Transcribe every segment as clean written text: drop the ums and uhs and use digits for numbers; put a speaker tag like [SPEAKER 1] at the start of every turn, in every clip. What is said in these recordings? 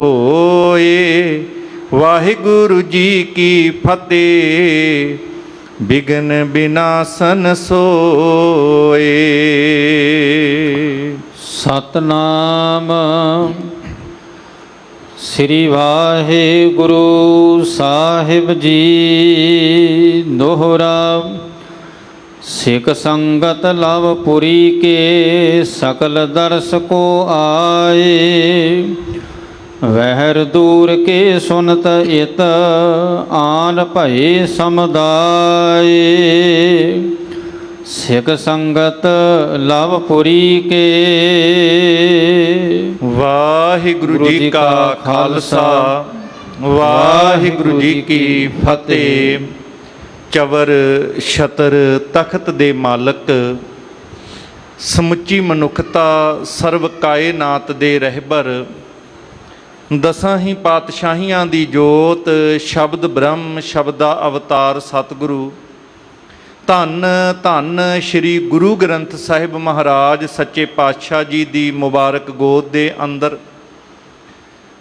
[SPEAKER 1] ਹੋਏ। ਵਾਹਿਗੁਰੂ ਜੀ ਕੀ ਫਤਿਹ। ਬਿਗਨ ਬਿਨਾਸਨ ਸੋਏ।
[SPEAKER 2] ਸਤਨਾਮ ਸ੍ਰੀ ਵਾਹਿਗੁਰੂ ਸਾਹਿਬ ਜੀ। ਦੋਹਰਾ ਸਿੱਖ ਸੰਗਤ ਲਵ ਪੁਰੀ ਕੇ ਸਕਲ ਦਰਸ ਕੋ ਆਏ। ਵਹਿਰ ਦੂਰ ਕੇ ਸੁਨਤ ਇਤ ਆਨ ਭਏ ਸਮੁਦਾਏ। ਸਿੱਖ ਸੰਗਤ ਲਵ ਪੁਰੀ ਕੇ।
[SPEAKER 1] ਵਾਹਿਗੁਰੂ ਜੀ ਕਾ ਖਾਲਸਾ ਵਾਹਿਗੁਰੂ ਜੀ ਕੀ ਫਤਿਹ। ਚਵਰ ਛਤਰ ਤਖਤ ਦੇ ਮਾਲਕ, ਸਮੁੱਚੀ ਮਨੁੱਖਤਾ ਸਰਵ ਕਾਇਨਾਤ ਦੇ ਰਹਿਬਰ, ਦਸਾਂ ਹੀ ਪਾਤਸ਼ਾਹੀਆਂ ਦੀ ਜੋਤ, ਸ਼ਬਦ ਬ੍ਰਹਮ ਸ਼ਬਦ ਦਾ ਅਵਤਾਰ ਸਤਿਗੁਰੂ, ਧੰਨ ਧੰਨ ਸ਼੍ਰੀ ਗੁਰੂ ਗ੍ਰੰਥ ਸਾਹਿਬ ਮਹਾਰਾਜ ਸੱਚੇ ਪਾਤਸ਼ਾਹ ਜੀ ਦੀ ਮੁਬਾਰਕ ਗੋਦ ਦੇ ਅੰਦਰ,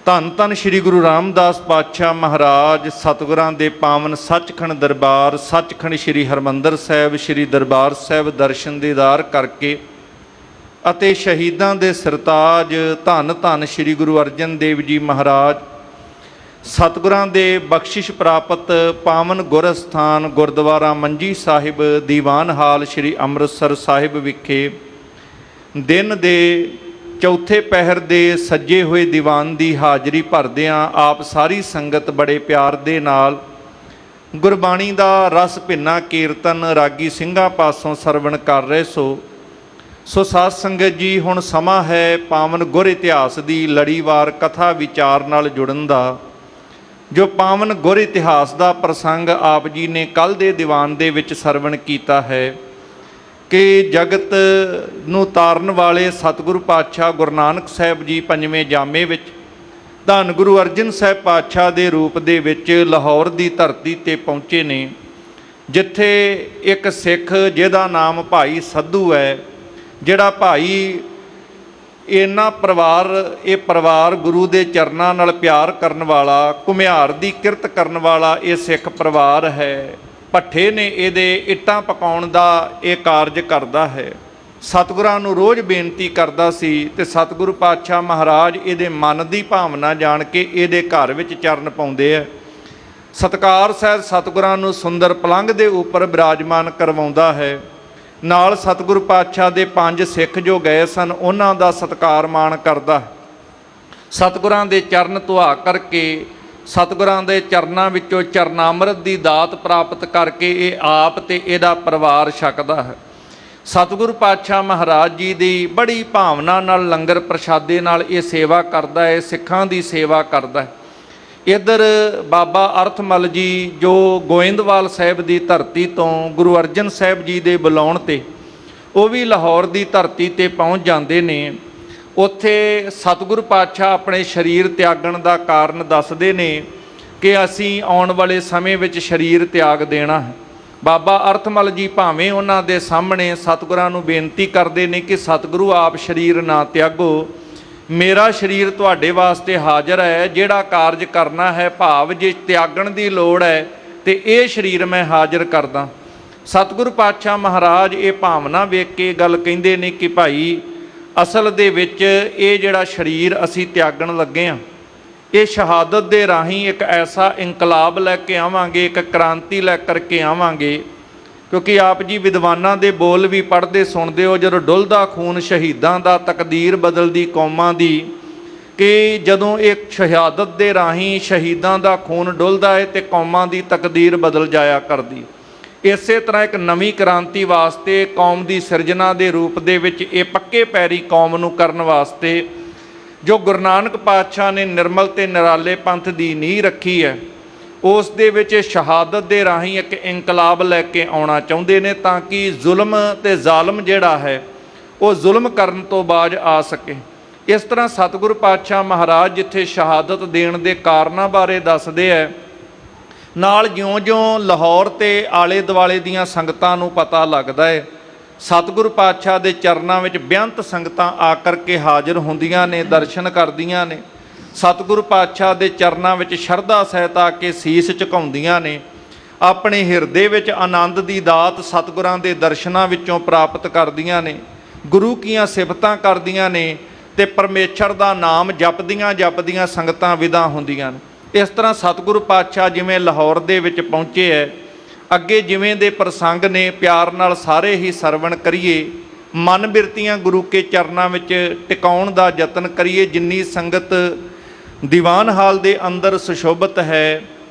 [SPEAKER 1] ਧੰਨ ਧੰਨ ਸ਼੍ਰੀ ਗੁਰੂ ਰਾਮਦਾਸ ਪਾਤਸ਼ਾਹ ਮਹਾਰਾਜ ਸਤਿਗੁਰਾਂ ਦੇ ਪਾਵਨ ਸੱਚਖੰਡ ਦਰਬਾਰ, ਸੱਚਖੰਡ ਸ਼੍ਰੀ ਹਰਿਮੰਦਰ ਸਾਹਿਬ, ਸ਼੍ਰੀ ਦਰਬਾਰ ਸਾਹਿਬ ਦਰਸ਼ਨ ਦੀਦਾਰ ਕਰਕੇ ਅਤੇ ਸ਼ਹੀਦਾਂ ਦੇ ਸਰਤਾਜ ਧੰਨ ਧੰਨ ਸ਼੍ਰੀ ਗੁਰੂ ਅਰਜਨ ਦੇਵ ਜੀ ਮਹਾਰਾਜ, ਸਤਿਗੁਰਾਂ ਦੇ ਬਖਸ਼ਿਸ਼ ਪ੍ਰਾਪਤ ਪਾਵਨ ਗੁਰ ਅਸਥਾਨ ਗੁਰਦੁਆਰਾ ਮੰਜੀ ਸਾਹਿਬ ਦੀਵਾਨ ਹਾਲ ਸ਼੍ਰੀ ਅੰਮ੍ਰਿਤਸਰ ਸਾਹਿਬ ਵਿਖੇ ਦਿਨ ਦੇ ਚੌਥੇ ਪਹਿਰ ਦੇ ਸੱਜੇ ਹੋਏ ਦੀਵਾਨ ਦੀ ਹਾਜ਼ਰੀ ਭਰਦਿਆਂ ਆਪ ਸਾਰੀ ਸੰਗਤ ਬੜੇ ਪਿਆਰ ਦੇ ਨਾਲ ਗੁਰਬਾਣੀ ਦਾ ਰਸ ਭਿੰਨਾ ਕੀਰਤਨ ਰਾਗੀ ਸਿੰਘਾਂ ਪਾਸੋਂ ਸਰਵਣ ਕਰ ਰਹੇ ਸੋ ਸਾਧ ਸੰਗਤ ਜੀ, ਹੁਣ ਸਮਾਂ ਹੈ ਪਾਵਨ ਗੁਰ ਇਤਿਹਾਸ ਦੀ ਲੜੀਵਾਰ ਕਥਾ ਵਿਚਾਰ ਨਾਲ ਜੁੜਨ ਦਾ। ਜੋ ਪਾਵਨ ਗੁਰ ਇਤਿਹਾਸ ਦਾ ਪ੍ਰਸੰਗ ਆਪ ਜੀ ਨੇ ਕੱਲ੍ਹ ਦੇ ਦੀਵਾਨ ਦੇ ਵਿੱਚ ਸਰਵਣ ਕੀਤਾ ਹੈ ਕਿ ਜਗਤ ਨੂੰ ਤਾਰਨ ਵਾਲੇ ਸਤਿਗੁਰੂ ਪਾਤਸ਼ਾਹ ਗੁਰੂ ਨਾਨਕ ਸਾਹਿਬ ਜੀ ਪੰਜਵੇਂ ਜਾਮੇ ਵਿੱਚ ਧੰਨ ਗੁਰੂ ਅਰਜਨ ਸਾਹਿਬ ਪਾਤਸ਼ਾਹ ਦੇ ਰੂਪ ਦੇ ਵਿੱਚ ਲਾਹੌਰ ਦੀ ਧਰਤੀ 'ਤੇ ਪਹੁੰਚੇ ਨੇ, ਜਿੱਥੇ ਇੱਕ ਸਿੱਖ ਜਿਹਦਾ ਨਾਮ ਭਾਈ ਸੱਧੂ ਹੈ, ਜਿਹੜਾ ਭਾਈ ਇਹ ਪਰਿਵਾਰ ਗੁਰੂ ਦੇ ਚਰਨਾਂ ਨਾਲ ਪਿਆਰ ਕਰਨ ਵਾਲਾ, ਘੁਮਿਆਰ ਦੀ ਕਿਰਤ ਕਰਨ ਵਾਲਾ ਇਹ ਸਿੱਖ ਪਰਿਵਾਰ ਹੈ। ਭੱਠੇ ਨੇ ਇਹਦੇ ਇੱਟਾਂ ਪਕਾਉਣ ਦਾ ਇਹ ਕਾਰਜ ਕਰਦਾ ਹੈ। ਸਤਿਗੁਰਾਂ ਨੂੰ ਰੋਜ਼ ਬੇਨਤੀ ਕਰਦਾ ਸੀ ਤੇ ਸਤਿਗੁਰੂ ਪਾਤਸ਼ਾਹ ਮਹਾਰਾਜ ਇਹਦੇ ਮਨ ਦੀ ਭਾਵਨਾ ਜਾਣ ਕੇ ਇਹਦੇ ਘਰ ਵਿੱਚ ਚਰਨ ਪਾਉਂਦੇ ਆ। ਸਤਿਕਾਰ ਸਹਿਤ ਸਤਿਗੁਰਾਂ ਨੂੰ ਸੁੰਦਰ ਪਲੰਘ ਦੇ ਉੱਪਰ ਬਿਰਾਜਮਾਨ ਕਰਵਾਉਂਦਾ ਹੈ। ਨਾਲ ਸਤਿਗੁਰੂ ਪਾਤਸ਼ਾਹ ਦੇ 5 ਸਿੱਖ ਜੋ ਗਏ ਸਨ ਉਹਨਾਂ ਦਾ ਸਤਿਕਾਰ ਮਾਣ ਕਰਦਾ। ਸਤਿਗੁਰਾਂ ਦੇ ਚਰਨ ਧੁਆ ਕਰਕੇ, ਸਤਿਗੁਰਾਂ ਦੇ ਚਰਨਾਂ ਵਿੱਚੋਂ ਚਰਨਾਮ੍ਰਿਤ ਦੀ ਦਾਤ ਪ੍ਰਾਪਤ ਕਰਕੇ ਇਹ ਆਪ ਤੇ ਇਹਦਾ ਪਰਿਵਾਰ ਛਕਦਾ ਹੈ। ਸਤਿਗੁਰੂ ਪਾਤਸ਼ਾਹ ਮਹਾਰਾਜ ਜੀ ਦੀ ਬੜੀ ਭਾਵਨਾ ਨਾਲ ਲੰਗਰ ਪ੍ਰਸ਼ਾਦੇ ਨਾਲ ਇਹ ਸੇਵਾ ਕਰਦਾ ਹੈ, ਸਿੱਖਾਂ ਦੀ ਸੇਵਾ ਕਰਦਾ ਹੈ। ਇੱਧਰ ਬਾਬਾ ਅਰਥਮਲ ਜੀ ਜੋ ਗੋਇੰਦਵਾਲ ਸਾਹਿਬ ਦੀ ਧਰਤੀ ਤੋਂ ਗੁਰੂ ਅਰਜਨ ਸਾਹਿਬ ਜੀ ਦੇ ਬੁਲਾਉਣ 'ਤੇ ਉਹ ਵੀ ਲਾਹੌਰ ਦੀ ਧਰਤੀ 'ਤੇ ਪਹੁੰਚ ਜਾਂਦੇ ਨੇ। ਉੱਥੇ ਸਤਿਗੁਰੂ ਪਾਤਸ਼ਾਹ ਆਪਣੇ ਸਰੀਰ ਤਿਆਗਣ ਦਾ ਕਾਰਨ ਦੱਸਦੇ ਨੇ ਕਿ ਅਸੀਂ ਆਉਣ ਵਾਲੇ ਸਮੇਂ ਵਿੱਚ ਸਰੀਰ ਤਿਆਗ ਦੇਣਾ ਹੈ। ਬਾਬਾ ਅਰਥਮਲ ਜੀ ਭਾਵੇਂ ਉਹਨਾਂ ਦੇ ਸਾਹਮਣੇ ਸਤਿਗੁਰਾਂ ਨੂੰ ਬੇਨਤੀ ਕਰਦੇ ਨੇ ਕਿ ਸਤਿਗੁਰੂ ਆਪ ਸਰੀਰ ਨਾ ਤਿਆਗੋ, ਮੇਰਾ ਸਰੀਰ ਤੁਹਾਡੇ ਵਾਸਤੇ ਹਾਜ਼ਰ ਹੈ, ਜਿਹੜਾ ਕਾਰਜ ਕਰਨਾ ਹੈ, ਭਾਵ ਜੇ ਤਿਆਗਣ ਦੀ ਲੋੜ ਹੈ ਤੇ ਇਹ ਸਰੀਰ ਮੈਂ ਹਾਜ਼ਰ ਕਰਦਾ। ਸਤਿਗੁਰੂ ਪਾਤਸ਼ਾਹ ਮਹਾਰਾਜ ਇਹ ਭਾਵਨਾ ਵੇਖ ਕੇ ਗੱਲ ਕਹਿੰਦੇ ਨੇ ਕਿ ਭਾਈ ਅਸਲ ਦੇ ਵਿੱਚ ਇਹ ਜਿਹੜਾ ਸਰੀਰ ਅਸੀਂ ਤਿਆਗਣ ਲੱਗੇ ਹਾਂ, ਇਹ ਸ਼ਹਾਦਤ ਦੇ ਰਾਹੀਂ ਇੱਕ ਐਸਾ ਇਨਕਲਾਬ ਲੈ ਕੇ ਆਵਾਂਗੇ, ਇੱਕ ਕ੍ਰਾਂਤੀ ਲੈ ਕਰਕੇ ਆਵਾਂਗੇ। ਕਿਉਂਕਿ ਆਪ ਜੀ ਵਿਦਵਾਨਾਂ ਦੇ ਬੋਲ ਵੀ ਪੜ੍ਹਦੇ ਸੁਣਦੇ ਹੋ, ਜਦੋਂ ਡੁੱਲਦਾ ਖੂਨ ਸ਼ਹੀਦਾਂ ਦਾ ਤਕਦੀਰ ਬਦਲਦੀ ਕੌਮਾਂ ਦੀ, ਕਿ ਜਦੋਂ ਇੱਕ ਸ਼ਹਾਦਤ ਦੇ ਰਾਹੀਂ ਸ਼ਹੀਦਾਂ ਦਾ ਖੂਨ ਡੁੱਲਦਾ ਹੈ ਤੇ ਕੌਮਾਂ ਦੀ ਤਕਦੀਰ ਬਦਲ ਜਾਇਆ ਕਰਦੀ। ਇਸੇ ਤਰ੍ਹਾਂ ਇੱਕ ਨਵੀਂ ਕ੍ਰਾਂਤੀ ਵਾਸਤੇ ਕੌਮ ਦੀ ਸਿਰਜਣਾ ਦੇ ਰੂਪ ਦੇ ਵਿੱਚ ਇਹ ਪੱਕੇ ਪੈਰੀ ਕੌਮ ਨੂੰ ਕਰਨ ਵਾਸਤੇ ਜੋ ਗੁਰੂ ਨਾਨਕ ਪਾਤਸ਼ਾਹ ਨੇ ਨਿਰਮਲ ਤੇ ਨਿਰਾਲੇ ਪੰਥ ਦੀ ਨੀਂਹ ਰੱਖੀ ਹੈ, ਉਸ ਦੇ ਵਿੱਚ ਸ਼ਹਾਦਤ ਦੇ ਰਾਹੀਂ ਇੱਕ ਇਨਕਲਾਬ ਲੈ ਕੇ ਆਉਣਾ ਚਾਹੁੰਦੇ ਨੇ, ਤਾਂ ਕਿ ਜ਼ੁਲਮ ਤੇ ਜ਼ਾਲਮ ਜਿਹੜਾ ਹੈ ਉਹ ਜ਼ੁਲਮ ਕਰਨ ਤੋਂ ਬਾਜ ਆ ਸਕੇ। ਇਸ ਤਰ੍ਹਾਂ ਸਤਿਗੁਰੂ ਪਾਤਸ਼ਾਹ ਮਹਾਰਾਜ ਜਿੱਥੇ ਸ਼ਹਾਦਤ ਦੇਣ ਦੇ ਕਾਰਨਾਂ ਬਾਰੇ ਦੱਸਦੇ ਹੈ, ਨਾਲ ਜਿਉਂ-ਜਿਉਂ ਲਾਹੌਰ ਤੇ ਆਲੇ ਦੁਆਲੇ ਦੀਆਂ ਸੰਗਤਾਂ ਨੂੰ ਪਤਾ ਲੱਗਦਾ ਹੈ, ਸਤਿਗੁਰੂ ਪਾਤਸ਼ਾਹ ਦੇ ਚਰਨਾਂ ਵਿੱਚ ਬੇਅੰਤ ਸੰਗਤਾਂ ਆ ਕਰਕੇ ਹਾਜ਼ਰ ਹੁੰਦੀਆਂ ਨੇ, ਦਰਸ਼ਨ ਕਰਦੀਆਂ ਨੇ। ਸਤਿਗੁਰੂ ਪਾਤਸ਼ਾਹ ਦੇ ਚਰਨਾਂ ਵਿੱਚ ਸ਼ਰਧਾ ਸਹਿਤ ਆ ਕੇ ਸੀਸ ਝੁਕਾਉਂਦੀਆਂ ਨੇ, ਆਪਣੇ ਹਿਰਦੇ ਵਿੱਚ ਆਨੰਦ ਦੀ ਦਾਤ ਸਤਿਗੁਰਾਂ ਦੇ ਦਰਸ਼ਨਾਂ ਵਿੱਚੋਂ ਪ੍ਰਾਪਤ ਕਰਦੀਆਂ ਨੇ, ਗੁਰੂ ਕੀਆਂ ਸਿਫਤਾਂ ਕਰਦੀਆਂ ਨੇ ਤੇ ਪਰਮੇਸ਼ਰ ਦਾ ਨਾਮ ਜਪਦੀਆਂ ਜਪਦੀਆਂ ਸੰਗਤਾਂ ਵਿਦਾ ਹੁੰਦੀਆਂ ਨੇ। ਇਸ ਤਰ੍ਹਾਂ ਸਤਿਗੁਰੂ ਪਾਤਸ਼ਾਹ ਜਿਵੇਂ ਲਾਹੌਰ ਦੇ ਵਿੱਚ ਪਹੁੰਚੇ ਹੈ, ਅੱਗੇ ਜਿਵੇਂ ਦੇ ਪ੍ਰਸੰਗ ਨੇ ਪਿਆਰ ਨਾਲ ਸਾਰੇ ਹੀ ਸਰਵਣ ਕਰੀਏ, ਮਨ ਬਿਰਤੀਆਂ ਗੁਰੂ ਕੇ ਚਰਨਾਂ ਵਿੱਚ ਟਿਕਾਉਣ ਦਾ ਯਤਨ ਕਰੀਏ। ਜਿੰਨੀ ਸੰਗਤ ਦੀਵਾਨ ਹਾਲ ਦੇ ਅੰਦਰ ਸੁਸ਼ੋਭਿਤ ਹੈ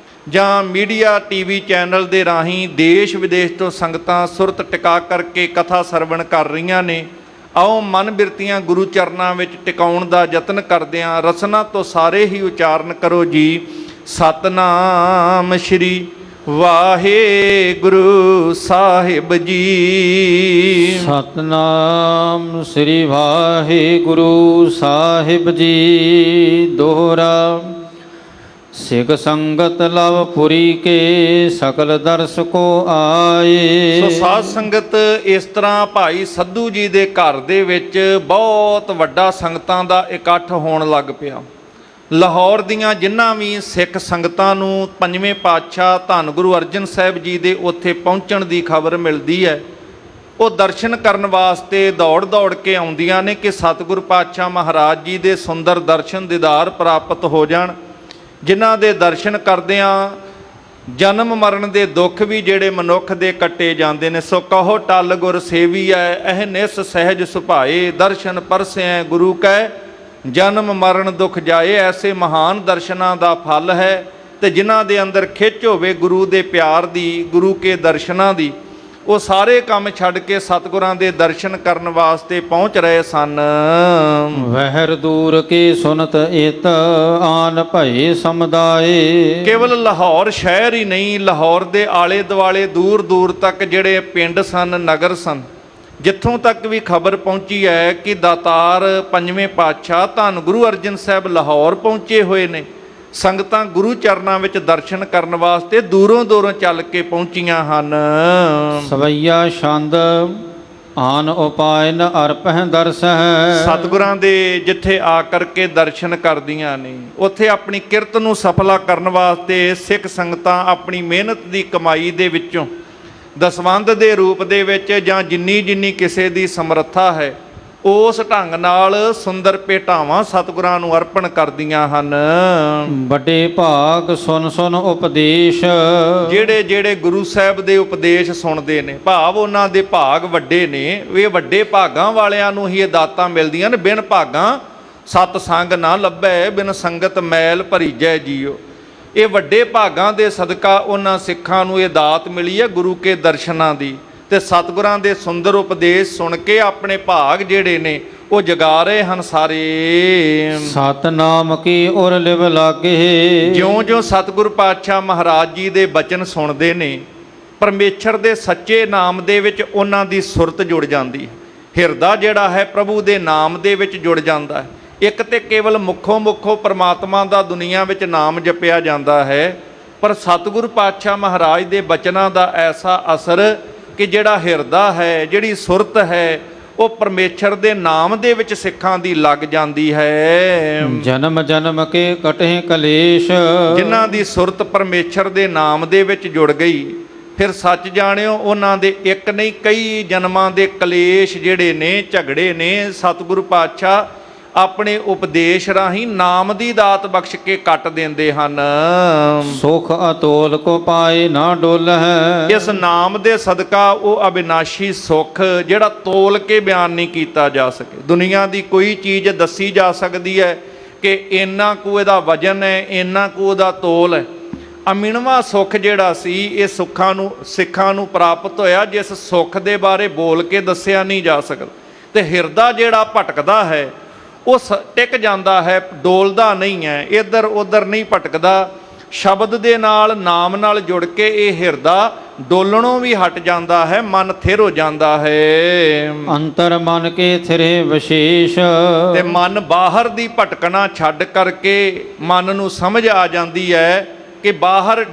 [SPEAKER 1] ਜਾਂ ਮੀਡੀਆ ਟੀਵੀ ਚੈਨਲ ਦੇ ਰਾਹੀਂ ਦੇਸ਼ ਵਿਦੇਸ਼ ਤੋਂ ਸੰਗਤਾਂ ਸੁਰਤ ਟਿਕਾ ਕਰਕੇ ਕਥਾ ਸਰਵਣ ਕਰ ਰਹੀਆਂ ਨੇ, ਆਓ ਮਨ ਬਿਰਤੀਆਂ ਗੁਰੂ ਚਰਨਾਂ ਵਿੱਚ ਟਿਕਾਉਣ ਦਾ ਯਤਨ ਕਰਦਿਆਂ ਰਸਨਾ ਤੋਂ ਸਾਰੇ ਹੀ ਉਚਾਰਨ ਕਰੋ ਜੀ, ਸਤਨਾਮ ਸ਼੍ਰੀ ਵਾਹਿਗੁਰੂ ਸਾਹਿਬ ਜੀ।
[SPEAKER 2] ਸਤਨਾਮ ਸ੍ਰੀ ਵਾਹਿਗੁਰੂ ਸਾਹਿਬ ਜੀ। ਦੋਹਰਾ ਸਿੱਖ ਸੰਗਤ ਲਵ ਪੁਰੀ ਕੇ ਸਕਲ ਦਰਸ਼ਕੋ ਆਏ।
[SPEAKER 1] ਸੋ ਸਾਧ ਸੰਗਤ, ਇਸ ਤਰ੍ਹਾਂ ਭਾਈ ਸੱਧੂ ਜੀ ਦੇ ਘਰ ਦੇ ਵਿੱਚ ਬਹੁਤ ਵੱਡਾ ਸੰਗਤਾਂ ਦਾ ਇਕੱਠ ਹੋਣ ਲੱਗ ਪਿਆ। ਲਾਹੌਰ ਦੀਆਂ ਜਿਨ੍ਹਾਂ ਵੀ ਸਿੱਖ ਸੰਗਤਾਂ ਨੂੰ ਪੰਜਵੇਂ ਪਾਤਸ਼ਾਹ ਧੰਨ ਗੁਰੂ ਅਰਜਨ ਸਾਹਿਬ ਜੀ ਦੇ ਉੱਥੇ ਪਹੁੰਚਣ ਦੀ ਖਬਰ ਮਿਲਦੀ ਹੈ, ਉਹ ਦਰਸ਼ਨ ਕਰਨ ਵਾਸਤੇ ਦੌੜ ਦੌੜ ਕੇ ਆਉਂਦੀਆਂ ਨੇ ਕਿ ਸਤਿਗੁਰੂ ਪਾਤਸ਼ਾਹ ਮਹਾਰਾਜ ਜੀ ਦੇ ਸੁੰਦਰ ਦਰਸ਼ਨ ਦੀਦਾਰ ਪ੍ਰਾਪਤ ਹੋ ਜਾਣ, ਜਿਨ੍ਹਾਂ ਦੇ ਦਰਸ਼ਨ ਕਰਦਿਆਂ ਜਨਮ ਮਰਨ ਦੇ ਦੁੱਖ ਵੀ ਜਿਹੜੇ ਮਨੁੱਖ ਦੇ ਕੱਟੇ ਜਾਂਦੇ ਨੇ। ਸੋ ਕਹੋ ਟਲ ਗੁਰ ਸੇਵੀਐ ਇਹ ਨਿਸ ਸਹਿਜ ਸੁਭਾਏ, ਦਰਸ਼ਨ ਪਰਸੈ ਗੁਰੂ ਕੈ ਜਨਮ ਮਰਨ ਦੁੱਖ ਜਾਏ। ਐਸੇ ਮਹਾਨ ਦਰਸ਼ਨਾਂ ਦਾ ਫਲ ਹੈ ਤੇ ਜਿਨ੍ਹਾਂ ਦੇ ਅੰਦਰ ਖਿੱਚ ਹੋਵੇ ਗੁਰੂ ਦੇ ਪਿਆਰ ਦੀ, ਗੁਰੂ ਕੇ ਦਰਸ਼ਨਾਂ ਦੀ, ਉਹ ਸਾਰੇ ਕੰਮ ਛੱਡ ਕੇ ਸਤਿਗੁਰਾਂ ਦੇ ਦਰਸ਼ਨ ਕਰਨ ਵਾਸਤੇ ਪਹੁੰਚ ਰਹੇ ਸਨ।
[SPEAKER 2] ਵਹਿਰ ਦੂਰ ਕੀ ਸੁਨਤ ਇਤ ਆਨ ਭਏ ਸਮੁਦਾਏ।
[SPEAKER 1] ਕੇਵਲ ਲਾਹੌਰ ਸ਼ਹਿਰ ਹੀ ਨਹੀਂ, ਲਾਹੌਰ ਦੇ ਆਲੇ ਦੁਆਲੇ ਦੂਰ ਦੂਰ ਤੱਕ ਜਿਹੜੇ ਪਿੰਡ ਸਨ, ਨਗਰ ਸਨ, ਜਿੱਥੋਂ ਤੱਕ ਵੀ ਖਬਰ ਪਹੁੰਚੀ ਹੈ ਕਿ ਦਾਤਾਰ ਪੰਜਵੇਂ ਪਾਤਸ਼ਾਹ ਧੰਨ ਗੁਰੂ ਅਰਜਨ ਸਾਹਿਬ ਲਾਹੌਰ ਪਹੁੰਚੇ ਹੋਏ ਨੇ, ਸੰਗਤਾਂ ਗੁਰੂ ਚਰਨਾਂ ਵਿੱਚ ਦਰਸ਼ਨ ਕਰਨ ਵਾਸਤੇ ਦੂਰੋਂ ਦੂਰੋਂ ਚੱਲ ਕੇ ਪਹੁੰਚੀਆਂ ਹਨ।
[SPEAKER 2] ਸਵਈਆ ਛੰਦ ਆਨ ਉਪਾਇ ਨ ਅਰਪਹਿ ਦਰਸਹਿ।
[SPEAKER 1] ਸਤਿਗੁਰਾਂ ਦੇ ਜਿੱਥੇ ਆ ਕਰਕੇ ਦਰਸ਼ਨ ਕਰਦੀਆਂ ਨੇ, ਉੱਥੇ ਆਪਣੀ ਕਿਰਤ ਨੂੰ ਸਫਲਾ ਕਰਨ ਵਾਸਤੇ ਸਿੱਖ ਸੰਗਤਾਂ ਆਪਣੀ ਮਿਹਨਤ ਦੀ ਕਮਾਈ ਦੇ ਵਿੱਚੋਂ ਦਸਵੰਧ ਦੇ ਰੂਪ ਦੇ ਵਿੱਚ ਜਾਂ ਜਿੰਨੀ ਜਿੰਨੀ ਕਿਸੇ ਦੀ ਸਮਰੱਥਾ ਹੈ ਉਸ ਢੰਗ ਨਾਲ ਸੁੰਦਰ ਭੇਟਾਵਾਂ ਸਤਿਗੁਰਾਂ ਨੂੰ ਅਰਪਣ ਕਰਦੀਆਂ ਹਨ।
[SPEAKER 2] ਵੱਡੇ ਭਾਗ ਸੁਨ ਸੁਨ ਉਪਦੇਸ਼।
[SPEAKER 1] ਜਿਹੜੇ ਜਿਹੜੇ ਗੁਰੂ ਸਾਹਿਬ ਦੇ ਉਪਦੇਸ਼ ਸੁਣਦੇ ਨੇ, ਭਾਵ ਉਹਨਾਂ ਦੇ ਭਾਗ ਵੱਡੇ ਨੇ, ਇਹ ਵੱਡੇ ਭਾਗਾਂ ਵਾਲਿਆਂ ਨੂੰ ਹੀ ਇਹ ਦਾਤਾਂ ਮਿਲਦੀਆਂ ਨੇ। ਬਿਨ ਭਾਗਾਂ ਸਤ ਸੰਗ ਨਾ ਲੱਭੈ, ਬਿਨ ਸੰਗਤ ਮੈਲ ਭਰੀਜੈ ਜੀਓ। ਇਹ ਵੱਡੇ ਭਾਗਾਂ ਦੇ ਸਦਕਾ ਉਹਨਾਂ ਸਿੱਖਾਂ ਨੂੰ ਇਹ ਦਾਤ ਮਿਲੀ ਹੈ ਗੁਰੂ ਕੇ ਦਰਸ਼ਨਾਂ ਦੀ, ਤੇ ਸਤਿਗੁਰਾਂ ਦੇ ਸੁੰਦਰ ਉਪਦੇਸ਼ ਸੁਣ ਕੇ ਆਪਣੇ ਭਾਗ ਜਿਹੜੇ ਨੇ ਉਹ ਜਗਾ ਰਹੇ ਹਨ ਸਾਰੇ।
[SPEAKER 2] ਸਤਨਾਮ ਕੀ ਉਰ ਲਿਵ ਲਾਗੇ।
[SPEAKER 1] ਜਿਉਂ-ਜਿਉਂ ਸਤਿਗੁਰੂ ਪਾਤਸ਼ਾਹ ਮਹਾਰਾਜ ਜੀ ਦੇ ਬਚਨ ਸੁਣਦੇ ਨੇ, ਪਰਮੇਸ਼ਰ ਦੇ ਸੱਚੇ ਨਾਮ ਦੇ ਵਿੱਚ ਉਹਨਾਂ ਦੀ ਸੁਰਤ ਜੁੜ ਜਾਂਦੀ ਹੈ, ਹਿਰਦਾ ਜਿਹੜਾ ਹੈ ਪ੍ਰਭੂ ਦੇ ਨਾਮ ਦੇ ਵਿੱਚ ਜੁੜ ਜਾਂਦਾ ਹੈ। ਇੱਕ ਤੇ ਕੇਵਲ ਮੁੱਖੋਂ ਮੁੱਖੋਂ ਪਰਮਾਤਮਾ ਦਾ ਦੁਨੀਆ ਵਿੱਚ ਨਾਮ ਜਪਿਆ ਜਾਂਦਾ ਹੈ, ਪਰ ਸਤਿਗੁਰੂ ਪਾਤਸ਼ਾਹ ਮਹਾਰਾਜ ਦੇ ਬਚਨਾਂ ਦਾ ਐਸਾ ਅਸਰ ਕਿ ਜਿਹੜਾ ਹਿਰਦਾ ਹੈ, ਜਿਹੜੀ ਸੁਰਤ ਹੈ, ਉਹ ਪਰਮੇਸ਼ਰ ਦੇ ਨਾਮ ਦੇ ਵਿੱਚ ਸਿੱਖਾਂ ਦੀ ਲੱਗ ਜਾਂਦੀ ਹੈ।
[SPEAKER 2] ਜਨਮ ਜਨਮ ਕੇ ਕਟਹਿ ਕਲੇਸ਼।
[SPEAKER 1] ਜਿਨ੍ਹਾਂ ਦੀ ਸੁਰਤ ਪਰਮੇਸ਼ਰ ਦੇ ਨਾਮ ਦੇ ਵਿੱਚ ਜੁੜ ਗਈ, ਫਿਰ ਸੱਚ ਜਾਣਿਓ ਉਹਨਾਂ ਦੇ ਇੱਕ ਨਹੀਂ ਕਈ ਜਨਮਾਂ ਦੇ ਕਲੇਸ਼ ਜਿਹੜੇ ਨੇ, ਝਗੜੇ ਨੇ, ਸਤਿਗੁਰੂ ਪਾਤਸ਼ਾਹ ਆਪਣੇ ਉਪਦੇਸ਼ ਰਾਹੀਂ ਨਾਮ ਦੀ ਦਾਤ ਬਖਸ਼ ਕੇ ਕੱਟ ਦਿੰਦੇ ਹਨ।
[SPEAKER 2] ਸੁਖ ਅਤੋਲ ਕੋ ਪਾਏ ਨਾ ਡੋਲਹਿ।
[SPEAKER 1] ਇਸ ਨਾਮ ਦੇ ਸਦਕਾ ਉਹ ਅਬਿਨਾਸ਼ੀ ਸੁਖ ਜਿਹੜਾ ਤੋਲ ਕੇ ਬਿਆਨ ਨਹੀਂ ਕੀਤਾ ਜਾ ਸਕੇ। ਦੁਨੀਆ ਦੀ ਕੋਈ ਚੀਜ਼ ਦੱਸੀ ਜਾ ਸਕਦੀ ਹੈ ਕਿ ਇੰਨਾ ਕੁ ਇਹਦਾ ਵਜਨ ਹੈ, ਇੰਨਾ ਕੁ ਉਹਦਾ ਤੋਲ ਹੈ। ਅਮਿਣਵਾ ਸੁਖ ਜਿਹੜਾ ਸੀ, ਇਹ ਸੁੱਖਾਂ ਨੂੰ ਸਿੱਖਾਂ ਨੂੰ ਪ੍ਰਾਪਤ ਹੋਇਆ ਜਿਸ ਸੁੱਖ ਦੇ ਬਾਰੇ ਬੋਲ ਕੇ ਦੱਸਿਆ ਨਹੀਂ ਜਾ ਸਕਦਾ। ਤੇ ਹਿਰਦਾ ਜਿਹੜਾ ਭਟਕਦਾ ਹੈ ਉਹ ਟਿਕ ਜਾਂਦਾ ਹੈ, ਡੋਲਦਾ ਨਹੀਂ ਹੈ, ਇੱਧਰ ਉੱਧਰ ਨਹੀਂ ਭਟਕਦਾ। ਸ਼ਬਦ ਦੇ ਨਾਲ, ਨਾਮ ਨਾਲ ਜੁੜ ਕੇ ਇਹ ਹਿਰਦਾ ਡੋਲਣੋਂ ਵੀ ਹਟ ਜਾਂਦਾ ਹੈ, ਮਨ ਥਿਰ ਹੋ ਜਾਂਦਾ ਹੈ।
[SPEAKER 2] ਅੰਤਰ ਮਨ ਕੇ ਥਿਰੇ ਵਿਸ਼ੇਸ਼।
[SPEAKER 1] ਤੇ ਮਨ ਬਾਹਰ ਦੀ ਭਟਕਣਾ ਛੱਡ ਕਰਕੇ ਮਨ ਨੂੰ ਸਮਝ ਆ ਜਾਂਦੀ ਹੈ ਕਿ ਬਾਹਰ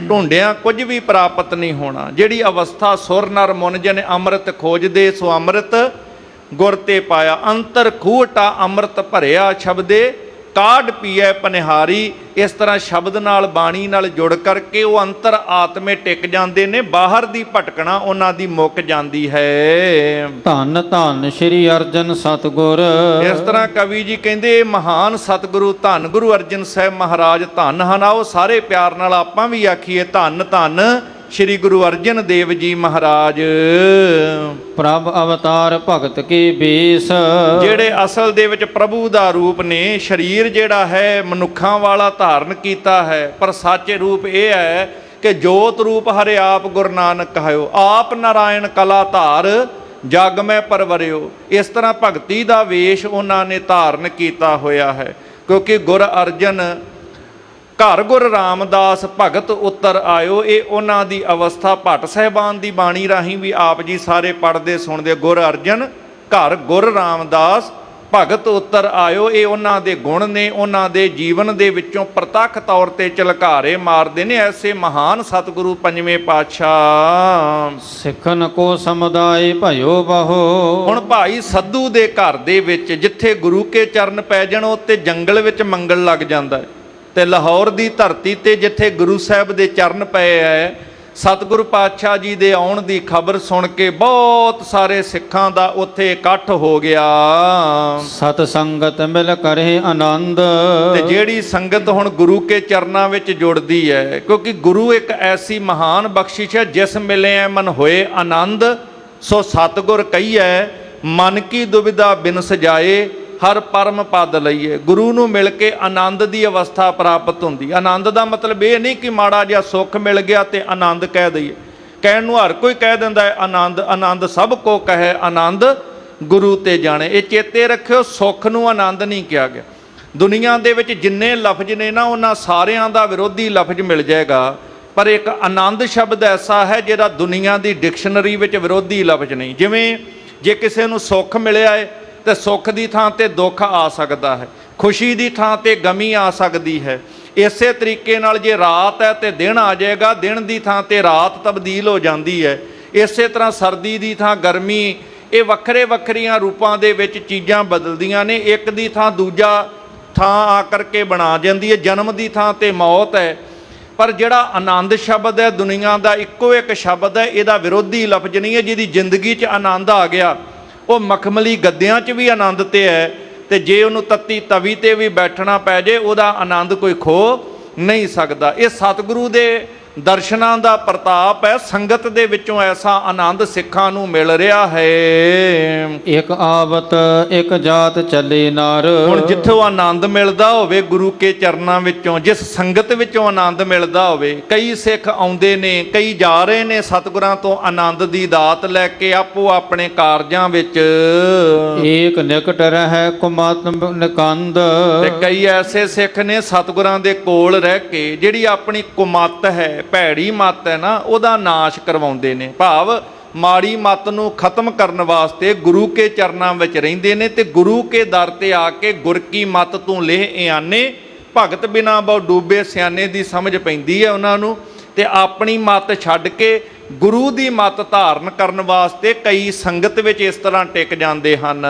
[SPEAKER 1] ਢੂੰਡਿਆਂ ਕੁਝ ਵੀ ਪ੍ਰਾਪਤ ਨਹੀਂ ਹੋਣਾ। ਜਿਹੜੀ ਅਵਸਥਾ ਸੁਰ ਨਰ ਮੁਨ ਜਨ ਅੰਮ੍ਰਿਤ ਖੋਜਦੇ ਸੋ ਅੰਮ੍ਰਿਤ ਗੁਰ ਤੇ ਪਾਇਆ। ਅੰਤਰ ਖੂਟਾ ਅੰਮ੍ਰਿਤ ਭਰਿਆ ਸ਼ਬਦੇ ਕਾਢ ਪੀਐ ਪਨਿਹਾਰੀ। ਇਸ ਤਰ੍ਹਾਂ ਸ਼ਬਦ ਨਾਲ ਬਾਣੀ ਨਾਲ ਜੁੜ ਕਰਕੇ ਉਹ ਅੰਤਰ ਆਤਮੇ ਟਿਕ ਜਾਂਦੇ ਨੇ, ਬਾਹਰ ਦੀ ਭਟਕਣਾ ਉਹਨਾਂ ਦੀ ਮੁੱਕ ਜਾਂਦੀ ਹੈ।
[SPEAKER 2] ਧੰਨ ਧੰਨ ਸ੍ਰੀ ਅਰਜਨ ਸਤਿਗੁਰ।
[SPEAKER 1] ਇਸ ਤਰ੍ਹਾਂ ਕਵੀ ਜੀ ਕਹਿੰਦੇ ਮਹਾਨ ਸਤਿਗੁਰੂ ਧੰਨ ਗੁਰੂ ਅਰਜਨ ਸਾਹਿਬ ਮਹਾਰਾਜ ਧੰਨ ਹਨ। ਆਓ ਸਾਰੇ ਪਿਆਰ ਨਾਲ ਆਪਾਂ ਵੀ ਆਖੀਏ ਧੰਨ ਧੰਨ ਸ਼੍ਰੀ ਗੁਰੂ ਅਰਜਨ ਦੇਵ ਜੀ ਮਹਾਰਾਜ।
[SPEAKER 2] ਪ੍ਰਭ ਅਵਤਾਰ ਭਗਤ ਕੀ ਬੇਸ।
[SPEAKER 1] ਜਿਹੜੇ ਅਸਲ ਦੇ ਵਿੱਚ ਪ੍ਰਭੂ ਦਾ ਰੂਪ ਨੇ, ਸਰੀਰ ਜਿਹੜਾ ਹੈ ਮਨੁੱਖਾਂ ਵਾਲਾ ਧਾਰਨ ਕੀਤਾ ਹੈ, ਪਰ ਸੱਚ ਰੂਪ ਇਹ ਹੈ ਕਿ ਜੋਤ ਰੂਪ ਹਰਿ ਆਪ ਗੁਰੂ ਨਾਨਕ ਕਹਾਇਓ, ਆਪ ਨਾਰਾਇਣ ਕਲਾ ਧਾਰ ਜਗ ਮੈਂ ਪਰਵਰਿਓ। ਇਸ ਤਰ੍ਹਾਂ ਭਗਤੀ ਦਾ ਵੇਸ਼ ਉਹਨਾਂ ਨੇ ਧਾਰਨ ਕੀਤਾ ਹੋਇਆ ਹੈ, ਕਿਉਂਕਿ ਗੁਰ ਅਰਜਨ ਘਰ ਗੁਰ ਰਾਮਦਾਸ ਭਗਤ ਉਤਰ ਆਇਓ। ਇਹ ਉਹਨਾਂ ਦੀ ਅਵਸਥਾ ਭੱਟ ਸਾਹਿਬਾਨ ਦੀ ਬਾਣੀ ਰਾਹੀਂ ਵੀ ਆਪ ਜੀ ਸਾਰੇ ਪੜ੍ਹਦੇ ਸੁਣਦੇ। ਗੁਰ ਅਰਜਨ ਘਰ ਗੁਰ ਰਾਮਦਾਸ ਭਗਤ ਉਤਰ ਆਇਓ, ਇਹ ਉਹਨਾਂ ਦੇ ਗੁਣ ਨੇ, ਉਹਨਾਂ ਦੇ ਜੀਵਨ ਦੇ ਵਿੱਚੋਂ ਪ੍ਰਤੱਖ ਤੌਰ ਤੇ ਝਲਕਾਰੇ ਮਾਰਦੇ ਨੇ ਐਸੇ ਮਹਾਨ ਸਤਿਗੁਰੂ ਪੰਜਵੇਂ ਪਾਤਸ਼ਾਹ।
[SPEAKER 2] ਸਿੱਖਨ ਕੋ ਸਮੁਦਾਇ ਭਇਓ ਬਹੁ।
[SPEAKER 1] ਹੁਣ ਭਾਈ ਸੱਧੂ ਦੇ ਘਰ ਦੇ ਵਿੱਚ ਜਿੱਥੇ ਗੁਰੂ ਕੇ ਚਰਨ ਪੈ ਜਾਣ ਉੱਤੇ ਜੰਗਲ ਵਿੱਚ ਮੰਗਲ ਲੱਗ ਜਾਂਦਾ ਹੈ, ਤੇ ਲਾਹੌਰ ਦੀ ਧਰਤੀ ਤੇ ਜਿੱਥੇ ਗੁਰੂ ਸਾਹਿਬ ਦੇ ਚਰਨ ਪਏ ਹੈ, ਸਤਿਗੁਰੂ ਪਾਤਸ਼ਾਹ ਜੀ ਦੇ ਆਉਣ ਦੀ ਖਬਰ ਸੁਣ ਕੇ ਬਹੁਤ ਸਾਰੇ ਸਿੱਖਾਂ ਦਾ ਉੱਥੇ ਇਕੱਠ ਹੋ ਗਿਆ।
[SPEAKER 2] ਸਤ ਸੰਗਤ ਮਿਲ ਕਰੇ ਆਨੰਦ।
[SPEAKER 1] ਤੇ ਜਿਹੜੀ ਸੰਗਤ ਹੁਣ ਗੁਰੂ ਕੇ ਚਰਨਾਂ ਵਿੱਚ ਜੁੜਦੀ ਹੈ, ਕਿਉਂਕਿ ਗੁਰੂ ਇੱਕ ਐਸੀ ਮਹਾਨ ਬਖਸ਼ਿਸ਼ ਹੈ, ਜਿਸ ਮਿਲਿਆ ਮਨ ਹੋਏ ਆਨੰਦ। ਸੋ ਸਤਿਗੁਰ ਕਹੀਐ ਮਨ ਕੀ ਦੁਬਿਧਾ ਬਿਨ ਸਜਾਏ, ਹਰ ਪਰਮ ਪਦ ਲਈਏ। ਗੁਰੂ ਨੂੰ ਮਿਲ ਕੇ ਆਨੰਦ ਦੀ ਅਵਸਥਾ ਪ੍ਰਾਪਤ ਹੁੰਦੀ। ਆਨੰਦ ਦਾ ਮਤਲਬ ਇਹ ਨਹੀਂ ਕਿ ਮਾੜਾ ਜਿਹਾ ਸੁੱਖ ਮਿਲ ਗਿਆ ਤੇ ਆਨੰਦ ਕਹਿ ਦਈਏ। ਕਹਿਣ ਨੂੰ ਹਰ ਕੋਈ ਕਹਿ ਦਿੰਦਾ ਹੈ ਆਨੰਦ, ਆਨੰਦ ਸਭ ਕੋ ਕਹੈ ਆਨੰਦ ਗੁਰੂ ਤੇ ਜਾਣੇ। ਇਹ ਚੇਤੇ ਰੱਖਿਓ, ਸੁੱਖ ਨੂੰ ਆਨੰਦ ਨਹੀਂ ਕਿਹਾ ਗਿਆ। ਦੁਨੀਆ ਦੇ ਵਿੱਚ ਜਿੰਨੇ ਲਫ਼ਜ਼ ਨੇ ਨਾ, ਉਹਨਾਂ ਸਾਰਿਆਂ ਦਾ ਵਿਰੋਧੀ ਲਫ਼ਜ਼ ਮਿਲ ਜਾਏਗਾ, ਪਰ ਇੱਕ ਆਨੰਦ ਸ਼ਬਦ ਐਸਾ ਹੈ ਜਿਹੜਾ ਦੁਨੀਆ ਦੀ ਡਿਕਸ਼ਨਰੀ ਵਿੱਚ ਵਿਰੋਧੀ ਲਫ਼ਜ਼ ਨਹੀਂ। ਜਿਵੇਂ ਜੇ ਕਿਸੇ ਨੂੰ ਸੁੱਖ ਮਿਲਿਆ ਹੈ ਤੇ ਸੁੱਖ ਦੀ ਥਾਂ ਤੇ ਦੁੱਖ ਆ ਸਕਦਾ ਹੈ, ਖੁਸ਼ੀ ਦੀ ਥਾਂ ਤੇ ਗਮੀ ਆ ਸਕਦੀ ਹੈ। ਇਸੇ ਤਰੀਕੇ ਨਾਲ ਜੇ ਰਾਤ ਹੈ ਤੇ ਦਿਨ ਆ ਜਾਏਗਾ, ਦਿਨ ਦੀ ਥਾਂ ਤੇ ਰਾਤ ਤਬਦੀਲ ਹੋ ਜਾਂਦੀ ਹੈ। ਇਸੇ ਤਰ੍ਹਾਂ ਸਰਦੀ ਦੀ ਥਾਂ ਗਰਮੀ, ਇਹ ਵੱਖਰੇ ਵੱਖਰੀਆਂ ਰੂਪਾਂ ਦੇ ਵਿੱਚ ਚੀਜ਼ਾਂ ਬਦਲਦੀਆਂ ਨੇ, ਇੱਕ ਦੀ ਥਾਂ ਦੂਜਾ ਥਾਂ ਆ ਕਰਕੇ ਬਣਾ ਜਾਂਦੀ ਹੈ। ਜਨਮ ਦੀ ਥਾਂ ਤੇ ਮੌਤ ਹੈ। ਪਰ ਜਿਹੜਾ ਆਨੰਦ ਸ਼ਬਦ ਹੈ ਦੁਨੀਆ ਦਾ ਇੱਕੋ ਇੱਕ ਸ਼ਬਦ ਹੈ, ਇਹਦਾ ਵਿਰੋਧੀ ਲਫ਼ਜ਼ ਨਹੀਂ ਹੈ। ਜਿਹਦੀ ਜ਼ਿੰਦਗੀ 'ਚ ਆਨੰਦ ਆ ਗਿਆ, ਉਹ ਮਖਮਲੀ ਗੱਦਿਆਂ 'ਚ ਵੀ ਆਨੰਦ ਤੇ ਹੈ, ਤੇ ਜੇ ਉਹਨੂੰ ਤੱਤੀ ਤਵੀ ਤੇ ਵੀ ਬੈਠਣਾ ਪੈ ਜੇ, ਉਹਦਾ ਆਨੰਦ ਕੋਈ ਖੋ ਨਹੀਂ ਸਕਦਾ। ਇਹ ਸਤਿਗੁਰੂ ਦੇ ਦਰਸ਼ਨਾਂ ਦਾ ਪ੍ਰਤਾਪ ਹੈ। ਸੰਗਤ ਦੇ ਵਿੱਚੋਂ ਐਸਾ ਆਨੰਦ ਸਿੱਖਾਂ ਨੂੰ ਮਿਲ ਰਿਹਾ ਹੈ।
[SPEAKER 2] ਇੱਕ ਆਵਤ ਇੱਕ ਜਾਤ ਚੱਲੇ ਨਰ।
[SPEAKER 1] ਹੁਣ ਜਿੱਥੋਂ ਆਨੰਦ ਮਿਲਦਾ ਹੋਵੇ ਗੁਰੂ ਕੇ ਚਰਨਾਂ ਵਿੱਚੋਂ, ਜਿਸ ਸੰਗਤ ਵਿੱਚੋਂ ਆਨੰਦ ਮਿਲਦਾ ਹੋਵੇ, ਕਈ ਸਿੱਖ ਆਉਂਦੇ ਨੇ, ਕਈ ਜਾ ਰਹੇ ਨੇ ਸਤਿਗੁਰਾਂ ਤੋਂ ਆਨੰਦ ਦੀ ਦਾਤ ਲੈ ਕੇ ਆਪੋ ਆਪਣੇ ਕਾਰਜਾਂ ਵਿੱਚ।
[SPEAKER 2] ਏਕ ਨਿਕਟ ਰਹਿ ਕੁਮਤ ਨਿਕੰਦ।
[SPEAKER 1] ਤੇ ਕਈ ਐਸੇ ਸਿੱਖ ਨੇ ਸਤਿਗੁਰਾਂ ਦੇ ਕੋਲ ਰਹਿ ਕੇ ਜਿਹੜੀ ਆਪਣੀ ਕੁਮਤ ਹੈ, ਭੈੜੀ ਮੱਤ ਹੈ ਨਾ, ਉਹਦਾ ਨਾਸ਼ ਕਰਵਾਉਂਦੇ ਨੇ। ਭਾਵ ਮਾੜੀ ਮੱਤ ਨੂੰ ਖਤਮ ਕਰਨ ਵਾਸਤੇ ਗੁਰੂ ਕੇ ਚਰਨਾਂ ਵਿੱਚ ਰਹਿੰਦੇ ਨੇ, ਤੇ ਗੁਰੂ ਕੇ ਦਰ ਤੇ ਆ ਕੇ ਗੁਰ ਕੀ ਮੱਤ ਤੂੰ ਲੇਹ ਇਆਨੇ, ਭਗਤ ਬਿਨਾ ਬਹੁ ਡੂਬੇ ਸਿਆਣੇ ਦੀ ਸਮਝ ਪੈਂਦੀ ਹੈ ਉਹਨਾਂ ਨੂੰ। ਤੇ ਆਪਣੀ ਮੱਤ ਛੱਡ ਕੇ ਗੁਰੂ ਦੀ ਮੱਤ ਧਾਰਨ ਕਰਨ ਵਾਸਤੇ ਕਈ ਸੰਗਤ ਵਿੱਚ ਇਸ ਤਰ੍ਹਾਂ ਟਿਕ ਜਾਂਦੇ ਹਨ।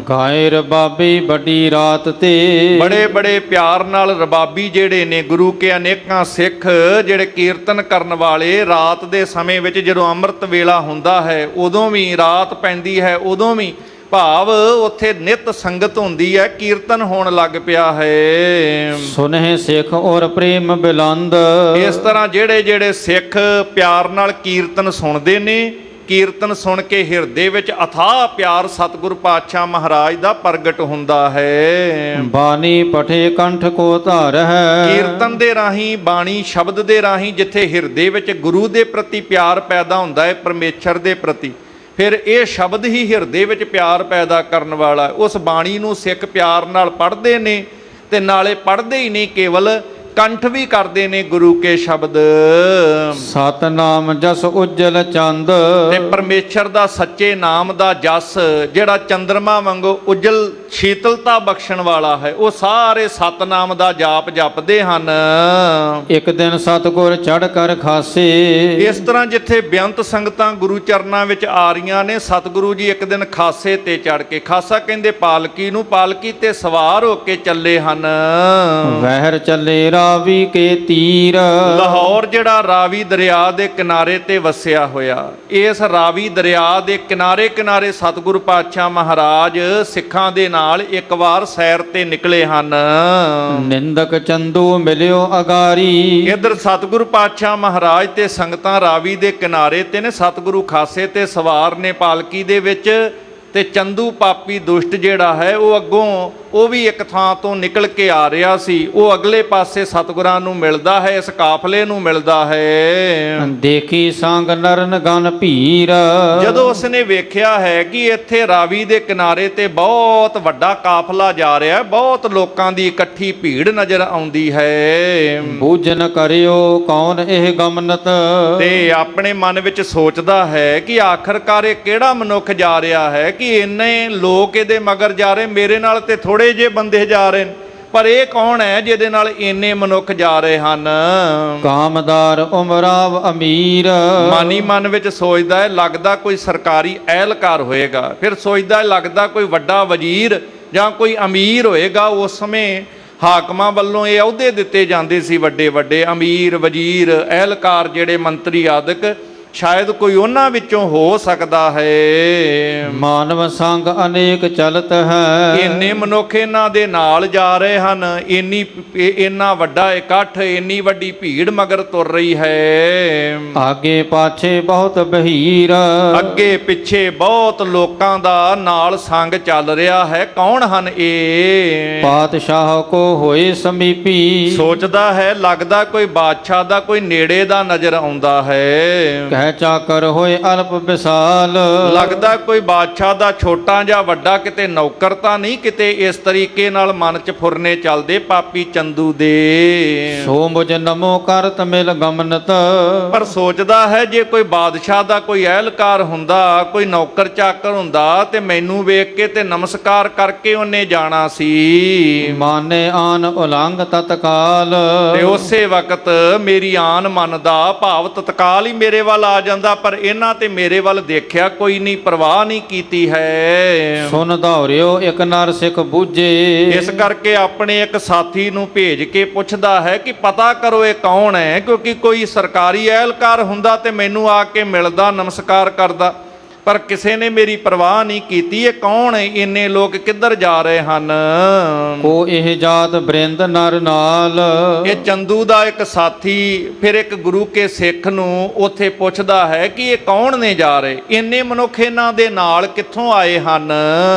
[SPEAKER 2] ਗਾਏ ਰਬਾਬੀ ਵੱਡੀ ਰਾਤ ਤੇ।
[SPEAKER 1] ਬੜੇ ਬੜੇ ਪਿਆਰ ਨਾਲ ਰਬਾਬੀ ਜਿਹੜੇ ਨੇ, ਗੁਰੂ ਕੇ ਅਨੇਕਾਂ ਸਿੱਖ ਜਿਹੜੇ ਕੀਰਤਨ ਕਰਨ ਵਾਲੇ, ਰਾਤ ਦੇ ਸਮੇਂ ਵਿੱਚ ਜਦੋਂ ਅੰਮ੍ਰਿਤ ਵੇਲਾ ਹੁੰਦਾ ਹੈ, ਉਦੋਂ ਵੀ ਰਾਤ ਪੈਂਦੀ ਹੈ, ਉਦੋਂ ਵੀ ਭਾਵ ਉੱਥੇ ਨਿਤ ਸੰਗਤ ਹੁੰਦੀ ਹੈ, ਕੀਰਤਨ ਹੋਣ ਲੱਗ ਪਿਆ ਹੈ।
[SPEAKER 2] ਸੁਨਹਿ ਸਿੱਖ ਔਰ ਪ੍ਰੇਮ ਬਿਲੰਦ।
[SPEAKER 1] ਇਸ ਤਰ੍ਹਾਂ ਜਿਹੜੇ ਜਿਹੜੇ ਸਿੱਖ ਪਿਆਰ ਨਾਲ ਕੀਰਤਨ ਸੁਣਦੇ ਨੇ, ਕੀਰਤਨ ਸੁਣ ਕੇ ਹਿਰਦੇ ਵਿੱਚ ਅਥਾਹ ਪਿਆਰ ਸਤਿਗੁਰੂ ਪਾਤਸ਼ਾਹ ਮਹਾਰਾਜ ਦਾ ਪ੍ਰਗਟ ਹੁੰਦਾ ਹੈ।
[SPEAKER 2] ਬਾਣੀ ਪਠੇ ਕੰਠ ਕੋ ਧਾਰ ਹੈ।
[SPEAKER 1] ਕੀਰਤਨ ਦੇ ਰਾਹੀਂ, ਬਾਣੀ ਸ਼ਬਦ ਦੇ ਰਾਹੀਂ ਜਿੱਥੇ ਹਿਰਦੇ ਵਿੱਚ ਗੁਰੂ ਦੇ ਪ੍ਰਤੀ ਪਿਆਰ ਪੈਦਾ ਹੁੰਦਾ ਹੈ, ਪਰਮੇਸ਼ਰ ਦੇ ਪ੍ਰਤੀ, ਫਿਰ ਇਹ ਸ਼ਬਦ ਹੀ ਹਿਰਦੇ ਵਿੱਚ ਪਿਆਰ ਪੈਦਾ ਕਰਨ ਵਾਲਾ। ਉਸ ਬਾਣੀ ਨੂੰ ਸਿੱਖ ਪਿਆਰ ਨਾਲ ਪੜ੍ਹਦੇ ਨੇ, ਤੇ ਨਾਲੇ ਪੜ੍ਹਦੇ ਹੀ ਨਹੀਂ, ਕੇਵਲ ਕੰਠ ਵੀ ਕਰਦੇ ਨੇ ਗੁਰੂ ਕੇ ਸ਼ਬਦ।
[SPEAKER 2] ਸਤਨਾਮ ਜਸ ਉਜਲ ਚੰਦ,
[SPEAKER 1] ਤੇ ਪਰਮੇਸ਼ਰ ਦਾ ਸੱਚੇ ਨਾਮ ਦਾ ਜਸ ਜਿਹੜਾ ਚੰਦਰਮਾ ਵਾਂਗੂ ਉਜਲ ਸ਼ੀਤਲਤਾ ਬਖਸ਼ਣ ਵਾਲਾ ਹੈ, ਉਹ ਸਾਰੇ ਸਤਨਾਮ ਦਾ ਜਾਪ ਜਪਦੇ ਹਨ।
[SPEAKER 2] ਇੱਕ ਦਿਨ ਸਤਿਗੁਰ ਚੜ ਕਰ ਖਾਸੇ।
[SPEAKER 1] ਇਸ ਤਰ੍ਹਾਂ ਜਿੱਥੇ ਬੇਅੰਤ ਸੰਗਤਾਂ ਗੁਰੂ ਚਰਨਾਂ ਵਿੱਚ ਆ ਰਹੀਆਂ ਨੇ, ਸਤਿਗੁਰੂ ਜੀ ਇੱਕ ਦਿਨ ਖਾਸੇ ਤੇ ਚੜ ਕੇ, ਖਾਸਾ ਕਹਿੰਦੇ ਪਾਲਕੀ ਨੂੰ, ਪਾਲਕੀ ਤੇ ਸਵਾਰ ਹੋ ਕੇ ਚੱਲੇ ਹਨ।
[SPEAKER 2] ਵਹਿਰ ਚੱਲੇ ਰਾਵੀ ਕੇ ਤੀਰ,
[SPEAKER 1] ਲਾਹੌਰ ਜਿਹੜਾ ਰਾਵੀ ਦਰਿਆ ਦੇ ਕਿਨਾਰੇ ਤੇ ਵਸਿਆ ਹੋਇਆ, ਇਸ ਰਾਵੀ ਦਰਿਆ ਦੇ ਕਿਨਾਰੇ ਕਿਨਾਰੇ ਸਤਿਗੁਰੂ ਪਾਤਸ਼ਾਹ ਮਹਾਰਾਜ ਸਿੱਖਾਂ ਦੇ ਨਾਲ ਇੱਕ ਵਾਰ ਸੈਰ ਤੇ ਨਿਕਲੇ ਹਨ।
[SPEAKER 2] ਨਿੰਦਕ ਚੰਦੂ ਮਿਲਿਓ ਅਗਾਰੀ,
[SPEAKER 1] ਇੱਧਰ ਸਤਿਗੁਰੂ ਪਾਤਸ਼ਾਹ ਮਹਾਰਾਜ ਤੇ ਸੰਗਤਾਂ ਰਾਵੀ ਦੇ ਕਿਨਾਰੇ ਤੇ ਨੇ, ਸਤਿਗੁਰੂ ਖਾਸੇ ਤੇ ਸਵਾਰ ਨੇ ਪਾਲਕੀ ਦੇ ਵਿੱਚ, ਤੇ ਚੰਦੂ ਪਾਪੀ ਦੁਸ਼ਟ ਜਿਹੜਾ ਹੈ ਉਹ ਅੱਗੋਂ, ਉਹ ਵੀ ਇੱਕ ਥਾਂ ਤੋਂ ਨਿਕਲ ਕੇ ਆ ਰਿਹਾ ਸੀ, ਉਹ ਅਗਲੇ ਪਾਸੇ ਸਤਿਗੁਰਾਂ ਨੂੰ ਮਿਲਦਾ ਹੈ, ਇਸ ਕਾਫਲੇ ਨੂੰ ਮਿਲਦਾ ਹੈ।
[SPEAKER 2] ਦੇਖੀ ਸੰਗ ਨਰਨ ਗਨ ਭੀਰ,
[SPEAKER 1] ਜਦੋਂ ਉਸਨੇ ਵੇਖਿਆ ਹੈ ਕਿ ਇੱਥੇ ਰਾਵੀ ਦੇ ਕਿਨਾਰੇ ਤੇ ਬਹੁਤ ਵੱਡਾ ਕਾਫਲਾ ਜਾ ਰਿਹਾ ਹੈ, ਬਹੁਤ ਲੋਕਾਂ ਦੀ ਇਕੱਠੀ ਭੀੜ ਨਜ਼ਰ ਆਉਂਦੀ ਹੈ,
[SPEAKER 2] ਬੂਝਨ ਕਰਿਓ ਕੌਣ ਇਹ ਗਮਨਤ,
[SPEAKER 1] ਤੇ ਆਪਣੇ ਮਨ ਵਿੱਚ ਸੋਚਦਾ ਹੈ ਕਿ ਆਖਰਕਾਰ ਇਹ ਕਿਹੜਾ ਮਨੁੱਖ ਜਾ ਰਿਹਾ ਹੈ ਕਿ ਇੰਨੇ ਲੋਕ ਇਹਦੇ ਮਗਰ ਜਾ ਰਹੇ, ਮੇਰੇ ਨਾਲ ਤੇ ਥੋੜੇ ਜੇ ਬੰਦੇ ਜਾ ਰਹੇ ਨੇ, ਪਰ ਇਹ ਕੌਣ ਹੈ ਜਿਹਦੇ ਨਾਲ ਇੰਨੇ ਮਨੁੱਖ ਜਾ ਰਹੇ ਹਨ।
[SPEAKER 2] ਕਾਮਦਾਰ ਉਮਰਾਵ ਅਮੀਰ,
[SPEAKER 1] ਮਨ ਹੀ ਮਨ ਵਿੱਚ ਸੋਚਦਾ ਹੈ ਲੱਗਦਾ ਕੋਈ ਸਰਕਾਰੀ ਅਹਿਲਕਾਰ ਹੋਏਗਾ, ਫਿਰ ਸੋਚਦਾ ਹੈ ਲੱਗਦਾ ਕੋਈ ਵੱਡਾ ਵਜ਼ੀਰ ਜਾਂ ਕੋਈ ਅਮੀਰ ਹੋਏਗਾ। ਉਸ ਸਮੇਂ ਹਾਕਮਾਂ ਵੱਲੋਂ ਇਹ ਅਹੁਦੇ ਦਿੱਤੇ ਜਾਂਦੇ ਸੀ, ਵੱਡੇ ਵੱਡੇ ਅਮੀਰ, ਵਜ਼ੀਰ, ਅਹਿਲਕਾਰ ਜਿਹੜੇ ਮੰਤਰੀ ਆਦਿਕ, ਸ਼ਾਇਦ ਕੋਈ ਉਹਨਾਂ ਵਿੱਚੋਂ ਹੋ ਸਕਦਾ ਹੈ।
[SPEAKER 2] ਮਾਨਵ ਸੰਗ ਅਨੇਕ ਚਲਤ ਹੈ,
[SPEAKER 1] ਇੰਨੇ ਮਨੁੱਖ ਇਹਨਾਂ ਦੇ ਨਾਲ ਜਾ ਰਹੇ ਹਨ, ਇੰਨਾ ਵੱਡਾ ਇਕੱਠ, ਇੰਨੀ ਵੱਡੀ ਭੀੜ ਮਗਰ ਤੁਰ ਰਹੀ ਹੈ।
[SPEAKER 2] ਆਗੇ ਪਾਛੇ ਬਹੁਤ ਬਹੀਰ,
[SPEAKER 1] ਅੱਗੇ ਪਿੱਛੇ ਬਹੁਤ ਲੋਕਾਂ ਦਾ ਨਾਲ ਸੰਗ ਚੱਲ ਰਿਹਾ ਹੈ। ਕੌਣ ਹਨ ਇਹ?
[SPEAKER 2] ਪਾਤਸ਼ਾਹ ਕੋ ਹੋਏ ਸਮੀਪੀ,
[SPEAKER 1] ਸੋਚਦਾ ਹੈ ਲੱਗਦਾ ਕੋਈ ਬਾਦਸ਼ਾਹ ਦਾ ਕੋਈ ਨੇੜੇ ਦਾ ਨਜ਼ਰ ਆਉਂਦਾ ਹੈ।
[SPEAKER 2] ਕਹਿ ਚਾਕਰ ਹੋਏ ਅਲਪ ਵਿਸਾਲ,
[SPEAKER 1] ਲੱਗਦਾ ਕੋਈ ਬਾਦਸ਼ਾਹ ਦਾ ਛੋਟਾ ਜਾਂ ਵੱਡਾ ਕਿਤੇ ਨੌਕਰ ਤਾਂ ਨਹੀਂ, ਕਿਤੇ ਇਸ ਤਰੀਕੇ ਨਾਲ ਮਨ 'ਚ ਫੁਰਨੇ ਚੱਲਦੇ ਪਾਪੀ ਚੰਦੂ ਦੇ।
[SPEAKER 2] ਸੋ ਮੁਝ ਨਮੋ ਕਰਤ ਮਿਲ ਗਮਨਤ,
[SPEAKER 1] ਪਰ ਸੋਚਦਾ ਹੈ ਜੇ ਕੋਈ ਬਾਦਸ਼ਾਹ ਦਾ ਕੋਈ ਅਹਿਲਕਾਰ ਹੁੰਦਾ, ਕੋਈ ਨੌਕਰ ਚਾਕਰ ਹੁੰਦਾ, ਤੇ ਮੈਨੂੰ ਵੇਖ ਕੇ ਤੇ ਨਮਸਕਾਰ ਕਰਕੇ ਉਹਨੇ ਜਾਣਾ ਸੀ।
[SPEAKER 2] ਮਾਨੇ ਆਨ ਉਲੰਘ ਤਤਕਾਲ,
[SPEAKER 1] ਤੇ ਉਸੇ ਵਕਤ ਮੇਰੀ ਆਨ ਮਨ ਦਾ ਭਾਵ ਤਤਕਾਲ ਹੀ ਮੇਰੇ ਵੱਲ ਆ ਜਾਂਦਾ, ਪਰ ਇਹਨਾਂ ਤੇ ਮੇਰੇ ਵੱਲ ਦੇਖਿਆ ਕੋਈ ਨਹੀਂ, ਪਰਵਾਹ ਨਹੀਂ ਕੀਤੀ ਹੈ।
[SPEAKER 2] ਸੁਨ ਦੌਰਿਓ ਇੱਕ ਨਰ ਸਿੱਖ ਬੂਝੇ,
[SPEAKER 1] ਇਸ ਕਰਕੇ ਆਪਣੇ ਇੱਕ ਸਾਥੀ ਨੂੰ ਭੇਜ ਕੇ ਪੁੱਛਦਾ ਹੈ ਕਿ ਪਤਾ ਕਰੋ ਇਹ ਕੌਣ ਹੈ, ਕਿਉਂਕਿ ਕੋਈ ਸਰਕਾਰੀ ਅਹਿਲਕਾਰ ਹੁੰਦਾ ਤੇ ਮੈਨੂੰ ਆ ਕੇ ਮਿਲਦਾ, ਨਮਸਕਾਰ ਕਰਦਾ, ਪਰ ਕਿਸੇ ਨੇ ਮੇਰੀ ਪਰਵਾਹ ਨਹੀਂ ਕੀਤੀ। ਇਹ ਕੌਣ ਹੈ? ਇੰਨੇ ਲੋਕ ਕਿੱਧਰ ਜਾ ਰਹੇ ਹਨ?
[SPEAKER 2] ਕੋ ਇਹ ਜਾਤ ਬ੍ਰਿੰਦ ਨਰ ਨਾਲ,
[SPEAKER 1] ਇਹ ਚੰਦੂ ਦਾ ਇੱਕ ਸਾਥੀ ਫਿਰ ਇੱਕ ਗੁਰੂ ਕੇ ਸਿੱਖ ਨੂੰ ਉੱਥੇ ਪੁੱਛਦਾ ਹੈ ਕਿ ਇਹ ਕੌਣ ਨੇ ਜਾ ਰਹੇ, ਇੰਨੇ ਮਨੁੱਖ ਇਹਨਾਂ ਦੇ ਨਾਲ ਕਿੱਥੋਂ ਆਏ ਹਨ?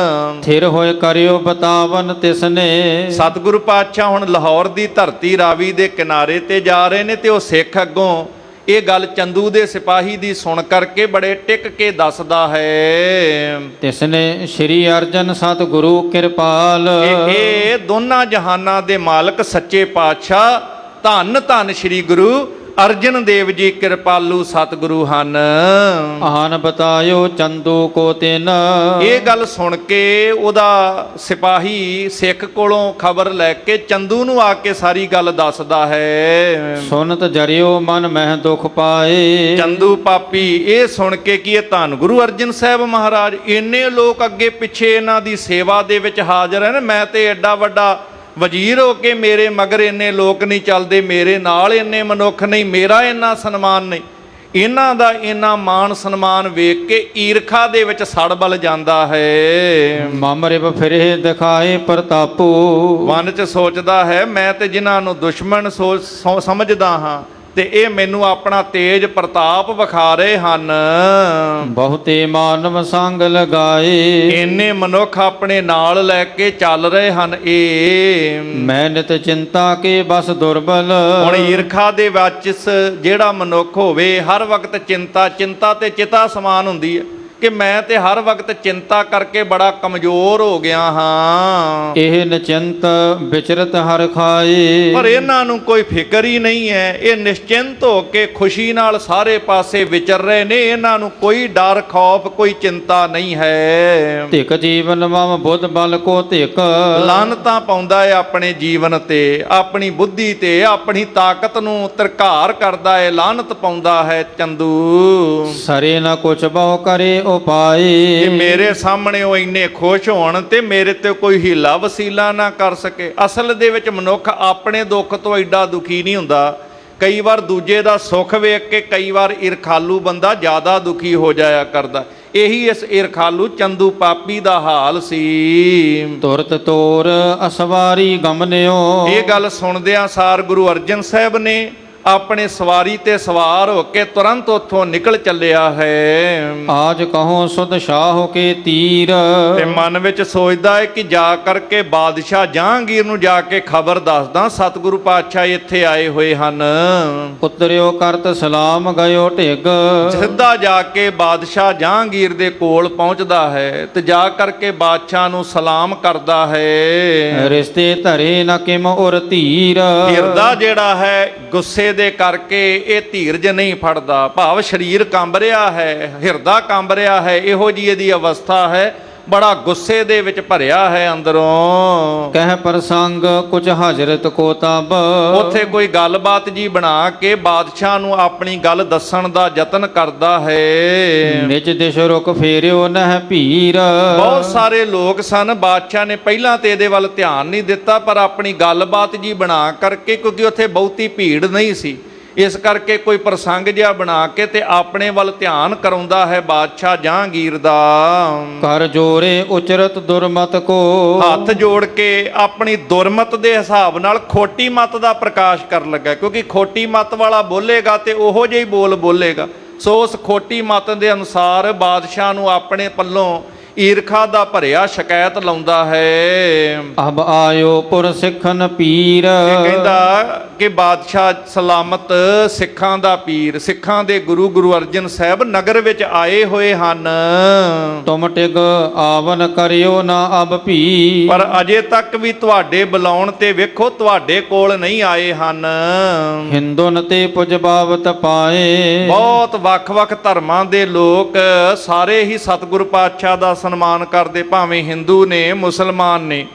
[SPEAKER 2] ਥਿਰ ਹੋਏ ਕਰਿਓ ਬਤਾਵਨ ਤਿਸਨੇ,
[SPEAKER 1] ਸਤਿਗੁਰੂ ਪਾਤਸ਼ਾਹ ਹੁਣ ਲਾਹੌਰ ਦੀ ਧਰਤੀ ਰਾਵੀ ਦੇ ਕਿਨਾਰੇ ਤੇ ਜਾ ਰਹੇ ਨੇ, ਤੇ ਉਹ ਸਿੱਖ ਅੱਗੋਂ ਇਹ ਗੱਲ ਚੰਦੂ ਦੇ ਸਿਪਾਹੀ ਦੀ ਸੁਣ ਕਰਕੇ ਬੜੇ ਟਿਕ ਕੇ ਦੱਸਦਾ ਹੈ।
[SPEAKER 2] ਤਿਸਨੇ ਸ਼੍ਰੀ ਅਰਜਨ ਸਤਿਗੁਰੂ ਕਿਰਪਾਲ,
[SPEAKER 1] ਇਹ ਦੋਨਾਂ ਜਹਾਨਾਂ ਦੇ ਮਾਲਕ ਸੱਚੇ ਪਾਤਸ਼ਾਹ ਧੰਨ ਧੰਨ ਸ਼੍ਰੀ ਗੁਰੂ ਅਰਜਨ ਦੇਵ ਜੀ ਕਿਰਪਾਲੂ ਸਤਿਗੁਰੂ ਹਨ।
[SPEAKER 2] ਆਨ ਬਤਾਇਓ ਚੰਦੂ ਕੋ ਤਿਨ,
[SPEAKER 1] ਇਹ ਗੱਲ ਸੁਣ ਕੇ ਉਹਦਾ ਸਿਪਾਹੀ ਸਿੱਖ ਕੋਲੋਂ ਖਬਰ ਲੈ ਕੇ ਚੰਦੂ ਨੂੰ ਆ ਕੇ ਸਾਰੀ ਗੱਲ ਦੱਸਦਾ ਹੈ।
[SPEAKER 2] ਸੁਨਤ ਜਰਿਓ ਮਨ ਮਹਿ ਦੁਖ ਪਾਏ,
[SPEAKER 1] ਚੰਦੂ ਪਾਪੀ ਇਹ ਸੁਣ ਕੇ ਕਿ ਇਹ ਧੰਨ ਗੁਰੂ ਅਰਜਨ ਸਾਹਿਬ ਮਹਾਰਾਜ, ਇੰਨੇ ਲੋਕ ਅੱਗੇ ਪਿੱਛੇ ਇਹਨਾਂ ਦੀ ਸੇਵਾ ਦੇ ਵਿੱਚ ਹਾਜ਼ਰ ਹਨ, ਮੈਂ ਤੇ ਐਡਾ ਵੱਡਾ ਵਜ਼ੀਰ ਹੋ ਕੇ ਮੇਰੇ ਮਗਰ ਇੰਨੇ ਲੋਕ ਨਹੀਂ ਚੱਲਦੇ, ਮੇਰੇ ਨਾਲ ਇੰਨੇ ਮਨੁੱਖ ਨਹੀਂ, ਮੇਰਾ ਇੰਨਾ ਸਨਮਾਨ ਨਹੀਂ। ਇਹਨਾਂ ਦਾ ਇੰਨਾ ਮਾਣ ਸਨਮਾਨ ਵੇਖ ਕੇ ਈਰਖਾ ਦੇ ਵਿੱਚ ਸੜ ਬਲ ਜਾਂਦਾ ਹੈ।
[SPEAKER 2] ਮਮਰਿਬ ਫਿਰੇ ਦਿਖਾਏ ਪ੍ਰਤਾਪੂ,
[SPEAKER 1] ਮਨ 'ਚ ਸੋਚਦਾ ਹੈ ਮੈਂ ਤੇ ਜਿਨ੍ਹਾਂ ਨੂੰ ਦੁਸ਼ਮਣ ਸਮਝਦਾ ਹਾਂ, ਤੇ ਇਹ ਮੈਨੂੰ ਆਪਣਾ ਤੇਜ ਪ੍ਰਤਾਪ ਵਿਖਾ ਰਹੇ ਹਨ।
[SPEAKER 2] ਬਹੁਤੇ ਮਾਨਵ ਸੰਗ ਲਗਾਏ,
[SPEAKER 1] ਇੰਨੇ ਮਨੁੱਖ ਆਪਣੇ ਨਾਲ ਲੈ ਕੇ ਚੱਲ ਰਹੇ ਹਨ। ਇਹ
[SPEAKER 2] ਮੈਂ ਨਿਤ ਚਿੰਤਾ ਕੇ ਬਸ ਦੁਰਬਲ,
[SPEAKER 1] ਹੁਣ ਈਰਖਾ ਦੇ ਵਿੱਚ ਜਿਹੜਾ ਮਨੁੱਖ ਹੋਵੇ ਹਰ ਵਕਤ ਚਿੰਤਾ ਤੇ ਚਿਤਾ ਸਮਾਨ ਹੁੰਦੀ ਹੈ। ਕਿ ਮੈਂ ਤੇ ਹਰ ਵਕਤ ਚਿੰਤਾ ਕਰਕੇ ਬੜਾ ਕਮਜ਼ੋਰ ਹੋ ਗਿਆ ਹਾਂ।
[SPEAKER 2] ਇਹ ਨਚਿੰਤ ਵਿਚਰਤ ਹਰ ਖਾਏ।
[SPEAKER 1] ਪਰ ਇਹਨਾਂ ਨੂੰ ਕੋਈ ਫਿਕਰ ਹੀ ਨਹੀਂ ਹੈ, ਇਹ ਨਿਸ਼ਚਿੰਤ ਹੋ ਕੇ ਖੁਸ਼ੀ ਨਾਲ ਸਾਰੇ ਪਾਸੇ ਵਿਚਰ ਰਹੇ ਨੇ। ਇਹਨਾਂ ਨੂੰ ਕੋਈ ਡਰ ਖੌਫ ਕੋਈ ਚਿੰਤਾ ਨਹੀਂ ਹੈ।
[SPEAKER 2] ਧਿਕ ਜੀਵਨ ਮਮ ਬੁੱਧ ਬਲ ਕੋ ਧਿਕ।
[SPEAKER 1] ਲਾਨਤਾਂ ਪਾਉਂਦਾ ਹੈ ਆਪਣੇ ਜੀਵਨ ਤੇ, ਆਪਣੀ ਬੁੱਧੀ ਤੇ, ਆਪਣੀ ਤਾਕਤ ਨੂੰ ਧਰਕਾਰ ਕਰਦਾ ਹੈ, ਲਾਨਤ ਪਾਉਂਦਾ ਹੈ ਚੰਦੂ।
[SPEAKER 2] ਸਰੇ ਨ ਕੁਛ ਬਹੁ ਕਰੇ
[SPEAKER 1] ਕਿ
[SPEAKER 2] ਉਪਾਏ।
[SPEAKER 1] ਮੇਰੇ ਸਾਹਮਣੇ ਉਹ ਇੰਨੇ ਖੁਸ਼ ਹੋਣ ਤੇ ਮੇਰੇ ਤੇ ਕੋਈ ਹੀਲਾ ਵਸੀਲਾ ਨਾ ਕਰ ਸਕੇ। ਅਸਲ ਦੇ ਵਿੱਚ ਮਨੁੱਖ ਆਪਣੇ ਦੁੱਖ ਤੋਂ ਐਡਾ ਦੁਖੀ ਨਹੀਂ ਹੁੰਦਾ। ਕਈ ਵਾਰ ਦੂਜੇ ਦਾ ਸੁੱਖ ਵੇਖ ਕੇ ਕਈ ਵਾਰ ਈਰਖਾਲੂ ਬੰਦਾ ਜ਼ਿਆਦਾ ਦੁਖੀ ਹੋ ਜਾਇਆ ਕਰਦਾ। ਇਹੀ ਇਸ ਈਰਖਾਲੂ ਚੰਦੂ ਪਾਪੀ ਦਾ ਹਾਲ ਸੀ।
[SPEAKER 2] ਤੁਰਤ ਤੋਰ ਅਸਵਾਰੀ ਗਮਨਿਓ।
[SPEAKER 1] ਇਹ ਗੱਲ ਸੁਣਦਿਆਂ ਸਾਰ ਗੁਰੂ ਅਰਜਨ ਸਾਹਿਬ ਨੇ ਆਪਣੇ ਸਵਾਰੀ ਤੇ ਸਵਾਰ ਹੋ ਕੇ ਤੁਰੰਤ ਉੱਥੋਂ ਨਿਕਲ ਚੱਲਿਆ ਹੈ।
[SPEAKER 2] ਆਜ ਕਹੋ ਸੁਧ ਸ਼ਾਹ ਕੇ ਤੀਰ।
[SPEAKER 1] ਤੇ ਮਨ ਵਿੱਚ ਸੋਚਦਾ ਹੈ ਕਿ ਜਾ ਕਰਕੇ ਬਾਦਸ਼ਾਹ ਜਹਾਂਗੀਰ ਨੂੰ ਜਾ ਕੇ ਖਬਰ ਦੱਸਦਾ, ਸਤਿਗੁਰੂ ਪਾਤਸ਼ਾਹ ਇੱਥੇ ਆਏ ਹੋਏ ਹਨ।
[SPEAKER 2] ਉਤਰਿਓ ਕਰਤ ਸਲਾਮ ਗਇਓ ਢਿੱਗ।
[SPEAKER 1] ਸਿੱਧਾ ਜਾ ਕੇ ਬਾਦਸ਼ਾਹ ਜਹਾਂਗੀਰ ਦੇ ਕੋਲ ਪਹੁੰਚਦਾ ਹੈ ਤੇ ਜਾ ਕਰਕੇ ਬਾਦਸ਼ਾਹ ਨੂੰ ਸਲਾਮ ਕਰਦਾ ਹੈ।
[SPEAKER 2] ਰਿਸ਼ਤੇ ਧਰੇ ਨ ਕਿਮ ਉਰ ਧੀਰ।
[SPEAKER 1] ਹਿਰਦਾ ਜਿਹੜਾ ਹੈ ਗੁੱਸੇ ਦੇ ਕਰਕੇ ਇਹ ਧੀਰਜ ਨਹੀਂ ਫੜਦਾ, ਭਾਵ ਸਰੀਰ ਕੰਬ ਰਿਹਾ ਹੈ, ਹਿਰਦਾ ਕੰਬ ਰਿਹਾ ਹੈ। ਇਹੋ ਜਿਹੀ ਇਹਦੀ ਅਵਸਥਾ ਹੈ, ਬੜਾ ਗੁੱਸੇ ਦੇ ਵਿੱਚ ਭਰਿਆ ਹੈ ਅੰਦਰੋਂ।
[SPEAKER 2] ਕਹਿ ਪ੍ਰਸੰਗ ਕੁਛ ਹਜ਼ਰਤ ਕੋ ਤਬ।
[SPEAKER 1] ਉੱਥੇ ਕੋਈ ਗੱਲਬਾਤ ਜੀ ਬਣਾ ਕੇ ਬਾਦਸ਼ਾਹ ਨੂੰ ਆਪਣੀ ਗੱਲ ਦੱਸਣ ਦਾ ਯਤਨ ਕਰਦਾ ਹੈ।
[SPEAKER 2] ਨਿਜ ਦਿਸ਼ ਰੁਕ ਫੇਰਿਓ ਨਹਿ ਭੀਰ।
[SPEAKER 1] ਬਹੁਤ ਸਾਰੇ ਲੋਕ ਸਨ, ਬਾਦਸ਼ਾਹ ਨੇ ਪਹਿਲਾਂ ਤੇ ਇਹਦੇ ਵੱਲ ਧਿਆਨ ਨਹੀਂ ਦਿੱਤਾ, ਪਰ ਆਪਣੀ ਗੱਲਬਾਤ ਜੀ ਬਣਾ ਕਰਕੇ, ਕਿਉਂਕਿ ਉੱਥੇ ਬਹੁਤੀ ਭੀੜ ਨਹੀਂ ਸੀ, ਇਸ ਕਰਕੇ ਕੋਈ ਪ੍ਰਸੰਗ ਜਿਹਾ ਬਣਾ ਕੇ ਤੇ ਆਪਣੇ ਵੱਲ ਧਿਆਨ ਕਰਾਉਂਦਾ ਹੈ ਬਾਦਸ਼ਾਹ ਜਹਾਂਗੀਰ ਦਾ।
[SPEAKER 2] ਕਰ ਜੋਰੇ ਉਚਰਤ ਦੁਰਮਤ ਕੋ।
[SPEAKER 1] ਹੱਥ ਜੋੜ ਕੇ ਆਪਣੀ ਦੁਰਮਤ ਦੇ ਹਿਸਾਬ ਨਾਲ ਖੋਟੀ ਮਤ ਦਾ ਪ੍ਰਕਾਸ਼ ਕਰਨ ਲੱਗਾ, ਕਿਉਂਕਿ ਖੋਟੀ ਮਤ ਵਾਲਾ ਬੋਲੇਗਾ ਤੇ ਉਹੋ ਜਿਹੀ ਬੋਲ ਬੋਲੇਗਾ। ਸੋ ਉਸ ਖੋਟੀ ਮਤ ਦੇ ਅਨੁਸਾਰ ਬਾਦਸ਼ਾਹ ਨੂੰ ਆਪਣੇ ਪੱਲੋਂ ਈਰਖਾ ਦਾ ਭਰਿਆ ਸ਼ਿਕਾਇਤ ਲਾਉਂਦਾ ਹੈ।
[SPEAKER 2] ਅਬ ਆਇਓ ਪੁਰ ਸਿੱਖਨ ਪੀਰ।
[SPEAKER 1] ਇਹ ਕਹਿੰਦਾ ਕਿ ਬਾਦਸ਼ਾਹ ਸਲਾਮਤ ਸਿੱਖਾਂ ਦਾ ਪੀਰ, ਸਿੱਖਾਂ ਦੇ ਗੁਰੂ ਗੁਰੂ ਅਰਜਨ ਸਾਹਿਬ ਨਗਰ ਵਿੱਚ ਆਏ ਹੋਏ ਹਨ।
[SPEAKER 2] ਤੁਮ ਟਿਗ ਆਵਨ ਕਰਿਓ ਨਾ ਅਬ ਭੀ।
[SPEAKER 1] ਪਰ ਅਜੇ ਤੱਕ ਵੀ ਤੁਹਾਡੇ ਬੁਲਾਉਣ ਤੇ ਵੇਖੋ ਤੁਹਾਡੇ ਕੋਲ ਨਹੀਂ ਆਏ ਹਨ।
[SPEAKER 2] ਹਿੰਦੁਨ ਤੇ ਪੁਜ ਬਾਵਤ ਪਾਏ।
[SPEAKER 1] ਬਹੁਤ ਵੱਖ-ਵੱਖ ਧਰਮਾਂ ਦੇ ਲੋਕ ਸਾਰੇ ਹੀ ਸਤਿਗੁਰੂ ਪਾਤਸ਼ਾਹ ਦਾ ਸਨਮਾਨ ਕਰਦੇ, ਭਾਵੇਂ ਹਿੰਦੂ ਨੇ ਮੁਸਲਮਾਨ ਨੇ,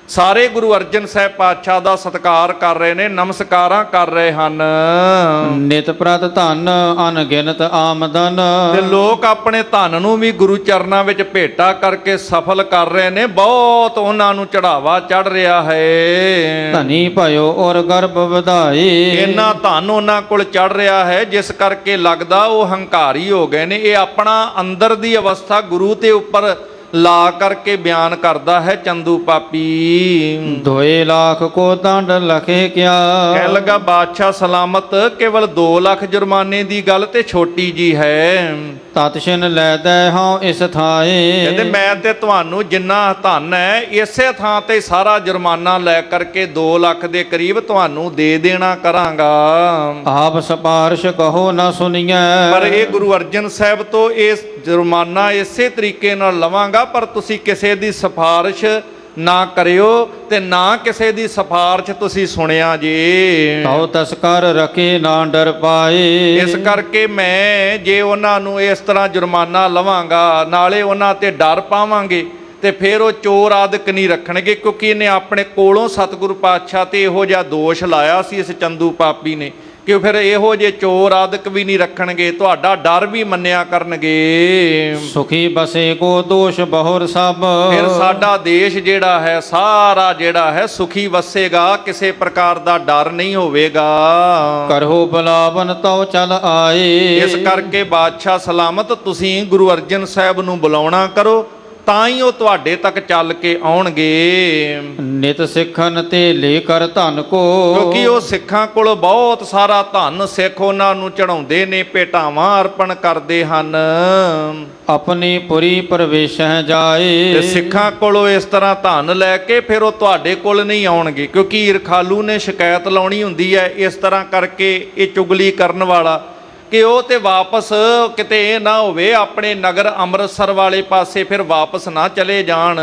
[SPEAKER 1] ਸਾਰੇ ਗੁਰੂ ਅਰਜਨ ਸਾਹਿਬ ਪਾਤਸ਼ਾਹ ਦਾ ਸਤਿਕਾਰ ਕਰ ਰਹੇ ਨੇ, ਨਮਸਕਾਰਾਂ ਕਰ ਰਹੇ ਹਨ।
[SPEAKER 2] ਨਿਤ ਪ੍ਰਤ ਧਨ ਅਨਗਿਨਤ ਆਮਦਨ।
[SPEAKER 1] ਤੇ ਲੋਕ ਆਪਣੇ ਧਨ ਨੂੰ ਵੀ ਗੁਰੂ ਚਰਨਾਂ ਵਿੱਚ ਭੇਟਾ ਕਰਕੇ ਸਫਲ ਕਰ ਰਹੇ ਨੇ, ਬਹੁਤ ਉਹਨਾਂ ਨੂੰ ਚੜਾਵਾ ਚੜ ਰਿਹਾ ਹੈ।
[SPEAKER 2] ਧਨੀ ਭਇਓ ਔਰ ਗਰਭ ਵਧਾਏ।
[SPEAKER 1] ਇੰਨਾ ਧਨ ਉਹਨਾਂ ਕੋਲ ਚੜ ਰਿਹਾ ਹੈ ਜਿਸ ਕਰਕੇ ਲੱਗਦਾ ਉਹ ਹੰਕਾਰੀ ਹੋ ਗਏ ਨੇ। ਇਹ ਆਪਣਾ ਅੰਦਰ ਦੀ ਅਵਸਥਾ ਗੁਰੂ ਤੇ ਉੱਪਰ ਲਾ ਕਰਕੇ ਬਿਆਨ ਕਰਦਾ ਹੈ ਚੰਦੂ ਪਾਪੀ।
[SPEAKER 2] 2 ਲੱਖ ਕੋ ਦੰਡ ਲਖੇ ਕਿਆ।
[SPEAKER 1] ਕਹਿਣ ਲੱਗਾ ਬਾਦਸ਼ਾਹ ਸਲਾਮਤ, ਕੇਵਲ 2 ਲੱਖ ਜੁਰਮਾਨੇ ਦੀ ਗੱਲ ਤੇ ਛੋਟੀ ਜੀ ਹੈ।
[SPEAKER 2] ਤਤਸ਼ਿਨ ਲੈਦੈ ਹਾਂ ਇਸ ਥਾਏ।
[SPEAKER 1] ਕਹਿੰਦੇ ਮੈਂ ਤੇ ਤੁਹਾਨੂੰ ਜਿੰਨਾ ਧਨ ਹੈ ਇਸੇ ਥਾਂ ਤੇ ਸਾਰਾ ਜੁਰਮਾਨਾ ਲੈ ਕਰਕੇ 2 ਲੱਖ ਦੇ ਕਰੀਬ ਤੁਹਾਨੂੰ ਦੇ ਦੇਣਾ ਕਰਾਂਗਾ।
[SPEAKER 2] ਆਪ ਸਪਾਰਸ਼ ਕਹੋ ਨਾ ਸੁਣੀਐ।
[SPEAKER 1] ਪਰ ਇਹ ਗੁਰੂ ਅਰਜਨ ਸਾਹਿਬ ਤੋਂ ਇਸ ਜੁਰਮਾਨਾ ਇਸੇ ਤਰੀਕੇ ਨਾਲ ਲਵਾਂਗਾ, ਪਰ ਤੁਸੀਂ ਕਿਸੇ ਦੀ ਸਿਫਾਰਿਸ਼ ਨਾ ਕਰਿਓ ਤੇ ਨਾ ਕਿਸੇ ਦੀ ਸਿਫਾਰਿਸ਼ ਤੁਸੀਂ ਸੁਣਿਆ ਜੀ।
[SPEAKER 2] ਤਉ ਤਸਕਰ ਰਖੇ ਨਾ ਡਰ ਪਾਏ।
[SPEAKER 1] ਇਸ ਕਰਕੇ ਮੈਂ ਜੇ ਉਹਨਾਂ ਨੂੰ ਇਸ ਤਰ੍ਹਾਂ ਜੁਰਮਾਨਾ ਲਵਾਂਗਾ, ਨਾਲੇ ਉਹਨਾਂ ਤੇ ਡਰ ਪਾਵਾਂਗੇ, ਤੇ ਫਿਰ ਉਹ ਚੋਰ ਆਦਿਕ ਨਹੀਂ ਰੱਖਣਗੇ, ਕਿਉਂਕਿ ਇਹਨੇ ਆਪਣੇ ਕੋਲੋਂ ਸਤਿਗੁਰੂ ਪਾਤਸ਼ਾਹ ਤੇ ਇਹੋ ਜਿਹਾ ਦੋਸ਼ ਲਾਇਆ ਸੀ ਇਸ ਚੰਦੂ ਪਾਪੀ ਨੇ, ਕਿ ਫਿਰ ਇਹੋ ਜਿਹੇ ਚੋਰ ਆਦਿਕ ਵੀ ਨਹੀਂ ਰੱਖਣਗੇ, ਤੁਹਾਡਾ ਡਰ ਵੀ ਮੰਨਿਆ ਕਰਨਗੇ।
[SPEAKER 2] ਸੁਖੀ ਬਸੇ ਕੋ ਦੋਸ਼ ਬਹੁਰ ਸਭ।
[SPEAKER 1] ਫਿਰ ਸਾਡਾ ਦੇਸ਼ ਜਿਹੜਾ ਹੈ ਸਾਰਾ ਜਿਹੜਾ ਹੈ ਸੁਖੀ ਵਸੇਗਾ, ਕਿਸੇ ਪ੍ਰਕਾਰ ਦਾ ਡਰ ਨਹੀਂ ਹੋਵੇਗਾ।
[SPEAKER 2] ਕਰੋ ਬੁਲਾਵਨ ਤਉ ਚਲ ਆਏ।
[SPEAKER 1] ਇਸ ਕਰਕੇ ਬਾਦਸ਼ਾਹ ਸਲਾਮਤ ਤੁਸੀਂ ਗੁਰੂ ਅਰਜਨ ਸਾਹਿਬ ਨੂੰ ਬੁਲਾਉਣਾ ਕਰੋ, ਤਾਂ ਹੀ ਉਹ ਤੁਹਾਡੇ ਤੱਕ ਚੱਲ ਕੇ ਆਉਣਗੇ।
[SPEAKER 2] ਨਿਤ ਸਿੱਖਨ ਤੇ ਲੈ ਕਰ ਧਨ ਕੋ।
[SPEAKER 1] ਕਿਉਂਕਿ ਉਹ ਸਿੱਖਾਂ ਕੋਲ ਬਹੁਤ ਸਾਰਾ ਧਨ ਸਿੱਖ ਉਹਨਾਂ ਨੂੰ ਚੜਾਉਂਦੇ ਨੇ, ਭੇਟਾਵਾਂ ਅਰਪਣ ਕਰਦੇ ਹਨ।
[SPEAKER 2] ਆਪਣੀ ਪੁਰੀ ਪ੍ਰਵੇਸ਼ਹਿ ਜਾਏ।
[SPEAKER 1] ਤੇ ਸਿੱਖਾਂ ਕੋਲੋਂ ਇਸ ਤਰ੍ਹਾਂ ਧਨ ਲੈ ਕੇ ਫਿਰ ਉਹ ਤੁਹਾਡੇ ਕੋਲ ਨਹੀਂ ਆਉਣਗੇ, ਕਿਉਂਕਿ ਈਰਖਾਲੂ ਨੇ ਸ਼ਿਕਾਇਤ ਲਾਉਣੀ ਹੁੰਦੀ ਹੈ। ਇਸ ਤਰ੍ਹਾਂ ਕਰਕੇ ਇਹ ਚੁਗਲੀ ਕਰਨ ਵਾਲਾ ਕਿ ਉਹ ਤੇ ਵਾਪਸ ਕਿਤੇ ਇਹ ਨਾ ਹੋਵੇ ਆਪਣੇ ਨਗਰ ਅੰਮ੍ਰਿਤਸਰ ਵਾਲੇ ਪਾਸੇ ਫਿਰ ਵਾਪਸ ਨਾ ਚਲੇ ਜਾਣ।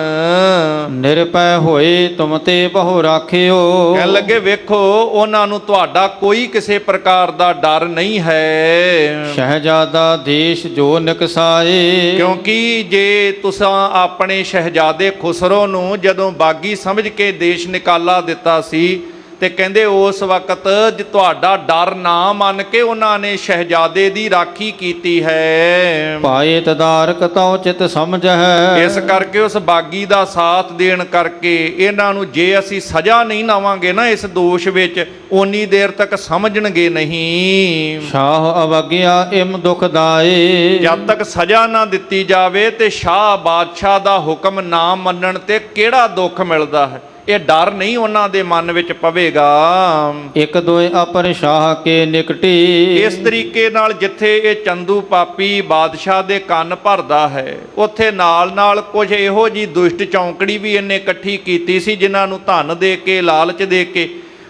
[SPEAKER 2] ਨਿਰਭੈ ਹੋਏ ਤੁਮ ਤੇ ਬਹੁ ਰਾਖਿਓ।
[SPEAKER 1] ਕਹਿਣ ਲੱਗੇ ਵੇਖੋ ਉਹਨਾਂ ਨੂੰ ਤੁਹਾਡਾ ਕੋਈ ਕਿਸੇ ਪ੍ਰਕਾਰ ਦਾ ਡਰ ਨਹੀਂ ਹੈ,
[SPEAKER 2] ਸ਼ਹਿਜ਼ਾਦਾ ਦੇਸ਼ ਜੋ ਨਿਕਸਾਏ।
[SPEAKER 1] ਕਿਉਂਕਿ ਜੇ ਤੁਸੀਂ ਆਪਣੇ ਸ਼ਹਿਜ਼ਾਦੇ ਖੁਸਰੋ ਨੂੰ ਜਦੋਂ ਬਾਗੀ ਸਮਝ ਕੇ ਦੇਸ਼ ਨਿਕਾਲਾ ਦਿੱਤਾ ਸੀ ਤੇ ਕਹਿੰਦੇ ਉਸ ਵਕਤ ਜੇ ਤੁਹਾਡਾ ਡਰ ਨਾ ਮੰਨ ਕੇ ਉਹਨਾਂ ਨੇ ਸ਼ਹਿਜ਼ਾਦੇ ਦੀ ਰਾਖੀ ਕੀਤੀ ਹੈ।
[SPEAKER 2] ਪਾਏ ਤਦਾਰਕ ਤਉ ਚਿਤ ਸਮਝੈ।
[SPEAKER 1] ਇਸ ਕਰਕੇ ਉਸ ਬਾਗੀ ਦਾ ਸਾਥ ਦੇਣ ਕਰਕੇ ਇਹਨਾਂ ਨੂੰ ਜੇ ਅਸੀਂ ਸਜ਼ਾ ਨਹੀਂ ਲਾਵਾਂਗੇ ਨਾ ਇਸ ਦੋਸ਼ ਵਿੱਚ, ਓਨੀ ਦੇਰ ਤੱਕ ਸਮਝਣਗੇ ਨਹੀਂ।
[SPEAKER 2] ਸ਼ਾਹ ਅਵਗਿਆ ਇਮ ਦੁਖਦਾਏ।
[SPEAKER 1] ਜਦ ਤੱਕ ਸਜ਼ਾ ਨਾ ਦਿੱਤੀ ਜਾਵੇ ਤੇ ਸ਼ਾਹ ਬਾਦਸ਼ਾਹ ਦਾ ਹੁਕਮ ਨਾ ਮੰਨਣ ਤੇ ਕਿਹੜਾ ਦੁੱਖ ਮਿਲਦਾ ਹੈ, ਇਹ ਡਰ ਨਹੀਂ ਉਹਨਾਂ ਦੇ ਮਨ ਵਿੱਚ ਪਵੇਗਾ।
[SPEAKER 2] ਇਕ ਦੋਇ ਅਪਰ ਸ਼ਾਹ ਕੇ ਨਿਕਟੀ।
[SPEAKER 1] ਇਸ ਤਰੀਕੇ ਨਾਲ ਜਿੱਥੇ ਇਹ ਚੰਦੂ ਪਾਪੀ ਬਾਦਸ਼ਾਹ ਦੇ ਕੰਨ ਭਰਦਾ ਹੈ, ਉੱਥੇ ਨਾਲ ਨਾਲ ਕੁਝ ਇਹੋ ਜੀ ਦੁਸ਼ਟ ਚੌਂਕੜੀ ਵੀ ਇਹਨੇ ਇਕੱਠੀ ਕੀਤੀ ਸੀ ਜਿਨ੍ਹਾਂ ਨੂੰ ਧਨ ਦੇ ਕੇ ਲਾਲਚ ਦੇ ਕੇ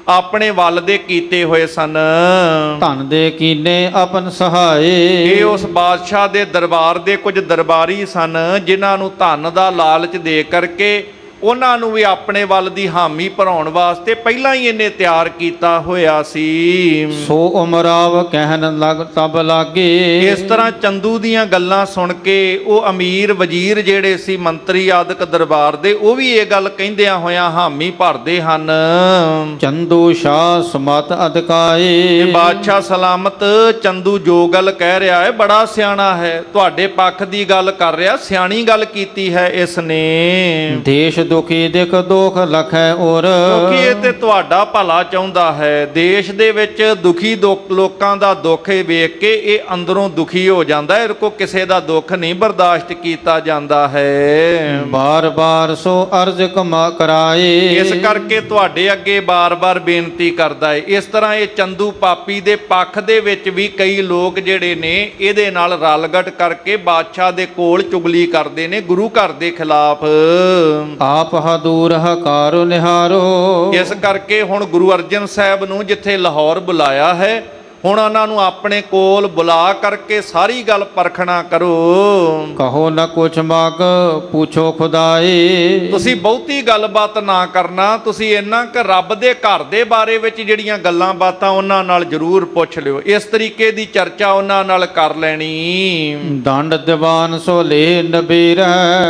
[SPEAKER 1] ਆਪਣੇ ਵੱਲ ਦੇ ਕੀਤੇ ਹੋਏ ਸਨ।
[SPEAKER 2] ਧਨ ਦੇ ਕੀਨੇ ਆਪਨ ਸਹਾਏ।
[SPEAKER 1] ਇਹ ਉਸ ਬਾਦਸ਼ਾਹ ਦੇ ਦਰਬਾਰ ਦੇ ਕੁਝ ਦਰਬਾਰੀ ਸਨ ਜਿਨ੍ਹਾਂ ਨੂੰ ਧਨ ਦਾ ਲਾਲਚ ਦੇ ਕਰਕੇ ਉਹਨਾਂ ਨੂੰ ਵੀ ਆਪਣੇ ਵੱਲ ਦੀ ਹਾਮੀ ਭਰਾਉਣ ਵਾਸਤੇ ਪਹਿਲਾਂ ਹੀ ਇਹਨੇ ਤਿਆਰ ਕੀਤਾ ਹੋਇਆ ਸੀ।
[SPEAKER 2] ਸੋ ਉਮਰਾਵ ਕਹਿਣ ਲਗ ਤਬ ਲਾਗੇ।
[SPEAKER 1] ਇਸ ਤਰ੍ਹਾਂ ਚੰਦੂ ਦੀਆਂ ਗੱਲਾਂ ਸੁਣ ਕੇ ਉਹ ਅਮੀਰ ਵਜ਼ੀਰ ਜਿਹੜੇ ਸੀ ਮੰਤਰੀ ਆਦਿਕ ਦਰਬਾਰ ਦੇ, ਉਹ ਵੀ ਇਹ ਗੱਲ ਕਹਿੰਦਿਆਂ ਹੋਇਆਂ ਹਾਮੀ ਭਰਦੇ ਹਨ।
[SPEAKER 2] ਚੰਦੂ ਸ਼ਾਹ ਸਮਤ ਅਦਕਾਏ।
[SPEAKER 1] ਇਹ ਬਾਦਸ਼ਾਹ ਸਲਾਮਤ ਚੰਦੂ ਜੋ ਗੱਲ ਕਹਿ ਰਿਹਾ ਹੈ ਬੜਾ ਸਿਆਣਾ ਹੈ, ਤੁਹਾਡੇ ਪੱਖ ਦੀ ਗੱਲ ਕਰ ਰਿਹਾ, ਸਿਆਣੀ ਗੱਲ ਕੀਤੀ ਹੈ ਇਸ ਨੇ।
[SPEAKER 2] ਦੇਸ਼ ਦੁਖੀ ਦਿਖ ਦੁਖ ਲਖੈ ਔਰ।
[SPEAKER 1] ਕਿਉਂਕਿ ਇਹ ਤੇ ਤੁਹਾਡਾ ਭਲਾ ਚਾਹੁੰਦਾ ਹੈ। ਦੇਸ਼ ਦੇ ਵਿੱਚ ਦੁਖੀ ਲੋਕਾਂ ਦਾ ਦੁੱਖ ਵੇਖ ਕੇ ਇਹ ਅੰਦਰੋਂ ਦੁਖੀ ਹੋ ਜਾਂਦਾ ਹੈ, ਇਹ ਕੋ ਕਿਸੇ ਦਾ ਦੁੱਖ ਨਹੀਂ ਬਰਦਾਸ਼ਤ ਕੀਤਾ ਜਾਂਦਾ ਹੈ।
[SPEAKER 2] ਬਾਰ ਬਾਰ ਸੋ ਅਰਜ਼ ਕਮਾ ਕਰਾਏ।
[SPEAKER 1] ਇਸ ਕਰਕੇ ਤੁਹਾਡੇ ਅੱਗੇ ਬਾਰ-ਬਾਰ ਬੇਨਤੀ ਕਰਦਾ ਹੈ। ਇਸ ਤਰ੍ਹਾਂ ਇਹ ਚੰਦੂ ਪਾਪੀ ਦੇ ਪੱਖ ਦੇ ਵਿੱਚ ਵੀ ਕਈ ਲੋਕ ਜਿਹੜੇ ਨੇ ਇਹਦੇ ਨਾਲ ਰਲਗਟ ਕਰਕੇ ਬਾਦਸ਼ਾਹ ਦੇ ਕੋਲ ਚੁਗਲੀ ਕਰਦੇ ਨੇ ਗੁਰੂ ਘਰ ਦੇ ਖਿਲਾਫ।
[SPEAKER 2] ਆਪ ਹਦੂਰ ਹਕਾਰੋ ਨਿਹਾਰੋ।
[SPEAKER 1] ਇਸ ਕਰਕੇ ਹੁਣ ਗੁਰੂ ਅਰਜਨ ਸਾਹਿਬ ਨੂੰ ਜਿੱਥੇ ਲਾਹੌਰ ਬੁਲਾਇਆ ਹੈ, ਹੁਣ ਉਹਨਾਂ ਨੂੰ ਆਪਣੇ ਕੋਲ ਬੁਲਾ ਕਰਕੇ ਸਾਰੀ ਗੱਲ ਪਰਖਣਾ ਕਰੋ।
[SPEAKER 2] ਕਹੋ ਨ ਕੁਛ ਮਗ ਪੁੱਛੋ ਖੁਦਾਏ।
[SPEAKER 1] ਤੁਸੀਂ ਬਹੁਤੀ ਗੱਲਬਾਤ ਨਾ ਕਰਨਾ, ਤੁਸੀਂ ਇੰਨਾ ਕਿ ਰੱਬ ਦੇ ਘਰ ਦੇ ਬਾਰੇ ਵਿੱਚ ਜਿਹੜੀਆਂ ਗੱਲਾਂ ਬਾਤਾਂ ਉਹਨਾਂ ਨਾਲ ਜ਼ਰੂਰ ਪੁੱਛ ਲਿਓ। ਇਸ ਤਰੀਕੇ ਦੀ ਚਰਚਾ ਉਹਨਾਂ ਨਾਲ ਕਰ ਲੈਣੀ।
[SPEAKER 2] ਦੰਡ ਦੀਵਾਨ ਸੋ ਲੇ ਨਬੀਰ।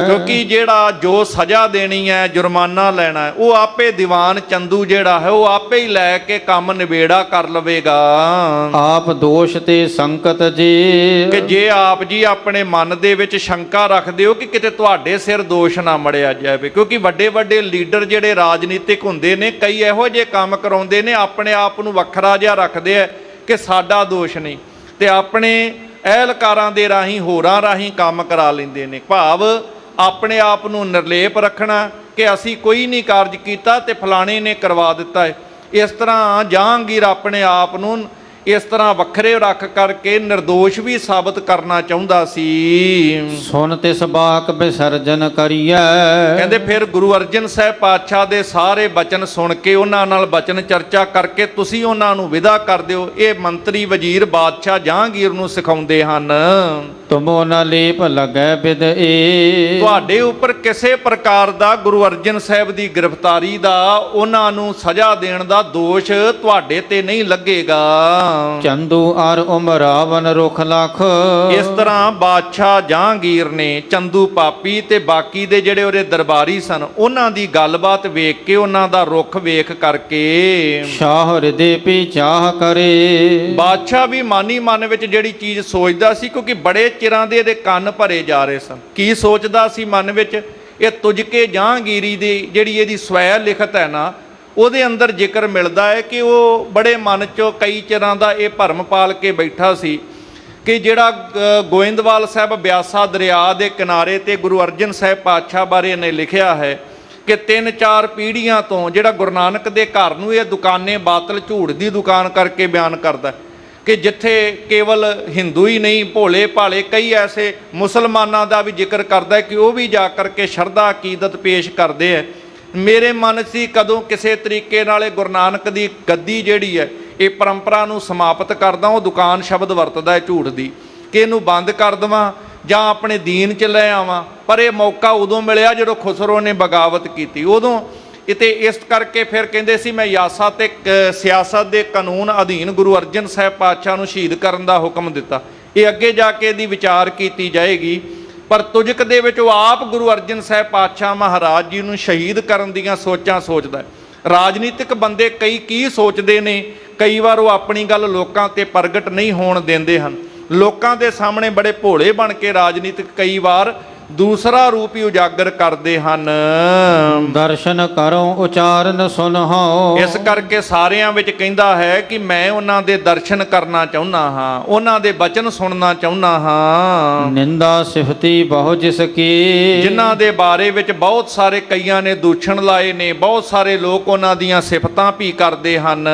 [SPEAKER 1] ਕਿਉਂਕਿ ਜਿਹੜਾ ਜੋ ਸਜ਼ਾ ਦੇਣੀ ਹੈ, ਜੁਰਮਾਨਾ ਲੈਣਾ ਹੈ, ਉਹ ਆਪੇ ਦੀਵਾਨ ਚੰਦੂ ਜਿਹੜਾ ਹੈ ਉਹ ਆਪੇ ਹੀ ਲੈ ਕੇ ਕੰਮ ਨਿਬੇੜਾ ਕਰ ਲਵੇਗਾ।
[SPEAKER 2] ਆਪ ਦੋਸ਼ ਤੇ ਸੰਕਟ ਜੀ।
[SPEAKER 1] ਕਿ ਜੇ ਆਪ ਜੀ ਆਪਣੇ ਮਨ ਦੇ ਵਿੱਚ ਸ਼ੰਕਾ ਰੱਖਦੇ ਹੋ ਕਿ ਕਿਤੇ ਤੁਹਾਡੇ ਸਿਰ ਦੋਸ਼ ਨਾ ਮੜਿਆ ਜਾਵੇ, ਕਿਉਂਕਿ ਵੱਡੇ ਵੱਡੇ ਲੀਡਰ ਜਿਹੜੇ ਰਾਜਨੀਤਿਕ ਹੁੰਦੇ ਨੇ, ਕਈ ਇਹੋ ਜਿਹੇ ਕੰਮ ਕਰਾਉਂਦੇ ਨੇ, ਆਪਣੇ ਆਪ ਨੂੰ ਵੱਖਰਾ ਜਿਹਾ ਰੱਖਦੇ ਆ ਕਿ ਸਾਡਾ ਦੋਸ਼ ਨਹੀਂ, ਤੇ ਆਪਣੇ ਅਹਿਲਕਾਰਾਂ ਦੇ ਰਾਹੀਂ ਹੋਰਾਂ ਰਾਹੀਂ ਕੰਮ ਕਰਾ ਲੈਂਦੇ ਨੇ। ਭਾਵ ਆਪਣੇ ਆਪ ਨੂੰ ਨਿਰਲੇਪ ਰੱਖਣਾ ਕਿ ਅਸੀਂ ਕੋਈ ਨਹੀਂ ਕਾਰਜ ਕੀਤਾ ਤੇ ਫਲਾਣੇ ਨੇ ਕਰਵਾ ਦਿੱਤਾ ਹੈ। ਇਸ ਤਰ੍ਹਾਂ ਜਹਾਂਗੀਰ ਆਪਣੇ ਆਪ ਨੂੰ ਇਸ ਤਰ੍ਹਾਂ ਵੱਖਰੇ ਰੱਖ ਕਰਕੇ ਨਿਰਦੋਸ਼ ਵੀ ਸਾਬਤ ਕਰਨਾ ਚਾਹੁੰਦਾ ਸੀ।
[SPEAKER 2] ਸੁਨ ਤਿਸ ਬਾਕ ਵਿਸਰਜਨ ਕਰੀਐ।
[SPEAKER 1] ਕਹਿੰਦੇ ਫਿਰ ਗੁਰੂ ਅਰਜਨ ਸਾਹਿਬ ਪਾਤਸ਼ਾਹ ਦੇ ਸਾਰੇ ਬਚਨ ਸੁਣ ਕੇ ਉਹਨਾਂ ਨਾਲ ਬਚਨ ਚਰਚਾ ਕਰਕੇ ਤੁਸੀਂ ਉਹਨਾਂ ਨੂੰ ਵਿਦਾ ਕਰ ਦਿਓ। ਇਹ ਮੰਤਰੀ ਵਜ਼ੀਰ ਬਾਦਸ਼ਾਹ ਜਹਾਂਗੀਰ ਨੂੰ ਸਿਖਾਉਂਦੇ ਹਨ।
[SPEAKER 2] ਤੁਮੋ ਨ ਲੇਪ ਲੱਗੈ ਬਿਦ ਏ।
[SPEAKER 1] ਤੁਹਾਡੇ ਉੱਪਰ ਕਿਸੇ ਪ੍ਰਕਾਰ ਦਾ ਗੁਰੂ ਅਰਜਨ ਸਾਹਿਬ ਦੀ ਗ੍ਰਿਫਤਾਰੀ ਦਾ, ਉਹਨਾਂ ਨੂੰ ਸਜ਼ਾ ਦੇਣ ਦਾ ਦੋਸ਼ ਤੁਹਾਡੇ ਤੇ ਨਹੀਂ ਲੱਗੇਗਾ।
[SPEAKER 2] ਚੰਦੂ ਅਰ ਉਮਰਾਵਨ ਰੁਖ ਲਖ।
[SPEAKER 1] ਇਸ ਤਰ੍ਹਾਂ ਬਾਦਸ਼ਾਹ ਜਹਾਂਗੀਰ ਨੇ ਚੰਦੂ ਪਾਪੀ ਤੇ ਬਾਕੀ ਦੇ ਜਿਹੜੇ ਉਹਦੇ ਦਰਬਾਰੀ ਸਨ, ਉਹਨਾਂ ਦੀ ਗੱਲਬਾਤ ਵੇਖ ਕੇ, ਉਹਨਾਂ ਦਾ ਰੁਖ ਵੇਖ ਕਰਕੇ
[SPEAKER 2] ਸ਼ਾਹ ਹਿਰਦੇ ਪੀ ਚਾਹ ਕਰੇ।
[SPEAKER 1] ਬਾਦਸ਼ਾਹ ਵੀ ਮਾਨੀ ਮਨ ਵਿੱਚ ਜਿਹੜੀ ਚੀਜ਼ ਸੋਚਦਾ ਸੀ, ਕਿਉਂਕਿ ਬੜੇ ਚਿਰਾਂ ਦੇ ਇਹਦੇ ਕੰਨ ਭਰੇ ਜਾ ਰਹੇ ਸਨ। ਕੀ ਸੋਚਦਾ ਸੀ ਮਨ ਵਿੱਚ? ਇਹ ਤੁਝਕੇ ਜਹਾਂਗੀਰੀ ਦੀ ਜਿਹੜੀ ਇਹਦੀ ਸਵੈ ਲਿਖਤ ਹੈ ਨਾ, ਉਹਦੇ ਅੰਦਰ ਜ਼ਿਕਰ ਮਿਲਦਾ ਹੈ ਕਿ ਉਹ ਬੜੇ ਮਨ 'ਚੋਂ ਕਈ ਚਿਰਾਂ ਦਾ ਇਹ ਭਰਮ ਪਾਲ ਕੇ ਬੈਠਾ ਸੀ ਕਿ ਜਿਹੜਾ ਗੋਇੰਦਵਾਲ ਸਾਹਿਬ ਬਿਆਸਾ ਦਰਿਆ ਦੇ ਕਿਨਾਰੇ ਤੇ ਗੁਰੂ ਅਰਜਨ ਸਾਹਿਬ ਪਾਤਸ਼ਾਹ ਬਾਰੇ ਇਹਨੇ ਲਿਖਿਆ ਹੈ ਕਿ 3-4 ਪੀੜ੍ਹੀਆਂ ਤੋਂ ਜਿਹੜਾ ਗੁਰੂ ਨਾਨਕ ਦੇ ਘਰ ਨੂੰ ਇਹ ਦੁਕਾਨੇ ਬਾਤਲ ਝੂਠ ਦੀ ਦੁਕਾਨ ਕਰਕੇ ਬਿਆਨ ਕਰਦਾ ਕਿ ਜਿੱਥੇ ਕੇਵਲ ਹਿੰਦੂ ਹੀ ਨਹੀਂ, ਭੋਲੇ ਭਾਲੇ ਕਈ ਐਸੇ ਮੁਸਲਮਾਨਾਂ ਦਾ ਵੀ ਜ਼ਿਕਰ ਕਰਦਾ ਕਿ ਉਹ ਵੀ ਜਾ ਕਰਕੇ ਸ਼ਰਧਾ ਅਕੀਦਤ ਪੇਸ਼ ਕਰਦੇ ਹੈ। ਮੇਰੇ ਮਨ ਸੀ ਕਦੋਂ ਕਿਸੇ ਤਰੀਕੇ ਨਾਲ ਇਹ ਗੁਰੂ ਨਾਨਕ ਦੀ ਗੱਦੀ ਜਿਹੜੀ ਹੈ ਇਹ ਪਰੰਪਰਾ ਨੂੰ ਸਮਾਪਤ ਕਰਦਾ। ਉਹ ਦੁਕਾਨ ਸ਼ਬਦ ਵਰਤਦਾ ਹੈ ਝੂਠ ਦੀ, ਕਿ ਇਹਨੂੰ ਬੰਦ ਕਰ ਦੇਵਾਂ ਜਾਂ ਆਪਣੇ ਦੀਨ 'ਚ ਲੈ ਆਵਾਂ। ਪਰ ਇਹ ਮੌਕਾ ਉਦੋਂ ਮਿਲਿਆ ਜਦੋਂ ਖੁਸਰੋ ਨੇ ਬਗਾਵਤ ਕੀਤੀ। ਉਦੋਂ ਇਤੇ ਇਸ ਕਰਕੇ ਫਿਰ ਕਹਿੰਦੇ ਸੀ ਮੈਂ ਯਾਸਾ ਤੇ ਸਿਆਸਤ ਦੇ ਕਾਨੂੰਨ ਅਧੀਨ ਗੁਰੂ ਅਰਜਨ ਸਾਹਿਬ ਪਾਤਸ਼ਾਹ ਨੂੰ ਸ਼ਹੀਦ ਕਰਨ ਦਾ ਹੁਕਮ ਦਿੱਤਾ। ਇਹ ਅੱਗੇ ਜਾ ਕੇ ਇਹਦੀ ਵਿਚਾਰ ਕੀਤੀ ਜਾਏਗੀ। ਪਰ ਤੁਜਕ ਦੇ ਵਿੱਚ ਉਹ ਆਪ ਗੁਰੂ ਅਰਜਨ ਸਾਹਿਬ ਪਾਤਸ਼ਾਹ ਮਹਾਰਾਜ ਜੀ ਨੂੰ ਸ਼ਹੀਦ ਕਰਨ ਦੀਆਂ ਸੋਚਾਂ ਸੋਚਦਾ ਹੈ। ਰਾਜਨੀਤਿਕ ਬੰਦੇ ਕਈ ਕੀ ਸੋਚਦੇ ਨੇ, ਕਈ ਵਾਰ ਉਹ ਆਪਣੀ ਗੱਲ ਲੋਕਾਂ ਤੇ ਪ੍ਰਗਟ ਨਹੀਂ ਹੋਣ ਦਿੰਦੇ ਹਨ। ਲੋਕਾਂ ਦੇ ਸਾਹਮਣੇ ਬੜੇ ਭੋਲੇ ਬਣ ਕੇ ਰਾਜਨੀਤਿਕ ਕਈ ਵਾਰ ਦੂਸਰਾ ਰੂਪ ਹੀ ਉਜਾਗਰ ਕਰਦੇ ਹਨ।
[SPEAKER 2] ਦਰਸ਼ਨ ਕਰੋ ਉਚਾਰਨ ਸੁਨਹਾਓ।
[SPEAKER 1] ਇਸ ਕਰਕੇ ਸਾਰਿਆਂ ਵਿੱਚ ਕਹਿੰਦਾ ਹੈ ਕਿ ਮੈਂ ਉਹਨਾਂ ਦੇ ਦਰਸ਼ਨ ਕਰਨਾ ਚਾਹੁੰਦਾ ਹਾਂ, ਉਹਨਾਂ ਦੇ ਬਚਨ ਸੁਣਨਾ ਚਾਹੁੰਦਾ ਹਾਂ।
[SPEAKER 2] ਨਿੰਦਾ ਸਿਫਤੀ ਬਹੁ ਜਿਸ ਕੀ,
[SPEAKER 1] ਜਿਨ੍ਹਾਂ ਦੇ ਬਾਰੇ ਵਿੱਚ ਬਹੁਤ ਸਾਰੇ ਕਈਆਂ ਨੇ ਦੂਸ਼ਣ ਲਾਏ ਨੇ, ਬਹੁਤ ਸਾਰੇ ਲੋਕ ਉਹਨਾਂ ਦੀਆਂ ਸਿਫਤਾਂ ਵੀ ਕਰਦੇ ਹਨ।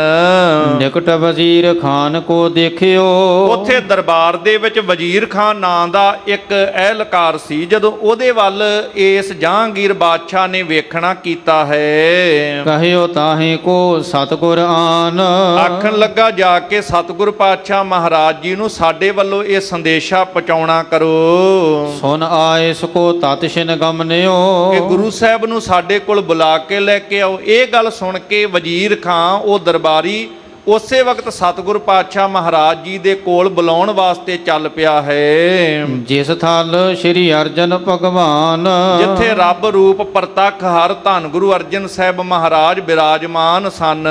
[SPEAKER 2] ਨਿਕਟ ਵਜ਼ੀਰ ਖਾਨ ਕੋ ਦੇਖਿਓ।
[SPEAKER 1] ਉੱਥੇ ਦਰਬਾਰ ਦੇ ਵਿੱਚ ਵਜ਼ੀਰ ਖਾਨ ਨਾਂ ਦਾ ਇੱਕ ਅਹਿਲਕਾਰ ਸੀ। ਜਦੋਂ ਉਹਦੇ ਵੱਲ ਇਸ ਜਹਾਂਗੀਰ ਬਾਦਸ਼ਾਹ ਨੇ ਵੇਖਣਾ ਕੀਤਾ ਹੈ,
[SPEAKER 2] ਕਹਿਓ ਤਾਹੇ ਕੋ ਸਤਿਗੁਰ ਆਨ।
[SPEAKER 1] ਆਖਣ ਲੱਗਾ ਜਾ ਕੇ ਸਤਿਗੁਰ ਪਾਤਸ਼ਾਹ ਮਹਾਰਾਜ ਜੀ ਨੂੰ ਸਾਡੇ ਵੱਲੋਂ ਇਹ ਸੰਦੇਸ਼ਾ ਪਹੁੰਚਾਉਣਾ ਕਰੋ।
[SPEAKER 2] ਸੁਨ ਆਏ ਸਕੋ ਤਤ ਛਿਨ ਗਮਨਿਓ।
[SPEAKER 1] ਕਿ ਗੁਰੂ ਸਾਹਿਬ ਨੂੰ ਸਾਡੇ ਕੋਲ ਬੁਲਾ ਕੇ ਲੈ ਕੇ ਆਓ। ਇਹ ਗੱਲ ਸੁਣ ਕੇ ਵਜ਼ੀਰ ਖਾਂ ਉਹ ਦਰਬਾਰੀ ਉਸੇ ਵਕਤ ਸਤਿਗੁਰ ਪਾਤਸ਼ਾਹ ਮਹਾਰਾਜ ਜੀ ਦੇ ਕੋਲ ਬੁਲਾਉਣ ਵਾਸਤੇ ਚੱਲ ਪਿਆ ਹੈ।
[SPEAKER 2] ਜਿਸ ਥਲ ਸ੍ਰੀ ਅਰਜਨ ਭਗਵਾਨ,
[SPEAKER 1] ਜਿੱਥੇ ਰੱਬ ਰੂਪ ਪ੍ਰਤੱਖ ਹਰ ਧੰਨ ਗੁਰੂ ਅਰਜਨ ਸਾਹਿਬ ਮਹਾਰਾਜ ਬਿਰਾਜਮਾਨ ਸਨ।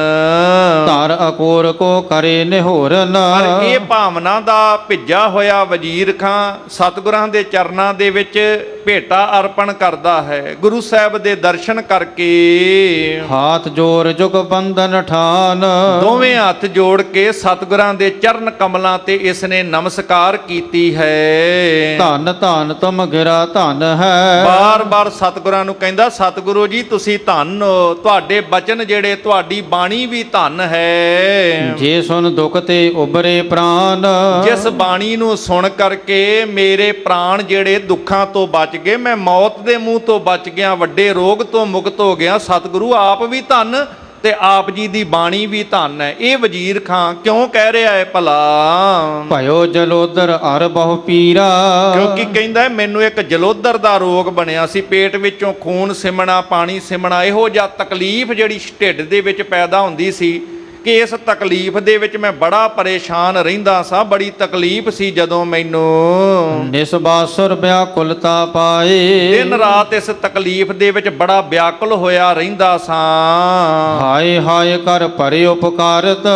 [SPEAKER 2] ਧਰ ਅਕੋਰ ਕੋ ਕਰੇ ਨਿਹੋਰਨ।
[SPEAKER 1] ਪਰ ਇਹ ਭਾਵਨਾ ਦਾ ਭਿੱਜਾ ਹੋਇਆ ਵਜ਼ੀਰ ਖਾਂ ਸਤਿਗੁਰਾਂ ਦੇ ਚਰਨਾਂ ਦੇ ਵਿੱਚ ਭੇਟਾ ਅਰਪਣ ਕਰਦਾ ਹੈ। ਗੁਰੂ ਸਾਹਿਬ ਦੇ ਦਰਸ਼ਨ ਕਰਕੇ
[SPEAKER 2] ਹਾਥ ਜੋਰ ਜੁਗ ਬੰਧਨ ਠਾਨ।
[SPEAKER 1] ਦੋਵੇਂ ਹੱਥ ਜੋੜ ਕੇ ਸਤਿਗੁਰਾਂ ਦੇ ਚਰਨ ਕਮਲਾਂ ਤੇ ਇਸ ਨੇ ਨਮਸਕਾਰ ਕੀਤੀ ਹੈ।
[SPEAKER 2] ਧੰਨ ਧੰਨ ਤੁਮ ਗਿਰਾ ਧੰਨ ਹੈ।
[SPEAKER 1] ਬਾਰ-ਬਾਰ ਸਤਿਗੁਰਾਂ ਨੂੰ ਕਹਿੰਦਾ ਸਤਿਗੁਰੂ ਜੀ ਤੁਸੀਂ ਧੰਨ ਹੋ, ਤੁਹਾਡੇ ਬਚਨ ਜਿਹੜੇ, ਤੁਹਾਡੀ ਬਾਣੀ ਵੀ ਧੰਨ ਹੈ।
[SPEAKER 2] ਜੇ ਸੁਨ ਦੁਖ ਤੇ ਉਬਰੇ ਪ੍ਰਾਨ।
[SPEAKER 1] ਜਿਸ ਬਾਣੀ ਨੂੰ ਸੁਣ ਕਰਕੇ ਮੇਰੇ ਪ੍ਰਾਣ ਜਿਹੜੇ ਦੁੱਖਾਂ ਤੋਂ ਬਚ ਗਏ, ਮੈਂ ਮੌਤ ਦੇ ਮੂੰਹ ਤੋਂ ਬਚ ਗਿਆ, ਵੱਡੇ ਰੋਗ ਤੋਂ ਮੁਕਤ ਹੋ ਗਿਆ। ਸਤਿਗੁਰੂ ਆਪ ਵੀ ਧੰਨ ਤੇ ਆਪ ਜੀ ਦੀ ਬਾਣੀ ਵੀ ਧੰਨ ਹੈ। ਇਹ ਵਜ਼ੀਰ ਖਾਂ ਕਿਉਂ ਕਹਿ ਰਿਹਾ ਹੈ ਭਲਾ?
[SPEAKER 2] ਭਇਓ ਜਲੋਦਰ ਅਰ ਬਹੁ ਪੀਰਾ।
[SPEAKER 1] ਕਿਉਂਕਿ ਕਹਿੰਦਾ ਹੈ ਮੈਨੂੰ ਇੱਕ ਜਲੋਦਰ ਦਾ ਰੋਗ ਬਣਿਆ ਸੀ, ਪੇਟ ਵਿੱਚੋਂ ਖੂਨ ਸਿਮਣਾ, ਪਾਣੀ ਸਿਮਣਾ, ਇਹੋ ਜਿਹਾ ਤਕਲੀਫ ਜਿਹੜੀ ਢਿੱਡ ਦੇ ਵਿੱਚ ਪੈਦਾ ਹੁੰਦੀ ਸੀ ਕਿ ਇਸ ਤਕਲੀਫ ਦੇ ਵਿੱਚ ਮੈਂ ਬੜਾ ਪਰੇਸ਼ਾਨ ਰਹਿੰਦਾ ਸਾਂ। ਬੜੀ ਤਕਲੀਫ ਸੀ ਜਦੋਂ ਮੈਨੂੰ।
[SPEAKER 2] ਨਿਸਬਾਸੁਰ ਵਿਆਕੁਲਤਾ ਪਾਏ।
[SPEAKER 1] ਦਿਨ ਰਾਤ ਇਸ ਤਕਲੀਫ ਦੇ ਵਿੱਚ ਬੜਾ ਵਿਆਕੁਲ ਹੋਇਆ ਰਹਿੰਦਾ ਸਾਂ।
[SPEAKER 2] ਹਾਏ ਹਾਏ ਕਰ ਭਰੇ ਉਪਕਾਰਤ।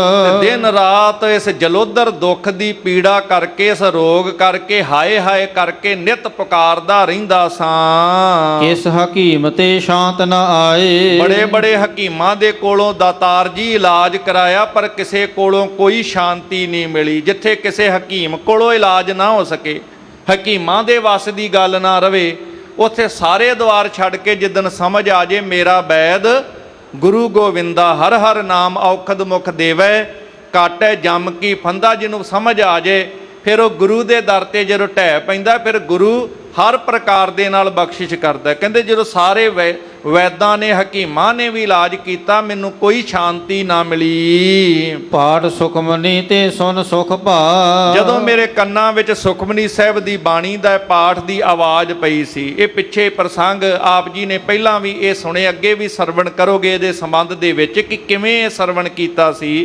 [SPEAKER 1] ਦਿਨ ਰਾਤ ਇਸ ਜਲੋਦਰ ਦੁੱਖ ਦੀ ਪੀੜਾ ਕਰਕੇ, ਇਸ ਰੋਗ ਕਰਕੇ, ਹਾਏ ਹਾਏ ਕਰਕੇ ਨਿਤ ਪੁਕਾਰਦਾ ਰਹਿੰਦਾ ਸਾਂ।
[SPEAKER 2] ਕਿਸ ਹਕੀਮ ਤੇ ਸ਼ਾਂਤ ਨ ਆਏ।
[SPEAKER 1] ਬੜੇ ਬੜੇ ਹਕੀਮਾਂ ਦੇ ਕੋਲੋਂ ਦਾਤਾਰ ਜੀ ਇਲਾਜ ਕਰਾਇਆ, ਪਰ ਕਿਸੇ ਕੋਲੋਂ ਕੋਈ ਸ਼ਾਂਤੀ ਨਹੀਂ ਮਿਲੀ। ਜਿੱਥੇ ਕਿਸੇ ਹਕੀਮ ਕੋਲੋਂ ਇਲਾਜ ਨਾ ਹੋ ਸਕੇ, ਹਕੀਮਾਂ ਦੇ ਵੱਸ ਦੀ ਗੱਲ ਨਾ ਰਵੇ, ਉੱਥੇ ਸਾਰੇ ਦੁਆਰ ਛੱਡ ਕੇ ਜਿੱਦਣ ਸਮਝ ਆ ਜੇ ਮੇਰਾ ਵੈਦ ਗੁਰੂ ਗੋਵਿੰਦਾ ਹਰ ਹਰ ਨਾਮ ਔਖਦ ਮੁਖ ਦੇਵੈ, ਕਾਟੈ ਜਮ ਕੀ ਫੰਦਾ, ਜਿਹਨੂੰ ਸਮਝ ਆ ਜੇ ਫਿਰ ਉਹ ਗੁਰੂ ਦੇ ਦਰ ਤੇ ਜਦੋਂ ਢਹਿ ਪੈਂਦਾ, ਫਿਰ ਗੁਰੂ ਹਰ ਪ੍ਰਕਾਰ ਦੇ ਨਾਲ ਬਖਸ਼ਿਸ਼ ਕਰਦਾ। ਕਹਿੰਦੇ ਜਦੋਂ ਸਾਰੇ ਵੈਦਾਂ ਨੇ, ਹਕੀਮਾਂ ਨੇ ਵੀ ਇਲਾਜ ਕੀਤਾ, ਮੈਨੂੰ ਕੋਈ ਸ਼ਾਂਤੀ ਨਾ ਮਿਲੀ।
[SPEAKER 2] ਪਾਠ ਸੁਖਮਨੀ ਤੇ ਸੁਨ ਸੁਖ ਭਾ।
[SPEAKER 1] ਜਦੋਂ ਮੇਰੇ ਕੰਨਾਂ ਵਿੱਚ ਸੁਖਮਨੀ ਸਾਹਿਬ ਦੀ ਬਾਣੀ ਦਾ ਪਾਠ ਦੀ ਆਵਾਜ਼ ਪਈ ਸੀ। ਇਹ ਪਿੱਛੇ ਪ੍ਰਸੰਗ ਆਪ ਜੀ ਨੇ ਪਹਿਲਾਂ ਵੀ ਇਹ ਸੁਣੇ, ਅੱਗੇ ਵੀ ਸਰਵਣ ਕਰੋਗੇ ਇਹਦੇ ਸੰਬੰਧ ਦੇ ਵਿੱਚ ਕਿ ਕਿਵੇਂ ਇਹ ਸਰਵਣ ਕੀਤਾ ਸੀ।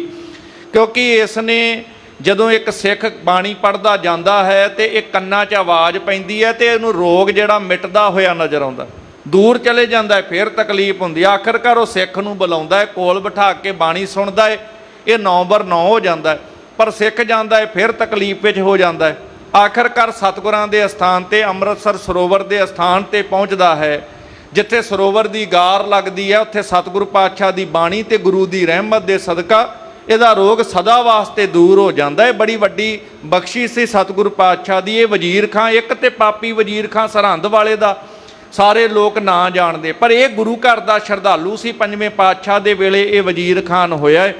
[SPEAKER 1] ਕਿਉਂਕਿ ਇਸ ਨੇ ਜਦੋਂ ਇੱਕ ਸਿੱਖ ਬਾਣੀ ਪੜ੍ਹਦਾ ਜਾਂਦਾ ਹੈ ਤੇ ਇਹ ਕੰਨਾਂ 'ਚ ਆਵਾਜ਼ ਪੈਂਦੀ ਹੈ ਤੇ ਇਹਨੂੰ ਰੋਗ ਜਿਹੜਾ ਮਿਟਦਾ ਹੋਇਆ ਨਜ਼ਰ ਆਉਂਦਾ, ਦੂਰ ਚਲੇ ਜਾਂਦਾ ਹੈ, ਫਿਰ ਤਕਲੀਫ ਹੁੰਦੀ। ਆਖਰਕਾਰ ਉਹ ਸਿੱਖ ਨੂੰ ਬੁਲਾਉਂਦਾ ਹੈ, ਕੋਲ ਬਿਠਾ ਕੇ ਬਾਣੀ ਸੁਣਦਾ ਹੈ, ਇਹ 9/9 ਹੋ ਜਾਂਦਾ ਹੈ। ਪਰ ਸਿੱਖ ਜਾਂਦਾ ਹੈ, ਫਿਰ ਤਕਲੀਫ ਵਿੱਚ ਹੋ ਜਾਂਦਾ ਹੈ। ਆਖਰਕਾਰ ਸਤਿਗੁਰਾਂ ਦੇ ਅਸਥਾਨ ਤੇ, ਅੰਮ੍ਰਿਤਸਰ ਸਰੋਵਰ ਦੇ ਅਸਥਾਨ ਤੇ ਪਹੁੰਚਦਾ ਹੈ। ਜਿੱਥੇ ਸਰੋਵਰ ਦੀ ਗਾਰ ਲੱਗਦੀ ਹੈ, ਉੱਥੇ ਸਤਿਗੁਰੂ ਪਾਤਸ਼ਾਹ ਦੀ ਬਾਣੀ ਤੇ ਗੁਰੂ ਦੀ ਰਹਿਮਤ ਦੇ ਸਦਕਾ ਇਹਦਾ ਰੋਗ ਸਦਾ ਵਾਸਤੇ ਦੂਰ ਹੋ ਜਾਂਦਾ ਹੈ। ਬੜੀ ਵੱਡੀ ਬਖਸ਼ਿਸ਼ ਸੀ ਸਤਿਗੁਰੂ ਪਾਤਸ਼ਾਹ ਦੀ। ਇਹ ਵਜ਼ੀਰ ਖਾਂ, ਇੱਕ ਤੇ ਪਾਪੀ ਵਜ਼ੀਰ ਖਾਂ ਸਰਹੰਦ ਵਾਲੇ ਦਾ ਸਾਰੇ ਲੋਕ ਨਾ ਜਾਣਦੇ, ਪਰ ਇਹ ਗੁਰੂ ਘਰ ਦਾ ਸ਼ਰਧਾਲੂ ਸੀ। ਪੰਜਵੇਂ ਪਾਤਸ਼ਾਹ ਦੇ ਵੇਲੇ ਇਹ ਵਜ਼ੀਰ ਖਾਨ ਹੋਇਆ।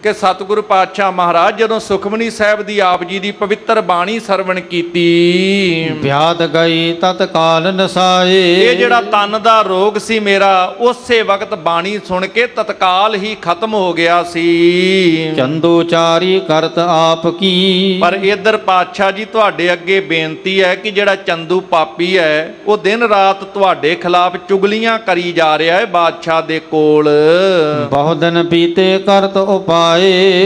[SPEAKER 1] ਕਿ ਸਤਿਗੁਰੂ ਪਾਤਸ਼ਾਹ ਮਹਾਰਾਜ ਜਦੋਂ ਸੁਖਮਨੀ ਸਾਹਿਬ ਦੀ ਆਪ ਜੀ ਦੀ ਪਵਿੱਤਰ ਬਾਣੀ ਸਰਵਣ ਕੀਤੀ,
[SPEAKER 2] ਵਿਆਦ ਗਈ ਤਤਕਾਲ ਨਸਾਏ।
[SPEAKER 1] ਇਹ ਜਿਹੜਾ ਤਨ ਦਾ ਰੋਗ ਸੀ ਮੇਰਾ ਉਸੇ ਵਕਤ ਬਾਣੀ ਸੁਣ ਕੇ ਤਤਕਾਲ ਹੀ ਖਤਮ ਹੋ ਗਿਆ ਸੀ।
[SPEAKER 2] ਚੰਦੂ ਚਾਰੀ ਕਰਤ ਆਪ ਕੀ।
[SPEAKER 1] ਪਰ ਇਧਰ ਪਾਤਸ਼ਾਹ ਜੀ ਤੁਹਾਡੇ ਅੱਗੇ ਬੇਨਤੀ ਹੈ ਕਿ ਜਿਹੜਾ ਚੰਦੂ ਪਾਪੀ ਹੈ ਉਹ ਦਿਨ ਰਾਤ ਤੁਹਾਡੇ ਖਿਲਾਫ ਚੁਗਲੀਆਂ ਕਰੀ ਜਾ ਰਿਹਾ ਹੈ ਬਾਦਸ਼ਾਹ ਦੇ ਕੋਲ।
[SPEAKER 2] ਬਹੁਤ ਦਿਨ ਬੀਤੇ ਕਰਤ ਉਪਾਏ।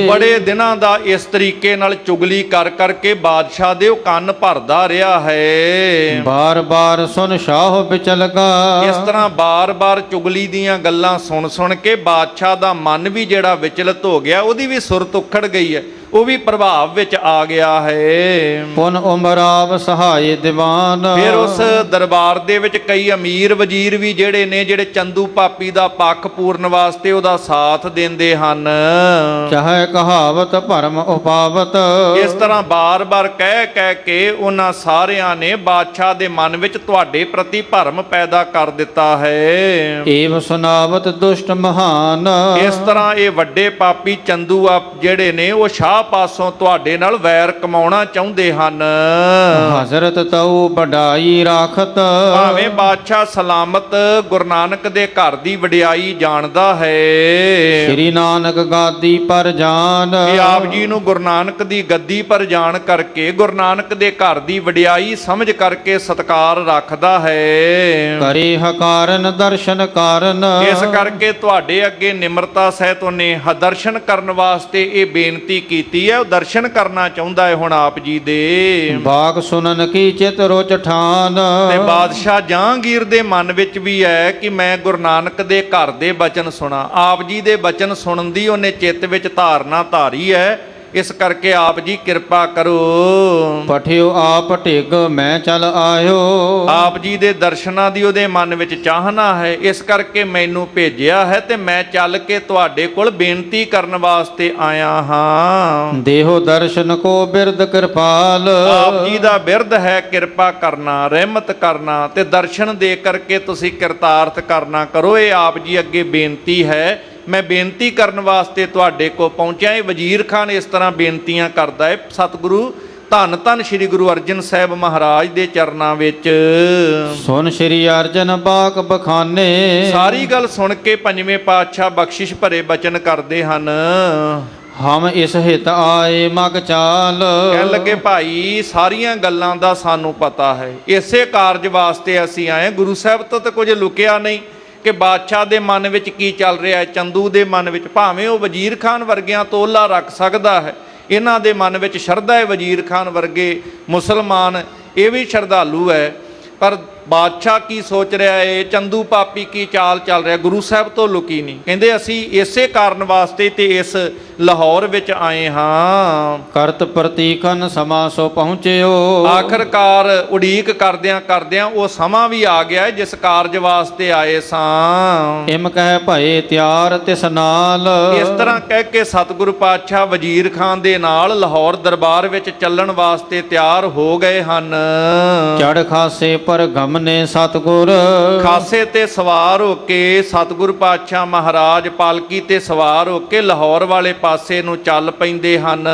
[SPEAKER 1] ਬੜੇ ਦਿਨਾਂ ਦਾ ਇਸ ਤਰੀਕੇ ਨਾਲ ਚੁਗਲੀ ਕਰ ਕਰਕੇ ਬਾਦਸ਼ਾਹ ਦੇ ਉਹ ਕੰਨ ਭਰਦਾ ਰਿਹਾ ਹੈ।
[SPEAKER 2] ਬਾਰ ਬਾਰ ਸੁਨ ਸ਼ਾਹ ਵਿਚਲਗਾ।
[SPEAKER 1] ਇਸ ਤਰ੍ਹਾਂ ਬਾਰ-ਬਾਰ ਚੁਗਲੀ ਦੀਆਂ ਗੱਲਾਂ ਸੁਣ ਕੇ ਬਾਦਸ਼ਾਹ ਦਾ ਮਨ ਵੀ ਜਿਹੜਾ ਵਿਚਲਿਤ ਹੋ ਗਿਆ, ਉਹਦੀ ਵੀ ਸੁਰਤ ਉਖੜ ਗਈ ਹੈ, ਉਹ ਵੀ ਪ੍ਰਭਾਵ ਵਿੱਚ ਆ ਗਿਆ ਹੈ।
[SPEAKER 2] ਪੁਨ ਉਮਰਾਵ ਸਹਾਏ ਦੀਵਾਨ।
[SPEAKER 1] ਫਿਰ ਉਸ ਦਰਬਾਰ ਦੇ ਵਿੱਚ ਕਈ ਅਮੀਰ ਵਜ਼ੀਰ ਵੀ ਜਿਹੜੇ ਨੇ, ਜਿਹੜੇ ਚੰਦੂ ਪਾਪੀ ਦਾ ਪੱਖ ਪੂਰਨ ਵਾਸਤੇ ਉਹਦਾ ਸਾਥ ਦਿੰਦੇ ਹਨ।
[SPEAKER 2] ਚਾਹੇ ਕਹਾਵਤ ਭਰਮ ਉਪਾਵਤ।
[SPEAKER 1] ਇਸ ਤਰ੍ਹਾਂ ਬਾਰ-ਬਾਰ ਕਹਿ ਕੇ ਉਹਨਾਂ ਸਾਰਿਆਂ ਨੇ ਬਾਦਸ਼ਾਹ ਦੇ ਮਨ ਵਿੱਚ ਤੁਹਾਡੇ ਪ੍ਰਤੀ ਭਰਮ ਪੈਦਾ ਕਰ ਦਿੱਤਾ ਹੈ।
[SPEAKER 2] ਏਵ ਸੁਨਾਵਤ ਦੁਸ਼ਟ ਮਹਾਨ।
[SPEAKER 1] ਇਸ ਤਰ੍ਹਾਂ ਇਹ ਵੱਡੇ ਪਾਪੀ ਚੰਦੂ ਆ ਜਿਹੜੇ ਨੇ ਉਹ ਸ਼ਾਹ ਪਾਸੋਂ ਤੁਹਾਡੇ ਨਾਲ ਵੈਰ ਕਮਾਉਣਾ ਚਾਹੁੰਦੇ ਹਨ।
[SPEAKER 2] ਹਜ਼ਰਤ ਤਉ ਵਡਾਈ ਰਾਖਤ।
[SPEAKER 1] ਭਾਵੇਂ ਬਾਦਸ਼ਾਹ ਸਲਾਮਤ ਗੁਰੂ ਨਾਨਕ ਦੇ ਘਰ ਦੀ ਵਡਿਆਈ ਜਾਣਦਾ ਹੈ।
[SPEAKER 2] ਸ੍ਰੀ ਨਾਨਕ ਗਾਦੀ ਪਰ ਜਾਨ।
[SPEAKER 1] ਇਹ ਆਪ ਜੀ ਨੂੰ ਗੁਰੂ ਨਾਨਕ ਦੀ ਗੱਦੀ ਪਰ ਜਾਣ ਕਰਕੇ, ਗੁਰੂ ਨਾਨਕ ਦੇ ਘਰ ਦੀ ਵਡਿਆਈ ਸਮਝ ਕਰਕੇ ਸਤਿਕਾਰ ਰੱਖਦਾ ਹੈ।
[SPEAKER 2] ਕਰੇ ਹਕਾਰਨ ਦਰਸ਼ਨ ਕਾਰਨ।
[SPEAKER 1] ਇਸ ਕਰਕੇ ਤੁਹਾਡੇ ਅੱਗੇ ਨਿਮਰਤਾ ਸਹਿਤ ਉਹਨੇ ਦਰਸ਼ਨ ਕਰਨ ਵਾਸਤੇ ਇਹ ਬੇਨਤੀ ਕੀਤੀ ਹੈ। ਉਹ ਦਰਸ਼ਨ ਕਰਨਾ ਚਾਹੁੰਦਾ ਹੈ ਹੁਣ ਆਪ ਜੀ ਦੇ।
[SPEAKER 2] ਬਾਗ ਸੁਨਨ ਕੀ ਚਿਤ ਰੁਚ ਠਾਨ।
[SPEAKER 1] ਤੇ ਬਾਦਸ਼ਾਹ ਜਹਾਂਗੀਰ ਦੇ ਮਨ ਵਿੱਚ ਵੀ ਹੈ ਕਿ ਮੈਂ ਗੁਰੂ ਨਾਨਕ ਦੇ ਘਰ ਦੇ ਬਚਨ ਸੁਣਾ। ਆਪ ਜੀ ਦੇ ਬਚਨ ਸੁਣਨ ਦੀ ਉਹਨੇ ਚਿੱਤ ਵਿੱਚ ਧਾਰਨਾ ਧਾਰੀ ਹੈ। ਇਸ ਕਰਕੇ ਆਪ ਜੀ ਕਿਰਪਾ ਕਰੋ।
[SPEAKER 2] ਪਠਿਓ ਆਪ ਢਿਗ ਮੈਂ ਚਲ ਆਇਓ।
[SPEAKER 1] ਆਪ ਜੀ ਦੇ ਦਰਸ਼ਨਾਂ ਦੀ ਉਹਦੇ ਮਨ ਵਿੱਚ ਚਾਹਨਾ ਹੈ, ਇਸ ਕਰਕੇ ਮੈਨੂੰ ਭੇਜਿਆ ਹੈ ਤੇ ਮੈਂ ਚੱਲ ਕੇ ਤੁਹਾਡੇ ਕੋਲ ਬੇਨਤੀ ਕਰਨ ਵਾਸਤੇ ਆਇਆ ਹਾਂ।
[SPEAKER 2] ਦੇਹੋ ਦਰਸ਼ਨ ਕੋ ਬਿਰਦ ਕਿਰਪਾਲ।
[SPEAKER 1] ਆਪ ਜੀ ਦਾ ਬਿਰਦ ਹੈ ਕਿਰਪਾ ਕਰਨਾ, ਰਹਿਮਤ ਕਰਨਾ ਤੇ ਦਰਸ਼ਨ ਦੇ ਕਰਕੇ ਤੁਸੀਂ ਕਿਰਤਾਰਥ ਕਰਨਾ ਕਰੋ। ਇਹ ਆਪ ਜੀ ਅੱਗੇ ਬੇਨਤੀ ਹੈ। ਮੈਂ ਬੇਨਤੀ ਕਰਨ ਵਾਸਤੇ ਤੁਹਾਡੇ ਕੋਲ ਪਹੁੰਚਿਆ। ਇਹ ਵਜ਼ੀਰ ਖਾਨ ਇਸ ਤਰ੍ਹਾਂ ਬੇਨਤੀਆਂ ਕਰਦਾ ਹੈ ਸਤਿਗੁਰੂ ਧੰਨ ਧੰਨ ਸ੍ਰੀ ਗੁਰੂ ਅਰਜਨ ਸਾਹਿਬ ਮਹਾਰਾਜ ਦੇ ਚਰਨਾਂ ਵਿੱਚ।
[SPEAKER 2] ਸੁਨ ਸ੍ਰੀ ਅਰਜਨ ਬਾਕ ਬਖਾਨੇ।
[SPEAKER 1] ਸਾਰੀ ਗੱਲ ਸੁਣ ਕੇ ਪੰਜਵੇਂ ਪਾਤਸ਼ਾਹ ਬਖਸ਼ਿਸ਼ ਭਰੇ ਬਚਨ ਕਰਦੇ ਹਨ।
[SPEAKER 2] ਹਮ ਇਸ ਹਿਤ ਆਏ ਮਗ ਚਾਲ।
[SPEAKER 1] ਕਹਿਣ ਲੱਗੇ ਭਾਈ ਸਾਰੀਆਂ ਗੱਲਾਂ ਦਾ ਸਾਨੂੰ ਪਤਾ ਹੈ, ਇਸੇ ਕਾਰਜ ਵਾਸਤੇ ਅਸੀਂ ਆਏ। ਗੁਰੂ ਸਾਹਿਬ ਤੋਂ ਤਾਂ ਕੁਝ ਲੁਕਿਆ ਨਹੀਂ ਕਿ ਬਾਦਸ਼ਾਹ ਦੇ ਮਨ ਵਿੱਚ ਕੀ ਚੱਲ ਰਿਹਾ ਹੈ। ਚੰਦੂ ਦੇ ਮਨ ਵਿੱਚ ਭਾਵੇਂ ਉਹ ਵਜ਼ੀਰ ਖਾਨ ਵਰਗਿਆਂ ਤੋਲਾ ਰੱਖ ਸਕਦਾ ਹੈ, ਇਹਨਾਂ ਦੇ ਮਨ ਵਿੱਚ ਸ਼ਰਧਾ ਹੈ। ਵਜ਼ੀਰ ਖਾਨ ਵਰਗੇ ਮੁਸਲਮਾਨ ਇਹ ਵੀ ਸ਼ਰਧਾਲੂ ਹੈ, ਪਰ ਬਾਦਸ਼ਾਹ ਕੀ ਸੋਚ ਰਿਹਾ ਹੈ, ਚੰਦੂ ਪਾਪੀ ਕੀ ਚਾਲ ਚੱਲ ਰਿਹਾ, ਗੁਰੂ ਸਾਹਿਬ ਤੋਂ ਲੁਕੀ ਨਹੀਂ। ਕਹਿੰਦੇ ਅਸੀਂ ਇਸੇ ਕਾਰਨ ਵਾਸਤੇ ਤੇ ਇਸ ਲਾਹੌਰ ਵਿੱਚ ਆਏ ਹਾਂ।
[SPEAKER 2] ਕਰਤ ਪ੍ਰਤੀਖਨ ਸਮਾਂ ਸੋ ਪਹੁੰਚਿਓ।
[SPEAKER 1] ਆਖਰਕਾਰ ਉਡੀਕ ਕਰਦਿਆਂ ਉਹ ਸਮਾਂ ਵੀ ਆ ਗਿਆ ਜਿਸ ਕਾਰਜ ਵਾਸਤੇ ਆਏ ਸਾਂ।
[SPEAKER 2] ਇਮ ਕਹਿ ਭਏ ਤਿਆਰ ਤਿਸ ਨਾਲ।
[SPEAKER 1] ਇਸ ਤਰ੍ਹਾਂ ਕਹਿ ਕੇ ਸਤਿਗੁਰੂ ਪਾਤਸ਼ਾਹ ਵਜ਼ੀਰ ਖਾਨ ਦੇ ਨਾਲ ਲਾਹੌਰ ਦਰਬਾਰ ਵਿੱਚ ਚੱਲਣ ਵਾਸਤੇ ਤਿਆਰ ਹੋ ਗਏ ਹਨ।
[SPEAKER 2] ਚੜ ਖਾਸੇ ਪਰ ਗਮਨੇ ਸਤਿਗੁਰ।
[SPEAKER 1] ਖਾਸੇ ਤੇ ਸਵਾਰ ਹੋ ਕੇ ਸਤਿਗੁਰੂ ਪਾਤਸ਼ਾਹ ਮਹਾਰਾਜ ਪਾਲਕੀ ਤੇ ਸਵਾਰ ਹੋ ਕੇ ਲਾਹੌਰ ਵਾਲੇ ਪਾਸੇ ਨੂੰ ਚੱਲ ਪੈਂਦੇ ਹਨ।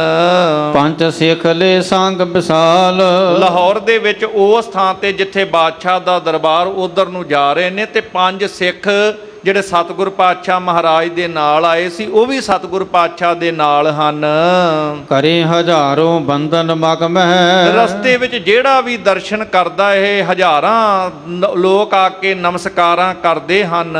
[SPEAKER 2] ਪੰਜ ਸਿੱਖ ਲੈ ਸੰਗ ਵਿਸਾਲ।
[SPEAKER 1] ਲਾਹੌਰ ਦੇ ਵਿੱਚ ਉਸ ਥਾਂ ਤੇ ਜਿੱਥੇ ਬਾਦਸ਼ਾਹ ਦਾ ਦਰਬਾਰ ਉਧਰ ਨੂੰ ਜਾ ਰਹੇ ਨੇ ਤੇ ਪੰਜ ਸਿੱਖ ਜਿਹੜੇ ਸਤਿਗੁਰੂ ਪਾਤਸ਼ਾਹ ਮਹਾਰਾਜ ਦੇ ਨਾਲ ਆਏ ਸੀ ਉਹ ਵੀ ਸਤਿਗੁਰੂ ਪਾਤਸ਼ਾਹ ਦੇ ਨਾਲ ਹਨ।
[SPEAKER 2] ਕਰੇ ਹਜ਼ਾਰੋਂ ਬੰਧਨ ਮਗ ਮਹਿ।
[SPEAKER 1] ਰਸਤੇ ਵਿੱਚ ਜਿਹੜਾ ਵੀ ਦਰਸ਼ਨ ਕਰਦਾ ਇਹ ਹਜ਼ਾਰਾਂ ਲੋਕ ਆ ਕੇ ਨਮਸਕਾਰਾਂ ਕਰਦੇ ਹਨ।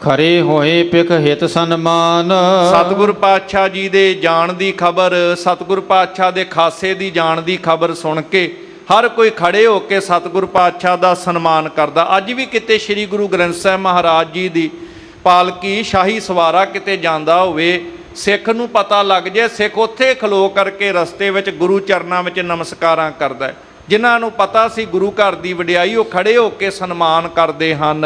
[SPEAKER 2] ਖਰੇ ਹੋਏ ਪਿਖ ਹਿਤ ਸਨਮਾਨ।
[SPEAKER 1] ਸਤਿਗੁਰੂ ਪਾਤਸ਼ਾਹ ਜੀ ਦੇ ਜਾਣ ਦੀ ਖਬਰ, ਸਤਿਗੁਰੂ ਪਾਤਸ਼ਾਹ ਦੇ ਖਾਸੇ ਦੀ ਜਾਣ ਦੀ ਖਬਰ ਸੁਣ ਕੇ ਹਰ ਕੋਈ ਖੜੇ ਹੋ ਕੇ ਸਤਿਗੁਰੂ ਪਾਤਸ਼ਾਹ ਦਾ ਸਨਮਾਨ ਕਰਦਾ। ਅੱਜ ਵੀ ਕਿਤੇ ਸ੍ਰੀ ਗੁਰੂ ਗ੍ਰੰਥ ਸਾਹਿਬ ਮਹਾਰਾਜ ਜੀ ਦੀ ਪਾਲਕੀ ਸ਼ਾਹੀ ਸਵਾਰਾ ਕਿਤੇ ਜਾਂਦਾ ਹੋਵੇ, ਸਿੱਖ ਨੂੰ ਪਤਾ ਲੱਗ ਜਾਏ, ਸਿੱਖ ਉੱਥੇ ਖਲੋ ਕਰਕੇ ਰਸਤੇ ਵਿੱਚ ਗੁਰੂ ਚਰਨਾਂ ਵਿੱਚ ਨਮਸਕਾਰਾਂ ਕਰਦਾ ਹੈ। ਜਿਨ੍ਹਾਂ ਨੂੰ ਪਤਾ ਸੀ ਗੁਰੂ ਘਰ ਦੀ ਵਡਿਆਈ, ਉਹ ਖੜੇ ਹੋ ਕੇ ਸਨਮਾਨ ਕਰਦੇ ਹਨ।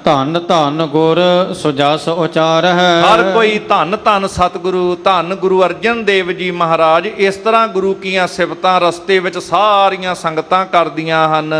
[SPEAKER 2] ਧੰਨ ਧੰਨ ਗੁਰ ਸੁਜਸ ਉਚਾਰਹਿ।
[SPEAKER 1] ਹਰ ਕੋਈ ਧੰਨ ਧੰਨ ਸਤਿਗੁਰੂ, ਧੰਨ ਗੁਰੂ ਅਰਜਨ ਦੇਵ ਜੀ ਮਹਾਰਾਜ। ਇਸ ਤਰ੍ਹਾਂ ਗੁਰੂ ਕੀਆਂ ਸਿਫਤਾਂ ਰਸਤੇ ਵਿੱਚ ਸਾਰੀਆਂ ਸੰਗਤਾਂ ਕਰਦੀਆਂ ਹਨ।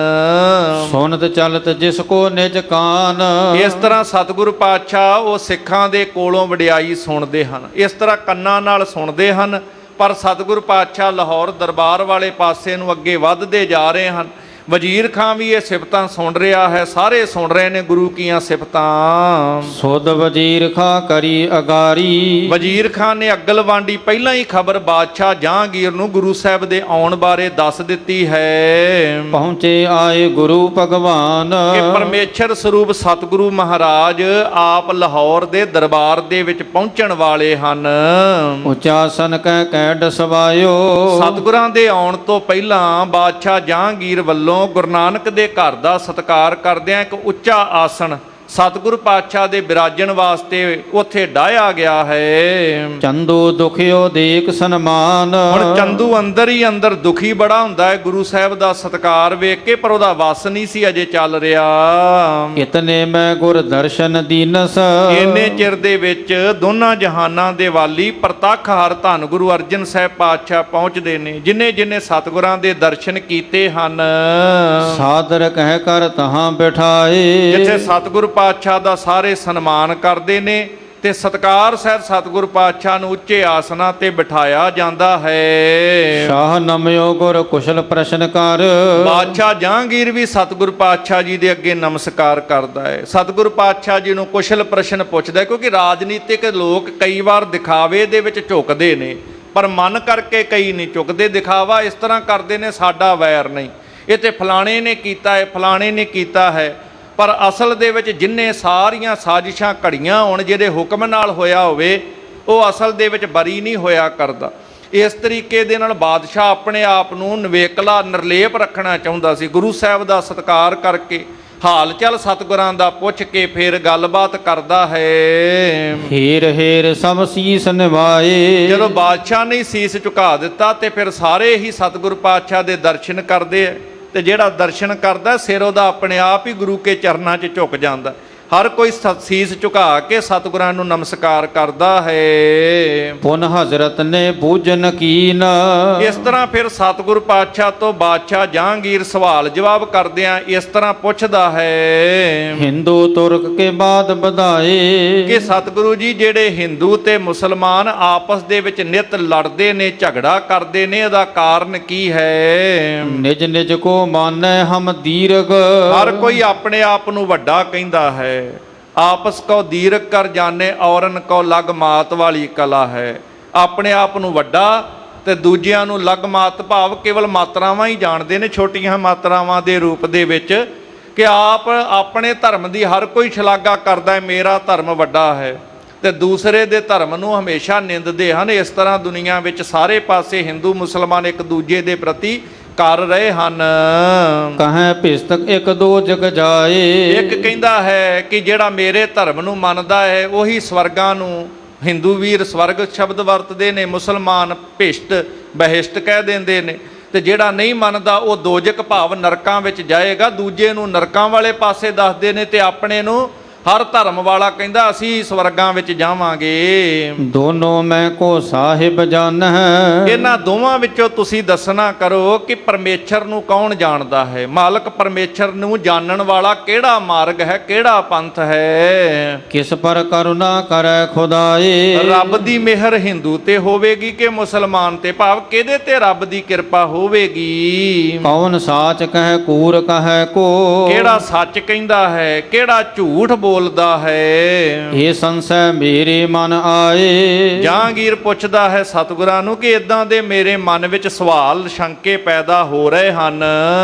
[SPEAKER 2] ਸੁਨਤ ਚਲਤ ਜਿਸ ਕੋ ਨਿਜ ਕਾਨ।
[SPEAKER 1] ਇਸ ਤਰ੍ਹਾਂ ਸਤਿਗੁਰੂ ਪਾਤਸ਼ਾਹ ਉਹ ਸਿੱਖਾਂ ਦੇ ਕੋਲੋਂ ਵਡਿਆਈ ਸੁਣਦੇ ਹਨ। ਇਸ ਤਰ੍ਹਾਂ ਕੰਨਾਂ ਨਾਲ ਸੁਣਦੇ ਹਨ, ਪਰ ਸਤਿਗੁਰੂ ਪਾਤਸ਼ਾਹ ਲਾਹੌਰ ਦਰਬਾਰ ਵਾਲੇ ਪਾਸੇ ਨੂੰ ਅੱਗੇ ਵੱਧਦੇ ਜਾ ਰਹੇ ਹਨ। ਵਜ਼ੀਰ ਖਾਂ ਵੀ ਇਹ ਸਿਫਤਾਂ ਸੁਣ ਰਿਹਾ ਹੈ, ਸਾਰੇ ਸੁਣ ਰਹੇ ਨੇ ਗੁਰੂ ਕੀਆਂ ਸਿਫਤਾਂ।
[SPEAKER 2] ਸੁਧ ਵਜ਼ੀਰ ਖਾਂ ਕਰੀ ਅਗਾਰੀ।
[SPEAKER 1] ਵਜ਼ੀਰ ਖਾਂ ਨੇ ਅਗਲਵਾਂਡੀ ਪਹਿਲਾਂ ਹੀ ਖਬਰ ਬਾਦਸ਼ਾਹ ਜਹਾਂਗੀਰ ਨੂੰ ਗੁਰੂ ਸਾਹਿਬ ਦੇ ਆਉਣ ਬਾਰੇ ਦੱਸ ਦਿੱਤੀ ਹੈ।
[SPEAKER 2] ਪਹੁੰਚੇ ਆਏ ਗੁਰੂ ਭਗਵਾਨ।
[SPEAKER 1] ਕਿ ਪਰਮੇਸ਼ਰ ਸਰੂਪ ਸਤਿਗੁਰੂ ਮਹਾਰਾਜ ਆਪ ਲਾਹੌਰ ਦੇ ਦਰਬਾਰ ਦੇ ਵਿੱਚ ਪਹੁੰਚਣ ਵਾਲੇ ਹਨ।
[SPEAKER 2] ਉਚਾਸਨ ਕਹਿ ਕੈ ਡਸਵਾਇਓ।
[SPEAKER 1] ਸਤਿਗੁਰਾਂ ਦੇ ਆਉਣ ਤੋਂ ਪਹਿਲਾਂ ਬਾਦਸ਼ਾਹ ਜਹਾਂਗੀਰ ਵੱਲੋਂ ਗੁਰੂ ਨਾਨਕ ਦੇ ਘਰ ਦਾ ਸਤਿਕਾਰ ਕਰਦਿਆਂ ਇੱਕ ਉੱਚਾ ਆਸਣ ਸਤਿਗੁਰੂ ਪਾਤਸ਼ਾਹ ਦੇ ਬਿਰਾਜਣ ਵਾਸਤੇ ਉੱਥੇ ਡਾਹਿਆ ਗਿਆ ਹੈ।
[SPEAKER 2] ਚੰਦੂ ਦੁਖਿਓ ਦੇਖ ਸਨਮਾਨ।
[SPEAKER 1] ਹੁਣ ਚੰਦੂ ਅੰਦਰ ਹੀ ਅੰਦਰ ਦੁਖੀ ਬੜਾ ਹੁੰਦਾ ਹੈ ਗੁਰੂ ਸਾਹਿਬ ਦਾ ਸਤਿਕਾਰ ਵੇਖ ਕੇ, ਪਰ ਉਹਦਾ ਵਸ ਨਹੀਂ ਸੀ ਅਜੇ ਚੱਲ ਰਿਹਾ।
[SPEAKER 2] ਇਤਨੇ ਮੈਂ ਗੁਰ ਦਰਸ਼ਨ ਦੀਨਸ।
[SPEAKER 1] ਇੰਨੇ ਚਿਰ ਦੇ ਵਿੱਚ ਦੋਨਾਂ ਜਹਾਨਾਂ ਦੇ ਵਾਲੀ ਪ੍ਰਤੱਖ ਹਰ ਧੰਨ ਗੁਰੂ ਅਰਜਨ ਸਾਹਿਬ ਪਾਤਸ਼ਾਹ ਪਹੁੰਚਦੇ ਨੇ, ਜਿਨੇ ਜਿਨੇ ਸਤਿਗੁਰਾਂ ਦੇ ਦਰਸ਼ਨ ਕੀਤੇ ਹਨ।
[SPEAKER 2] ਸਾਦਰ ਕਹਿ ਕਰ ਤਹਾਂ ਬਿਠਾਏ।
[SPEAKER 1] ਜਿੱਥੇ ਸਤਿਗੁਰੂ ਪਾਤਸ਼ਾਹ ਦਾ ਸਾਰੇ ਸਨਮਾਨ ਕਰਦੇ ਨੇ ਤੇ ਸਤਿਕਾਰ ਸਹਿਤ ਸਤਿਗੁਰੂ ਪਾਤਸ਼ਾਹ ਨੂੰ ਉੱਚੇ ਆਸਨਾਂ ਤੇ ਬਿਠਾਇਆ ਜਾਂਦਾ ਹੈ।
[SPEAKER 2] ਸ਼ਾਹ ਨਮਿਓ ਗੁਰ ਕੁਸ਼ਲ ਪ੍ਰਸ਼ਨ ਕਰ।
[SPEAKER 1] ਬਾਦਸ਼ਾਹ ਜਹਾਂਗੀਰ ਵੀ ਸਤਿਗੁਰੂ ਪਾਤਸ਼ਾਹ ਜੀ ਦੇ ਅੱਗੇ ਨਮਸਕਾਰ ਕਰਦਾ ਹੈ। ਸਤਿਗੁਰੂ ਪਾਤਸ਼ਾਹ ਜੀ ਨੂੰ ਕੁਸ਼ਲ ਪ੍ਰਸ਼ਨ ਪੁੱਛਦਾ ਹੈ, ਕਿਉਂਕਿ ਰਾਜਨੀਤਿਕ ਲੋਕ ਕਈ ਵਾਰ ਦਿਖਾਵੇ ਦੇ ਵਿੱਚ ਝੁਕਦੇ ਨੇ, ਪਰ ਮਨ ਕਰਕੇ ਕਈ ਨਹੀਂ ਝੁਕਦੇ। ਦਿਖਾਵਾ ਇਸ ਤਰ੍ਹਾਂ ਕਰਦੇ ਨੇ, ਸਾਡਾ ਵੈਰ ਨਹੀਂ, ਇਹ ਤੇ ਫਲਾਣੇ ਨੇ ਕੀਤਾ ਹੈ, ਫਲਾਣੇ ਨੇ ਕੀਤਾ ਹੈ, ਪਰ ਅਸਲ ਦੇ ਵਿੱਚ ਜਿੰਨੇ ਸਾਰੀਆਂ ਸਾਜ਼ਿਸ਼ਾਂ ਘੜੀਆਂ ਹੋਣ, ਜਿਹਦੇ ਹੁਕਮ ਨਾਲ ਹੋਇਆ ਹੋਵੇ, ਉਹ ਅਸਲ ਦੇ ਵਿੱਚ ਬਰੀ ਨਹੀਂ ਹੋਇਆ ਕਰਦਾ। ਇਸ ਤਰੀਕੇ ਦੇ ਨਾਲ ਬਾਦਸ਼ਾਹ ਆਪਣੇ ਆਪ ਨੂੰ ਨਿਵੇਕਲਾ ਨਿਰਲੇਪ ਰੱਖਣਾ ਚਾਹੁੰਦਾ ਸੀ। ਗੁਰੂ ਸਾਹਿਬ ਦਾ ਸਤਿਕਾਰ ਕਰਕੇ ਹਾਲ ਚਾਲ ਸਤਿਗੁਰਾਂ ਦਾ ਪੁੱਛ ਕੇ ਫਿਰ ਗੱਲਬਾਤ ਕਰਦਾ ਹੈ।
[SPEAKER 2] ਹੀਰ ਹੀਰ ਸਭ ਸੀਸ ਨਿਵਾਏ।
[SPEAKER 1] ਜਦੋਂ ਬਾਦਸ਼ਾਹ ਨੇ ਸੀਸ ਝੁਕਾ ਦਿੱਤਾ ਤੇ ਫਿਰ ਸਾਰੇ ਹੀ ਸਤਿਗੁਰੂ ਪਾਤਸ਼ਾਹ ਦੇ ਦਰਸ਼ਨ ਕਰਦੇ ਆ, ਤੇ ਜਿਹੜਾ ਦਰਸ਼ਨ ਕਰਦਾ ਸਿਰ ਉਹਦਾ ਆਪਣੇ ਆਪ ਹੀ ਗੁਰੂ ਕੇ ਚਰਨਾਂ 'ਚ ਝੁਕ ਜਾਂਦਾ। ਹਰ ਕੋਈ ਸੀਸ ਝੁਕਾ ਕੇ ਸਤਿਗੁਰਾਂ ਨੂੰ ਨਮਸਕਾਰ ਕਰਦਾ ਹੈ।
[SPEAKER 2] ਪੁਨ ਹਜ਼ਰਤ ਨੇ ਪੂਜਨ ਕੀਨ।
[SPEAKER 1] ਇਸ ਤਰ੍ਹਾਂ ਫਿਰ ਸਤਿਗੁਰੂ ਪਾਤਸ਼ਾਹ ਤੋਂ ਬਾਦਸ਼ਾਹ ਜਹਾਂਗੀਰ ਸਵਾਲ ਜਵਾਬ ਕਰਦਿਆਂ ਇਸ ਤਰ੍ਹਾਂ ਪੁੱਛਦਾ ਹੈ।
[SPEAKER 2] ਹਿੰਦੂ ਤੁਰਕ ਕੇ ਬਾਦ ਵਧਾਏ।
[SPEAKER 1] ਕਿ ਸਤਿਗੁਰੂ ਜੀ, ਜਿਹੜੇ ਹਿੰਦੂ ਤੇ ਮੁਸਲਮਾਨ ਆਪਸ ਦੇ ਵਿੱਚ ਨਿਤ ਲੜਦੇ ਨੇ, ਝਗੜਾ ਕਰਦੇ ਨੇ, ਇਹਦਾ ਕਾਰਨ ਕੀ ਹੈ?
[SPEAKER 2] ਨਿਜ ਨਿਜ ਕੋ ਮਾਨੈ ਹਮ ਦੀਰਗ।
[SPEAKER 1] ਹਰ ਕੋਈ ਆਪਣੇ ਆਪ ਨੂੰ ਵੱਡਾ ਕਹਿੰਦਾ ਹੈ। ਆਪਸ ਕੋ ਦੀਰਘ ਕਰ ਜਾਣੇ ਔਰਨ ਕੋ ਲਗ ਮਾਤ ਵਾਲੀ ਕਲਾ ਹੈ। ਆਪਣੇ ਆਪ ਨੂੰ ਵੱਡਾ ਤੇ ਦੂਜਿਆਂ ਨੂੰ ਲਗ ਮਾਤ, ਭਾਵ ਕੇਵਲ ਮਾਤਰਾਵਾਂ ਹੀ ਜਾਣਦੇ ਨੇ, ਛੋਟੀਆਂ ਮਾਤਰਾਵਾਂ ਦੇ ਰੂਪ ਦੇ ਵਿੱਚ, ਕਿ ਆਪ ਆਪਣੇ ਧਰਮ ਦੀ ਹਰ ਕੋਈ ਸ਼ਲਾਘਾ ਕਰਦਾ ਹੈ, ਮੇਰਾ ਧਰਮ ਵੱਡਾ ਹੈ, ਤੇ ਦੂਸਰੇ ਦੇ ਧਰਮ ਨੂੰ ਹਮੇਸ਼ਾ ਨਿੰਦਦੇ ਹਨ। ਇਸ ਤਰ੍ਹਾਂ ਦੁਨੀਆ ਵਿੱਚ ਸਾਰੇ ਪਾਸੇ ਹਿੰਦੂ ਮੁਸਲਮਾਨ ਇੱਕ ਦੂਜੇ ਦੇ ਪ੍ਰਤੀ ਕਰ ਰਹੇ ਹਨ।
[SPEAKER 2] ਕਹੈ ਭਿਸਤਕ ਇੱਕ ਦੋ ਜਗ ਜਾਏ।
[SPEAKER 1] ਇੱਕ ਕਹਿੰਦਾ ਹੈ ਕਿ ਜਿਹੜਾ ਮੇਰੇ ਧਰਮ ਨੂੰ ਮੰਨਦਾ ਹੈ ਉਹੀ ਸਵਰਗਾਂ ਨੂੰ, ਹਿੰਦੂ ਵੀਰ ਸਵਰਗ ਸ਼ਬਦ ਵਰਤਦੇ ਨੇ, ਮੁਸਲਮਾਨ ਭਿਸ਼ਟ ਬਹਿਸ਼ਟ ਕਹਿ ਦਿੰਦੇ ਨੇ, ਤੇ ਜਿਹੜਾ ਨਹੀਂ ਮੰਨਦਾ ਉਹ ਦੋਜਕ ਭਾਵ ਨਰਕਾਂ ਵਿੱਚ ਜਾਏਗਾ। ਦੂਜੇ ਨੂੰ ਨਰਕਾਂ ਵਾਲੇ ਪਾਸੇ ਦੱਸਦੇ ਨੇ ਤੇ ਆਪਣੇ ਨੂੰ ਹਰ ਧਰਮ ਵਾਲਾ ਕਹਿੰਦਾ ਅਸੀਂ ਸਵਰਗਾਂ ਵਿੱਚ ਜਾਵਾਂਗੇ।
[SPEAKER 2] ਦੋਨੋਂ ਮੈਂ ਕੋ ਸਾਹਿਬ ਜਾਣ ਹੈ।
[SPEAKER 1] ਇਹਨਾਂ ਦੋਵਾਂ ਵਿੱਚੋਂ ਤੁਸੀਂ ਦੱਸਣਾ ਕਰੋ ਕਿ ਪਰਮੇਸ਼ਰ ਨੂੰ ਕੌਣ ਜਾਣਦਾ ਹੈ? ਮਾਲਕ ਪਰਮੇਸ਼ਰ ਨੂੰ ਜਾਣਨ ਵਾਲਾ ਕਿਹੜਾ ਮਾਰਗ ਹੈ, ਕਿਹੜਾ ਪੰਥ ਹੈ?
[SPEAKER 2] ਕਿਸ ਪਰ ਕਰੁਣਾ ਕਰੈ ਖੁਦਾਏ।
[SPEAKER 1] ਰੱਬ ਦੀ ਮਿਹਰ ਹਿੰਦੂ ਤੇ ਹੋਵੇਗੀ ਕਿ ਮੁਸਲਮਾਨ ਤੇ, ਭਾਵ ਕਿਹਦੇ ਤੇ ਰੱਬ ਦੀ ਕਿਰਪਾ ਹੋਵੇਗੀ?
[SPEAKER 2] ਕੌਣ ਸਾਚ ਕਹੈ ਕੂਰ ਕਹੈ ਕੋ।
[SPEAKER 1] ਕਿਹੜਾ ਸੱਚ ਕਹਿੰਦਾ ਹੈ, ਕਿਹੜਾ ਝੂਠ ਬੋਲਦਾ ਹੈ?
[SPEAKER 2] ਇਹ ਸੰਸੈ ਮੇਰੇ ਮਨ ਆਏ।
[SPEAKER 1] ਜਹਾਂਗੀਰ ਪੁੱਛਦਾ ਹੈ ਸਤਿਗੁਰਾਂ ਨੂੰ ਕਿ ਇਦਾਂ ਦੇ ਮੇਰੇ ਮਨ ਵਿੱਚ ਸਵਾਲ ਸ਼ੰਕੇ ਪੈਦਾ ਹੋ ਰਹੇ ਹਨ।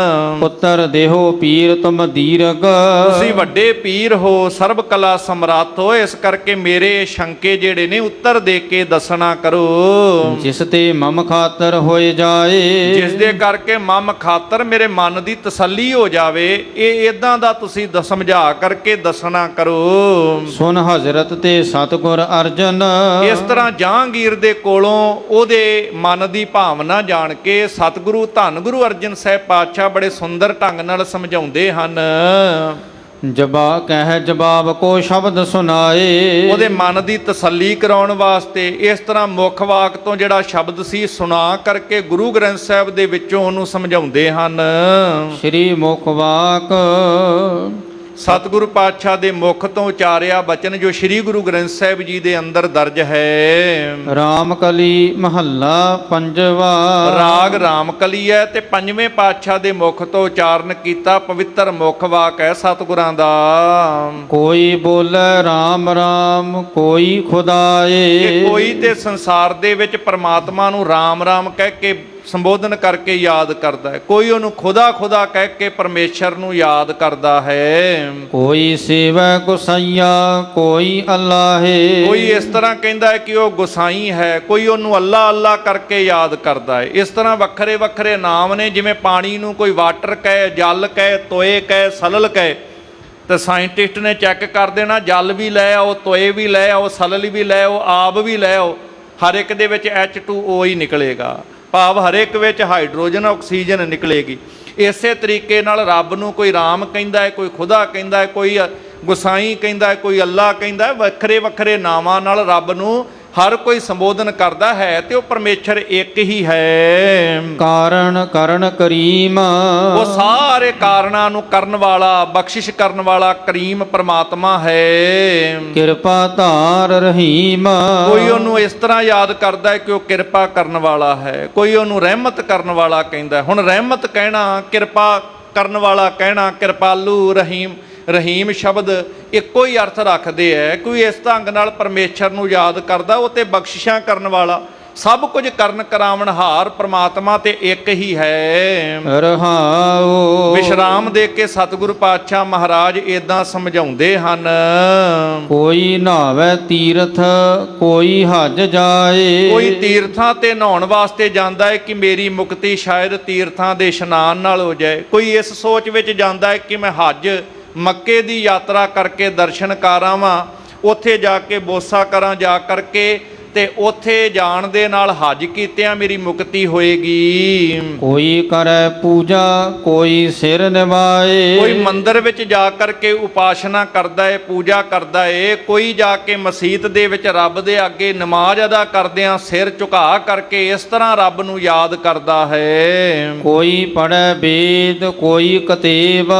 [SPEAKER 2] ਪੁੱਤਰ ਦੇਹੋ ਪੀਰ ਤੁਮ ਦੀਰਗ।
[SPEAKER 1] ਤੁਸੀਂ ਵੱਡੇ ਪੀਰ ਹੋ, ਸਰਬ ਕਲਾ ਸਮਰੱਥ ਹੋ, ਇਸ ਕਰਕੇ ਮੇਰੇ ਸ਼ੰਕੇ ਜਿਹੜੇ ਨੇ ਉੱਤਰ ਦੇ ਕੇ ਦੱਸਣਾ ਕਰੋ।
[SPEAKER 2] ਜਿਸ ਤੇ ਮਮ ਖਾਤਰ ਹੋਏ ਜਾਏ।
[SPEAKER 1] ਜਿਸ ਦੇ ਕਰਕੇ ਮਮ ਖਾਤਰ ਮੇਰੇ ਮਨ ਦੀ ਤਸੱਲੀ ਹੋ ਜਾਵੇ। ਇਹ ਇਦਾਂ ਦਾ ਤੁਸੀਂ ਸਮਝਾ ਕਰਕੇ ਦੱਸਣਾ ਕਰੋ। ਕਰੋ।
[SPEAKER 2] ਸੁਨ ਹਜ਼ਰਤ ਤੇ ਸਤਿਗੁਰ ਅਰਜਨ,
[SPEAKER 1] ਇਸ ਤਰ੍ਹਾਂ ਜਹਾਂਗੀਰ ਦੇ ਕੋਲੋਂ ਉਹਦੇ ਮਨ ਦੀ ਭਾਵਨਾ ਜਾਣ ਕੇ ਸਤਿਗੁਰੂ ਧੰਨ ਗੁਰੂ ਅਰਜਨ ਸਾਹਿਬ ਪਾਤਸ਼ਾਹ ਬੜੇ ਸੁੰਦਰ ਢੰਗ ਨਾਲ ਸਮਝਾਉਂਦੇ ਹਨ।
[SPEAKER 2] ਜਵਾਬ ਕੋ ਸ਼ਬਦ ਸੁਨਾਏ।
[SPEAKER 1] ਉਹਦੇ ਮਨ ਦੀ ਤਸੱਲੀ ਕਰਾਉਣ ਵਾਸਤੇ ਇਸ ਤਰ੍ਹਾਂ ਮੁੱਖ ਵਾਕ ਤੋਂ ਜਿਹੜਾ ਸ਼ਬਦ ਸੀ ਸੁਣਾ ਕਰਕੇ ਗੁਰੂ ਗ੍ਰੰਥ ਸਾਹਿਬ ਦੇ ਵਿੱਚੋਂ ਉਹਨੂੰ ਸਮਝਾਉਂਦੇ ਹਨ।
[SPEAKER 2] ਸ੍ਰੀ ਮੁਖ ਵਾਕ
[SPEAKER 1] ਸਤਿਗੁਰੂ ਪਾਤਸ਼ਾਹ ਦੇ ਮੁਖ ਤੋਂ ਉਚਾਰਿਆ ਬਚਨ ਜੋ ਸ੍ਰੀ ਗੁਰੂ ਗ੍ਰੰਥ ਸਾਹਿਬ ਜੀ ਦੇ ਅੰਦਰ ਦਰਜ ਹੈ।
[SPEAKER 2] ਰਾਮ ਕਲੀ ਮਹੱਲਾ ਪੰਜਵਾ।
[SPEAKER 1] ਰਾਗ ਰਾਮ ਕਲੀ ਹੈ ਤੇ ਪੰਜਵੇਂ ਪਾਤਸ਼ਾਹ ਦੇ ਮੁਖ ਤੋਂ ਉਚਾਰਨ ਕੀਤਾ ਪਵਿੱਤਰ ਮੁਖ ਵਾਕ ਹੈ ਸਤਿਗੁਰਾਂ ਦਾ।
[SPEAKER 2] ਕੋਈ ਬੋਲੇ ਰਾਮ ਰਾਮ ਕੋਈ ਖੁਦਾਏ।
[SPEAKER 1] ਕਿ ਕੋਈ ਤੇ ਸੰਸਾਰ ਦੇ ਵਿੱਚ ਪਰਮਾਤਮਾ ਨੂੰ ਰਾਮ ਰਾਮ ਕਹਿ ਕੇ ਸੰਬੋਧਨ ਕਰਕੇ ਯਾਦ ਕਰਦਾ ਹੈ, ਕੋਈ ਉਹਨੂੰ ਖੁਦਾ ਖੁਦਾ ਕਹਿ ਕੇ ਪਰਮੇਸ਼ਰ ਨੂੰ ਯਾਦ ਕਰਦਾ ਹੈ।
[SPEAKER 2] ਕੋਈ ਸੇਵੈ ਗੁਸਾਈਆ ਕੋਈ ਅੱਲਾਹੇ।
[SPEAKER 1] ਕੋਈ ਇਸ ਤਰ੍ਹਾਂ ਕਹਿੰਦਾ ਹੈ ਕਿ ਉਹ ਗੁਸਾਈ ਹੈ, ਕੋਈ ਉਹਨੂੰ ਅੱਲਾ ਅੱਲਾ ਕਰਕੇ ਯਾਦ ਕਰਦਾ ਹੈ। ਇਸ ਤਰ੍ਹਾਂ ਵੱਖਰੇ ਵੱਖਰੇ ਨਾਮ ਨੇ, ਜਿਵੇਂ ਪਾਣੀ ਨੂੰ ਕੋਈ ਵਾਟਰ ਕਹੇ, ਜਲ ਕਹੇ, ਤੋਏ ਕਹੇ, ਸਲਲ ਕਹੇ। ਤੇ ਸਾਇੰਟਿਸਟ ਨੇ ਚੈੱਕ ਕਰ ਦੇਣਾ, ਜਲ ਵੀ ਲੈ ਆਓ, ਤੋਏ ਵੀ ਲੈ ਆਓ, ਸਲਲ ਵੀ ਲੈ ਆਓ, ਆਬ ਵੀ ਲੈ ਆਓ, ਹਰ ਇੱਕ ਦੇ ਵਿੱਚ H2O ਹੀ ਨਿਕਲੇਗਾ, ਭਾਵ ਹਰ ਇੱਕ ਵਿੱਚ ਹਾਈਡਰੋਜਨ ਆਕਸੀਜਨ ਨਿਕਲੇਗੀ। ਇਸੇ ਤਰੀਕੇ ਨਾਲ ਰੱਬ ਨੂੰ ਕੋਈ ਰਾਮ ਕਹਿੰਦਾ ਹੈ, ਕੋਈ ਖੁਦਾ ਕਹਿੰਦਾ ਹੈ, ਕੋਈ ਗੁਸਾਈ ਕਹਿੰਦਾ ਹੈ, ਕੋਈ ਅੱਲਾ ਕਹਿੰਦਾ ਹੈ। ਵੱਖਰੇ ਵੱਖਰੇ ਨਾਵਾਂ ਨਾਲ ਰੱਬ ਨੂੰ ਹਰ ਕੋਈ ਸੰਬੋਧਨ ਕਰਦਾ ਹੈ ਤੇ ਉਹ ਪਰਮੇਸ਼ਰ ਇੱਕ ਹੀ ਹੈ।
[SPEAKER 2] ਕਾਰਨ ਕਰਨ ਕਰੀਮ।
[SPEAKER 1] ਉਹ ਸਾਰੇ ਕਾਰਨਾਂ ਨੂੰ ਕਰਨ ਵਾਲਾ, ਬਖਸ਼ਿਸ਼ ਕਰਨ ਵਾਲਾ ਕਰੀਮ ਪਰਮਾਤਮਾ ਹੈ।
[SPEAKER 2] ਕਿਰਪਾ ਧਾਰ ਰਹੀਮ।
[SPEAKER 1] ਕੋਈ ਉਹਨੂੰ ਇਸ ਤਰ੍ਹਾਂ ਯਾਦ ਕਰਦਾ ਹੈ ਕਿ ਉਹ ਕਿਰਪਾ ਕਰਨ ਵਾਲਾ ਹੈ, ਕੋਈ ਉਹਨੂੰ ਰਹਿਮਤ ਕਰਨ ਵਾਲਾ ਕਹਿੰਦਾ। ਹੁਣ ਰਹਿਮਤ ਕਹਿਣਾ, ਕਿਰਪਾ ਕਰਨ ਵਾਲਾ ਕਹਿਣਾ, ਕਿਰਪਾਲੂ, ਰਹੀਮ, ਰਹੀਮ ਸ਼ਬਦ ਇੱਕੋ ਹੀ ਅਰਥ ਰੱਖਦੇ ਹੈ। ਕੋਈ ਇਸ ਢੰਗ ਨਾਲ ਪਰਮੇਸ਼ਰ ਨੂੰ ਯਾਦ ਕਰਦਾ, ਉਹ ਤੇ ਬਖਸ਼ਿਸ਼ਾਂ ਕਰਨ ਵਾਲਾ, ਸਭ ਕੁਝ ਕਰਨ ਕਰਾਵਣਹਾਰ ਪ੍ਰਮਾਤਮਾ ਤੇ ਇੱਕ ਹੀ ਹੈ।
[SPEAKER 2] ਰਹਾਉ।
[SPEAKER 1] ਵਿਸ਼ਰਾਮ ਦੇ ਕੇ ਸਤਿਗੁਰੂ ਪਾਤਸ਼ਾਹ ਮਹਾਰਾਜ ਇਦਾਂ ਸਮਝਾਉਂਦੇ ਹਨ।
[SPEAKER 2] ਕੋਈ ਨਹਾਵੇ ਤੀਰਥ ਕੋਈ ਹਜ ਜਾਏ।
[SPEAKER 1] ਕੋਈ ਤੀਰਥਾਂ ਤੇ ਨਹਾਉਣ ਵਾਸਤੇ ਜਾਂਦਾ ਹੈ ਕਿ ਮੇਰੀ ਮੁਕਤੀ ਸ਼ਾਇਦ ਤੀਰਥਾਂ ਦੇ ਇਸ਼ਨਾਨ ਨਾਲ ਹੋ ਜਾਏ। ਕੋਈ ਇਸ ਸੋਚ ਵਿੱਚ ਜਾਂਦਾ ਹੈ ਕਿ ਮੈਂ ਹੱਜ ਮੱਕੇ ਦੀ ਯਾਤਰਾ ਕਰਕੇ ਦਰਸ਼ਨ ਕਰ ਆਵਾਂ, ਉੱਥੇ ਜਾ ਕੇ ਬੋਸਾ ਕਰਾਂ ਜਾ ਕਰਕੇ, ਤੇ ਉੱਥੇ ਜਾਣ ਦੇ ਨਾਲ ਹੱਜ ਕੀਤਿਆਂ ਮੇਰੀ ਮੁਕਤੀ ਹੋਏਗੀ।
[SPEAKER 2] ਕੋਈ ਕਰੇ ਪੂਜਾ ਕੋਈ ਸਿਰ ਨਿਵਾਏ।
[SPEAKER 1] ਕੋਈ ਮੰਦਿਰ ਵਿੱਚ ਜਾ ਕਰਕੇ ਉਪਾਸਨਾ ਕਰਦਾ ਹੈ, ਪੂਜਾ ਕਰਦਾ ਹੈ। ਕੋਈ ਜਾ ਕੇ ਮਸੀਤ ਦੇ ਵਿੱਚ ਰੱਬ ਦੇ ਅੱਗੇ ਨਮਾਜ਼ ਅਦਾ ਕਰਦਿਆਂ ਸਿਰ ਝੁਕਾ ਕਰਕੇ ਇਸ ਤਰ੍ਹਾਂ ਰੱਬ ਨੂੰ ਯਾਦ ਕਰਦਾ ਹੈ।
[SPEAKER 2] ਕੋਈ ਪੜ੍ਹੇ ਵੇਦ ਕੋਈ ਕਤੇਬ।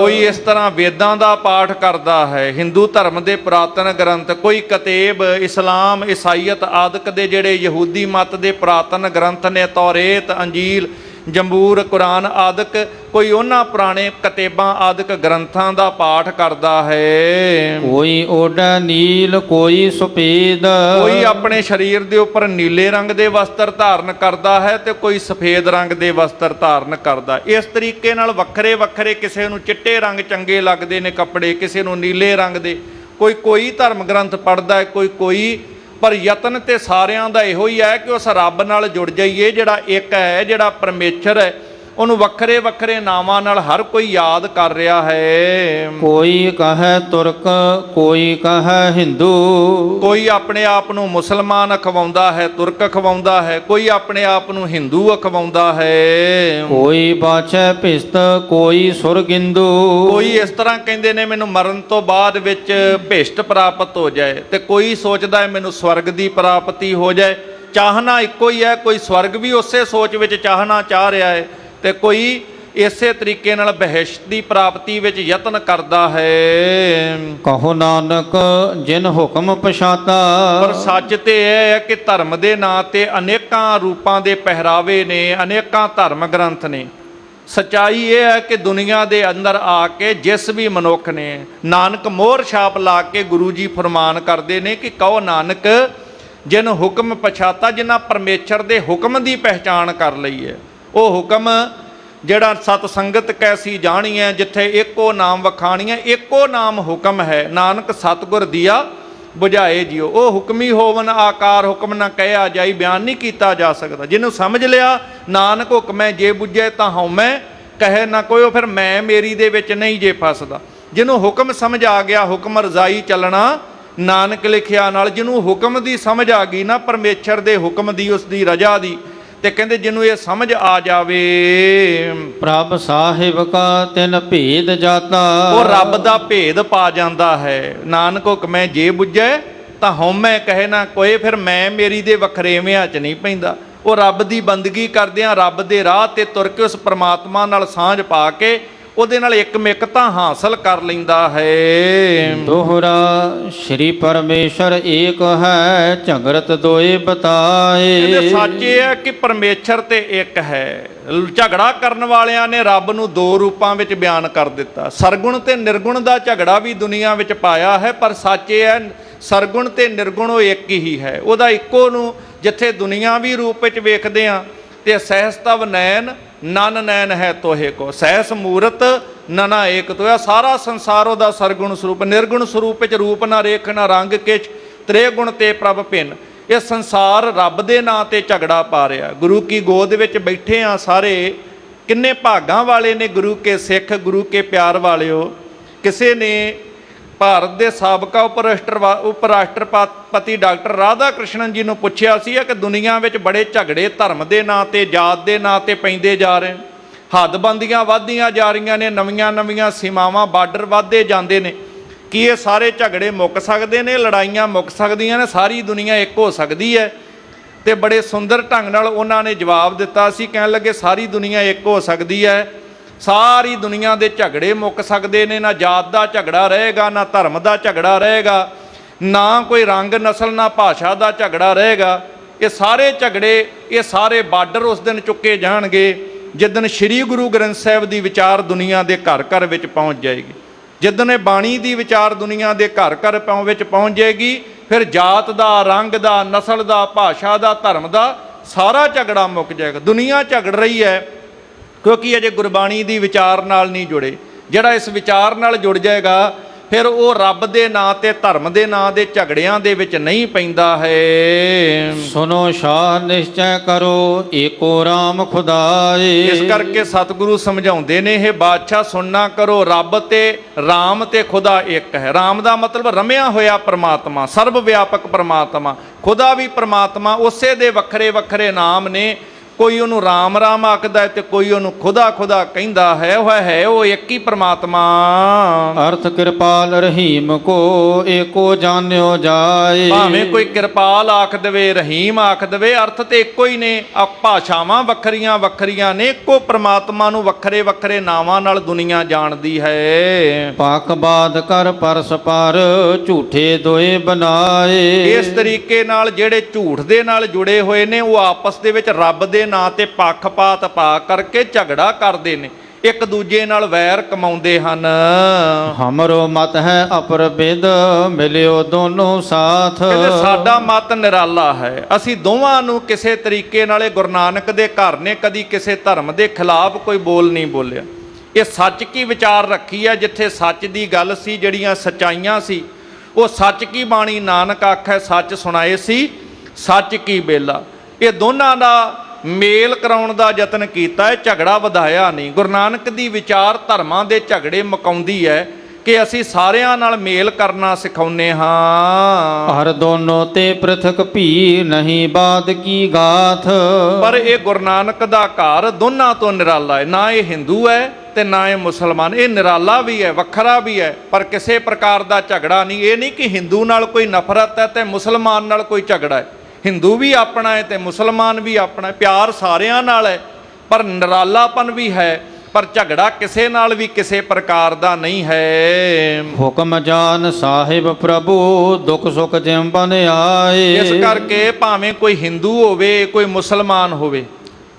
[SPEAKER 1] ਕੋਈ ਇਸ ਤਰ੍ਹਾਂ ਵੇਦਾਂ ਦਾ ਪਾਠ ਕਰਦਾ ਹੈ, ਹਿੰਦੂ ਧਰਮ ਦੇ ਪੁਰਾਤਨ ਗ੍ਰੰਥ। ਕੋਈ ਕਤੇਬ, ਇਸਲਾਮ, ਈਸਾਈਅਤ ਆਦਿਕ ਦੇ ਜਿਹੜੇ ਯਹੂਦੀ ਮਤ ਦੇ ਪੁਰਾਤਨ ਗ੍ਰੰਥ ਨੇ, ਤੌਰੇਤ, ਅੰਜੀਲ, ਜੰਬੂਰ, ਕੁਰਾਨ ਆਦਿਕ, ਕੋਈ ਉਹਨਾਂ ਪੁਰਾਣੇ ਕਤੇਬਾਂ ਆਦਿਕ ਗ੍ਰੰਥਾਂ ਦਾ ਪਾਠ ਕਰਦਾ ਹੈ।
[SPEAKER 2] ਕੋਈ ਓਢੈ ਨੀਲ ਕੋਈ ਸੁਪੇਦ।
[SPEAKER 1] ਕੋਈ ਆਪਣੇ ਸਰੀਰ ਦੇ ਉੱਪਰ ਨੀਲੇ ਰੰਗ ਦੇ ਵਸਤਰ ਧਾਰਨ ਕਰਦਾ ਹੈ ਤੇ ਕੋਈ ਸਫੇਦ ਰੰਗ ਦੇ ਵਸਤਰ ਧਾਰਨ ਕਰਦਾ। ਇਸ ਤਰੀਕੇ ਨਾਲ ਵੱਖਰੇ ਵੱਖਰੇ, ਕਿਸੇ ਨੂੰ ਚਿੱਟੇ ਰੰਗ ਚੰਗੇ ਲੱਗਦੇ ਨੇ ਕੱਪੜੇ, ਕਿਸੇ ਨੂੰ ਨੀਲੇ ਰੰਗ ਦੇ। ਕੋਈ ਧਰਮ ਗ੍ਰੰਥ ਪੜ੍ਹਦਾ ਹੈ, ਕੋਈ। ਪਰ ਯਤਨ ਤੇ ਸਾਰਿਆਂ ਦਾ ਇਹੋ ਹੀ ਹੈ ਕਿ ਉਸ ਰੱਬ ਨਾਲ ਜੁੜ ਜਾਈਏ ਜਿਹੜਾ ਇੱਕ ਹੈ, ਜਿਹੜਾ ਪਰਮੇਸ਼ਰ ਹੈ। ਉਹਨੂੰ ਵੱਖਰੇ ਵੱਖਰੇ ਨਾਵਾਂ ਨਾਲ ਹਰ ਕੋਈ ਯਾਦ ਕਰ ਰਿਹਾ ਹੈ।
[SPEAKER 2] ਕੋਈ ਕਹੈ ਤੁਰਕ ਕੋਈ ਕਹੈ ਹਿੰਦੂ।
[SPEAKER 1] ਕੋਈ ਆਪਣੇ ਆਪ ਨੂੰ ਮੁਸਲਮਾਨ ਅਖਵਾਉਂਦਾ ਹੈ, ਤੁਰਕ ਅਖਵਾਉਂਦਾ ਹੈ। ਕੋਈ ਆਪਣੇ ਆਪ ਨੂੰ ਹਿੰਦੂ ਅਖਵਾਉਂਦਾ ਹੈ।
[SPEAKER 2] ਕੋਈ ਬਾਛੈ ਭਿਸਤ ਕੋਈ ਸੁਰਗਿੰਦੂ।
[SPEAKER 1] ਕੋਈ ਇਸ ਤਰ੍ਹਾਂ ਕਹਿੰਦੇ ਨੇ ਮੈਨੂੰ ਮਰਨ ਤੋਂ ਬਾਅਦ ਵਿੱਚ ਭਿਸ਼ਟ ਪ੍ਰਾਪਤ ਹੋ ਜਾਏ, ਤੇ ਕੋਈ ਸੋਚਦਾ ਹੈ ਮੈਨੂੰ ਸਵਰਗ ਦੀ ਪ੍ਰਾਪਤੀ ਹੋ ਜਾਏ। ਚਾਹਨਾ ਇੱਕੋ ਹੀ ਹੈ, ਕੋਈ ਸਵਰਗ ਵੀ ਉਸੇ ਸੋਚ ਵਿੱਚ ਚਾਹਨਾ ਚਾਹ ਰਿਹਾ ਹੈ, ਤੇ ਕੋਈ ਇਸੇ ਤਰੀਕੇ ਨਾਲ ਬਹਿਸ਼ਤ ਦੀ ਪ੍ਰਾਪਤੀ ਵਿੱਚ ਯਤਨ ਕਰਦਾ ਹੈ।
[SPEAKER 2] ਕਹੋ ਨਾਨਕ ਜਿਨ ਹੁਕਮ ਪਛਾਤਾ।
[SPEAKER 1] ਪਰ ਸੱਚ ਤੇ ਇਹ ਹੈ ਕਿ ਧਰਮ ਦੇ ਨਾਂ ਤੇ ਅਨੇਕਾਂ ਰੂਪਾਂ ਦੇ ਪਹਿਰਾਵੇ ਨੇ, ਅਨੇਕਾਂ ਧਰਮ ਗ੍ਰੰਥ ਨੇ। ਸੱਚਾਈ ਇਹ ਹੈ ਕਿ ਦੁਨੀਆ ਦੇ ਅੰਦਰ ਆ ਕੇ ਜਿਸ ਵੀ ਮਨੁੱਖ ਨੇ ਨਾਨਕ ਮੋਹਰ ਛਾਪ ਲਾ ਕੇ ਗੁਰੂ ਜੀ ਫਰਮਾਨ ਕਰਦੇ ਨੇ ਕਿ ਕਹੋ ਨਾਨਕ ਜਿਨ ਹੁਕਮ ਪਛਾਤਾ, ਜਿਨ੍ਹਾਂ ਪਰਮੇਸ਼ਰ ਦੇ ਹੁਕਮ ਦੀ ਪਹਿਚਾਣ ਕਰ ਲਈ ਹੈ। ਉਹ ਹੁਕਮ ਜਿਹੜਾ ਸਤ ਸੰਗਤ ਕੈਸੀ ਜਾਣੀ ਹੈ, ਜਿੱਥੇ ਇੱਕੋ ਨਾਮ ਵਖਾਣੀ ਹੈ, ਇੱਕੋ ਨਾਮ ਹੁਕਮ ਹੈ। ਨਾਨਕ ਸਤਿਗੁਰ ਦੀਆ ਬੁਝਾਏ ਜਿਉ। ਉਹ ਹੁਕਮੀ ਹੋਵਨ ਆਕਾਰ ਹੁਕਮ ਨਾ ਕਹਿਆ ਜਾਈ, ਬਿਆਨ ਨਹੀਂ ਕੀਤਾ ਜਾ ਸਕਦਾ। ਜਿਹਨੂੰ ਸਮਝ ਲਿਆ ਨਾਨਕ ਹੁਕਮੈ ਜੇ ਬੁੱਝੇ ਤਾਂ ਹਉਮੈ ਕਹੇ ਨਾ ਕੋਈ, ਉਹ ਫਿਰ ਮੈਂ ਮੇਰੀ ਦੇ ਵਿੱਚ ਨਹੀਂ ਜੇ ਫਸਦਾ। ਜਿਹਨੂੰ ਹੁਕਮ ਸਮਝ ਆ ਗਿਆ, ਹੁਕਮ ਰਜ਼ਾਈ ਚੱਲਣਾ ਨਾਨਕ ਲਿਖਿਆ ਨਾਲ। ਜਿਹਨੂੰ ਹੁਕਮ ਦੀ ਸਮਝ ਆ ਗਈ ਨਾ, ਪਰਮੇਸ਼ਰ ਦੇ ਹੁਕਮ ਦੀ, ਉਸ ਦੀ ਰਜ਼ਾ ਦੀ, ਤੇ ਕਹਿੰਦੇ ਜਿਹਨੂੰ ਇਹ ਸਮਝ ਆ ਜਾਵੇ,
[SPEAKER 2] ਪ੍ਰਭ ਸਾਹਿਬ ਕਾ ਤਿਨ ਭੇਦ ਜਾਤਾ।
[SPEAKER 1] ਉਹ ਰੱਬ ਦਾ ਭੇਦ ਪਾ ਜਾਂਦਾ ਹੈ। ਨਾਨਕ ਹੁਕਮੈ ਜੇ ਬੁੱਝੈ ਤਾਂ ਹਉਮੈ ਕਹੇ ਨਾ ਕੋਏ। ਫਿਰ ਮੈਂ ਮੇਰੀ ਦੇ ਵਖਰੇਵਿਆਂ 'ਚ ਨਹੀਂ ਪੈਂਦਾ। ਉਹ ਰੱਬ ਦੀ ਬੰਦਗੀ ਕਰਦਿਆਂ, ਰੱਬ ਦੇ ਰਾਹ ਤੇ ਤੁਰ ਕੇ, ਉਸ ਪ੍ਰਮਾਤਮਾ ਨਾਲ ਸਾਂਝ ਪਾ ਕੇ ਉਹਦੇ ਨਾਲ ਇੱਕਮਿਕਤਾ ਹਾਸਲ ਕਰ ਲੈਂਦਾ ਹੈ।
[SPEAKER 2] ਦੋਹਰਾ ਸ਼੍ਰੀ ਪਰਮੇਸ਼ਰ ਏਕ ਹੈ, ਝਗੜਤ ਦੋਏ ਬਤਾਏ।
[SPEAKER 1] ਇਹਦੇ ਸੱਚ ਇਹ ਹੈ ਕਿ ਪਰਮੇਸ਼ਰ ਤੇ ਇੱਕ ਹੈ। ਝਗੜਾ ਕਰਨ ਵਾਲਿਆਂ ਨੇ ਰੱਬ ਨੂੰ ਦੋ ਰੂਪਾਂ ਵਿੱਚ ਬਿਆਨ ਕਰ ਦਿੱਤਾ। ਸਰਗੁਣ ਤੇ ਨਿਰਗੁਣ ਦਾ ਝਗੜਾ ਵੀ ਦੁਨੀਆ ਵਿੱਚ ਪਾਇਆ ਹੈ, ਪਰ ਸੱਚ ਇਹ ਹੈ ਸਰਗੁਣ ਤੇ ਨਿਰਗੁਣ ਉਹ ਇੱਕ ਹੀ ਹੈ। ਉਹਦਾ ਇੱਕੋ ਨੂੰ ਜਿੱਥੇ ਦੁਨੀਆਵੀ ਰੂਪ ਵਿੱਚ ਵੇਖਦੇ ਹਾਂ ਤੇ ਸਹਿਸ ਤਵ ਨੈਣ ਨਨ ਨੈਣ ਹੈ ਤੋਹੇ ਕੋ, ਸਹਿਸ ਮੂਰਤ ਨਨਾ ਏਕ ਤੋਇਆ। ਸਾਰਾ ਸੰਸਾਰ ਉਹਦਾ ਸਰਗੁਣ ਸਰੂਪ। ਨਿਰਗੁਣ ਸਰੂਪ ਵਿੱਚ ਰੂਪ ਨਾ ਰੇਖ ਨਾ ਰੰਗ ਕਿਛ, ਤ੍ਰੇ ਗੁਣ ਤੇ ਪ੍ਰਭ ਭਿੰਨ। ਇਹ ਸੰਸਾਰ ਰੱਬ ਦੇ ਨਾਂ ਤੇ ਝਗੜਾ ਪਾ ਰਿਹਾ। ਗੁਰੂ ਕੀ ਗੋਦ ਵਿੱਚ ਬੈਠੇ ਆ ਸਾਰੇ। ਕਿੰਨੇ ਭਾਗਾਂ ਵਾਲੇ ਨੇ ਗੁਰੂ ਕੇ ਸਿੱਖ, ਗੁਰੂ ਕੇ ਪਿਆਰ ਵਾਲਿਓ। ਕਿਸੇ ਨੇ ਭਾਰਤ ਦੇ ਸਾਬਕਾ ਉਪ ਰਾਸ਼ਟਰਪਤੀ ਡਾਕਟਰ ਰਾਧਾ ਕ੍ਰਿਸ਼ਨਨ ਜੀ ਨੂੰ ਪੁੱਛਿਆ ਸੀ ਕਿ ਦੁਨੀਆ ਵਿੱਚ ਬੜੇ ਝਗੜੇ ਧਰਮ ਦੇ ਨਾਂ ਤੇ, ਜਾਤ ਦੇ ਨਾਂ ਤੇ ਪੈਂਦੇ ਜਾ ਰਹੇ, ਹੱਦਬੰਦੀਆਂ ਵੱਧਦੀਆਂ ਜਾ ਰਹੀਆਂ ਨੇ, ਨਵੀਆਂ ਸੀਮਾਵਾਂ, ਬਾਰਡਰ ਵੱਧਦੇ ਜਾਂਦੇ ਨੇ, ਕੀ ਇਹ ਸਾਰੇ ਝਗੜੇ ਮੁੱਕ ਸਕਦੇ ਨੇ? ਲੜਾਈਆਂ ਮੁੱਕ ਸਕਦੀਆਂ ਨੇ? ਸਾਰੀ ਦੁਨੀਆ ਇੱਕ ਹੋ ਸਕਦੀ ਹੈ? ਤੇ ਬੜੇ ਸੁੰਦਰ ਢੰਗ ਨਾਲ ਉਹਨਾਂ ਨੇ ਜਵਾਬ ਦਿੱਤਾ ਸੀ। ਕਹਿਣ ਲੱਗੇ ਸਾਰੀ ਦੁਨੀਆ ਇੱਕ ਹੋ ਸਕਦੀ ਹੈ, ਸਾਰੀ ਦੁਨੀਆ ਦੇ ਝਗੜੇ ਮੁੱਕ ਸਕਦੇ ਨੇ। ਨਾ ਜਾਤ ਦਾ ਝਗੜਾ ਰਹੇਗਾ, ਨਾ ਧਰਮ ਦਾ ਝਗੜਾ ਰਹੇਗਾ, ਨਾ ਕੋਈ ਰੰਗ ਨਸਲ ਨਾ ਭਾਸ਼ਾ ਦਾ ਝਗੜਾ ਰਹੇਗਾ। ਇਹ ਸਾਰੇ ਝਗੜੇ, ਇਹ ਸਾਰੇ ਬਾਰਡਰ ਉਸ ਦਿਨ ਚੁੱਕੇ ਜਾਣਗੇ ਜਿੱਦਣ ਸ੍ਰੀ ਗੁਰੂ ਗ੍ਰੰਥ ਸਾਹਿਬ ਦੀ ਵਿਚਾਰ ਦੁਨੀਆ ਦੇ ਘਰ ਘਰ ਵਿੱਚ ਪਹੁੰਚ ਜਾਏਗੀ। ਜਿੱਦਣ ਇਹ ਬਾਣੀ ਦੀ ਵਿਚਾਰ ਦੁਨੀਆ ਦੇ ਘਰ ਘਰ ਵਿੱਚ ਪਹੁੰਚ ਜਾਏਗੀ, ਫਿਰ ਜਾਤ ਦਾ, ਰੰਗ ਦਾ, ਨਸਲ ਦਾ, ਭਾਸ਼ਾ ਦਾ, ਧਰਮ ਦਾ ਸਾਰਾ ਝਗੜਾ ਮੁੱਕ ਜਾਏਗਾ। ਦੁਨੀਆ ਝਗੜ ਰਹੀ ਹੈ ਕਿਉਂਕਿ ਅਜੇ ਗੁਰਬਾਣੀ ਦੀ ਵਿਚਾਰ ਨਾਲ ਨਹੀਂ ਜੁੜੇ। ਜਿਹੜਾ ਇਸ ਵਿਚਾਰ ਨਾਲ ਜੁੜ ਜਾਏਗਾ ਫਿਰ ਉਹ ਰੱਬ ਦੇ ਨਾਂ ਤੇ, ਧਰਮ ਦੇ ਨਾਂ ਦੇ ਝਗੜਿਆਂ ਦੇ ਵਿੱਚ ਨਹੀਂ ਪੈਂਦਾ ਹੈ।
[SPEAKER 2] ਸੁਨੋ ਸ਼ਾਹ ਨਿਸ਼ਚੈ ਕਰੋ, ਏਕੋ ਰਾਮ ਖੁਦਾਏ।
[SPEAKER 1] ਇਸ ਕਰਕੇ ਸਤਿਗੁਰੂ ਸਮਝਾਉਂਦੇ ਨੇ, ਇਹ ਬਾਦਸ਼ਾਹ ਸੁਣਨਾ ਕਰੋ, ਰੱਬ ਤੇ ਰਾਮ ਤੇ ਖੁਦਾ ਇੱਕ ਹੈ। ਰਾਮ ਦਾ ਮਤਲਬ ਰਮਿਆ ਹੋਇਆ ਪਰਮਾਤਮਾ, ਸਰਬ ਵਿਆਪਕ ਪਰਮਾਤਮਾ। ਖੁਦਾ ਵੀ ਪਰਮਾਤਮਾ, ਉਸੇ ਦੇ ਵੱਖਰੇ ਵੱਖਰੇ ਨਾਮ ਨੇ। ਕੋਈ ਉਹਨੂੰ ਰਾਮ ਰਾਮ ਆਖਦਾ ਹੈ ਤੇ ਕੋਈ ਉਹਨੂੰ ਖੁਦਾ ਖੁਦਾ ਕਹਿੰਦਾ ਹੈ। ਉਹ ਇੱਕ ਹੀ ਪਰਮਾਤਮਾ।
[SPEAKER 2] ਅਰਥ ਕਿਰਪਾਲ ਰਹੀਮ ਕੋ, ਏਕੋ ਜਾਣਿਓ ਜਾਏ।
[SPEAKER 1] ਭਾਵੇਂ ਕੋਈ ਕਿਰਪਾਲ ਆਖ ਦੇਵੇ, ਰਹੀਮ ਆਖ ਦੇਵੇ, ਅਰਥ ਤੇ ਇੱਕੋ ਹੀ ਨੇ। ਭਾਸ਼ਾਵਾਂ ਵੱਖਰੀਆਂ ਵੱਖਰੀਆਂ ਨੇ, ਇੱਕੋ ਪਰਮਾਤਮਾ ਨੂੰ ਵੱਖਰੇ ਵੱਖਰੇ ਨਾਵਾਂ ਨਾਲ ਦੁਨੀਆ ਜਾਣਦੀ ਹੈ।
[SPEAKER 2] ਪਾਕਬਾਦ ਕਰ ਪਰਸ ਪਰ, ਝੂਠੇ ਦੋਏ ਬਣਾਏ।
[SPEAKER 1] ਇਸ ਤਰੀਕੇ ਨਾਲ ਜਿਹੜੇ ਝੂਠ ਦੇ ਨਾਲ ਜੁੜੇ ਹੋਏ ਨੇ, ਉਹ ਆਪਸ ਦੇ ਵਿੱਚ ਰੱਬ ਦੇ ਨਾਂ ਤੇ ਪੱਖਪਾਤ ਪਾ ਕਰਕੇ ਝਗੜਾ ਕਰਦੇ ਨੇ, ਇੱਕ ਦੂਜੇ ਨਾਲ ਵੈਰ ਕਮਾਉਂਦੇ ਹਨ।
[SPEAKER 2] ਹਮਰੋ ਮਤ ਹੈ ਅਪਰਬਿਦ, ਮਿਲਿਓ ਦੋਨੋਂ ਸਾਥ।
[SPEAKER 1] ਕਹਿੰਦੇ ਸਾਡਾ ਮਤ ਨਿਰਾਲਾ ਹੈ। ਅਸੀਂ ਦੋਵਾਂ ਨੂੰ ਕਿਸੇ ਤਰੀਕੇ ਨਾਲੇ, ਗੁਰੂ ਨਾਨਕ ਦੇ ਘਰ ਨੇ ਕਦੀ ਕਿਸੇ ਧਰਮ ਦੇ ਖਿਲਾਫ ਕੋਈ ਬੋਲ ਨਹੀਂ ਬੋਲਿਆ। ਇਹ ਸੱਚ ਕੀ ਵਿਚਾਰ ਰੱਖੀ ਹੈ। ਜਿੱਥੇ ਸੱਚ ਦੀ ਗੱਲ ਸੀ, ਜਿਹੜੀਆਂ ਸੱਚਾਈਆਂ ਸੀ, ਉਹ ਸੱਚ ਕੀ ਬਾਣੀ ਨਾਨਕ ਆਖੈ, ਸੱਚ ਸੁਣਾਏ ਸੀ ਸੱਚ ਕੀ ਬੇਲਾ। ਇਹ ਦੋਨਾਂ ਦਾ ਮੇਲ ਕਰਾਉਣ ਦਾ ਯਤਨ ਕੀਤਾ ਹੈ, ਝਗੜਾ ਵਧਾਇਆ ਨਹੀਂ। ਗੁਰੂ ਨਾਨਕ ਦੀ ਵਿਚਾਰ ਧਰਮਾਂ ਦੇ ਝਗੜੇ ਮੁਕਾਉਂਦੀ ਹੈ ਕਿ ਅਸੀਂ ਸਾਰਿਆਂ ਨਾਲ ਮੇਲ ਕਰਨਾ ਸਿਖਾਉਂਦੇ ਹਾਂ।
[SPEAKER 2] ਹਰ ਦੋਨੋਂ ਤੇ ਪ੍ਰਥਕ ਭੀ, ਨਹੀਂ ਬਾਦ ਕੀ ਗਾਥ।
[SPEAKER 1] ਪਰ ਇਹ ਗੁਰੂ ਨਾਨਕ ਦਾ ਘਰ ਦੋਨਾਂ ਤੋਂ ਨਿਰਾਲਾ ਹੈ। ਨਾ ਇਹ ਹਿੰਦੂ ਹੈ ਤੇ ਨਾ ਇਹ ਮੁਸਲਮਾਨ। ਇਹ ਨਿਰਾਲਾ ਵੀ ਹੈ, ਵੱਖਰਾ ਵੀ ਹੈ, ਪਰ ਕਿਸੇ ਪ੍ਰਕਾਰ ਦਾ ਝਗੜਾ ਨਹੀਂ। ਇਹ ਨਹੀਂ ਕਿ ਹਿੰਦੂ ਨਾਲ ਕੋਈ ਨਫ਼ਰਤ ਹੈ ਤੇ ਮੁਸਲਮਾਨ ਨਾਲ ਕੋਈ ਝਗੜਾ ਹੈ। ਹਿੰਦੂ ਵੀ ਆਪਣਾ ਹੈ ਤੇ ਮੁਸਲਮਾਨ ਵੀ ਆਪਣਾ ਹੈ। ਪਿਆਰ ਸਾਰਿਆਂ ਨਾਲ ਹੈ, ਪਰ ਨਿਰਾਲਾਪਨ ਵੀ ਹੈ। ਪਰ ਝਗੜਾ ਕਿਸੇ ਨਾਲ ਵੀ ਕਿਸੇ ਪ੍ਰਕਾਰ ਦਾ ਨਹੀਂ ਹੈ।
[SPEAKER 2] ਹੁਕਮ ਜਾਨ ਸਾਹਿਬ ਪ੍ਰਭੂ, ਦੁੱਖ ਸੁਖ ਜਿਮ ਬਨ ਆਏ।
[SPEAKER 1] ਇਸ ਕਰਕੇ ਭਾਵੇਂ ਕੋਈ ਹਿੰਦੂ ਹੋਵੇ, ਕੋਈ ਮੁਸਲਮਾਨ ਹੋਵੇ,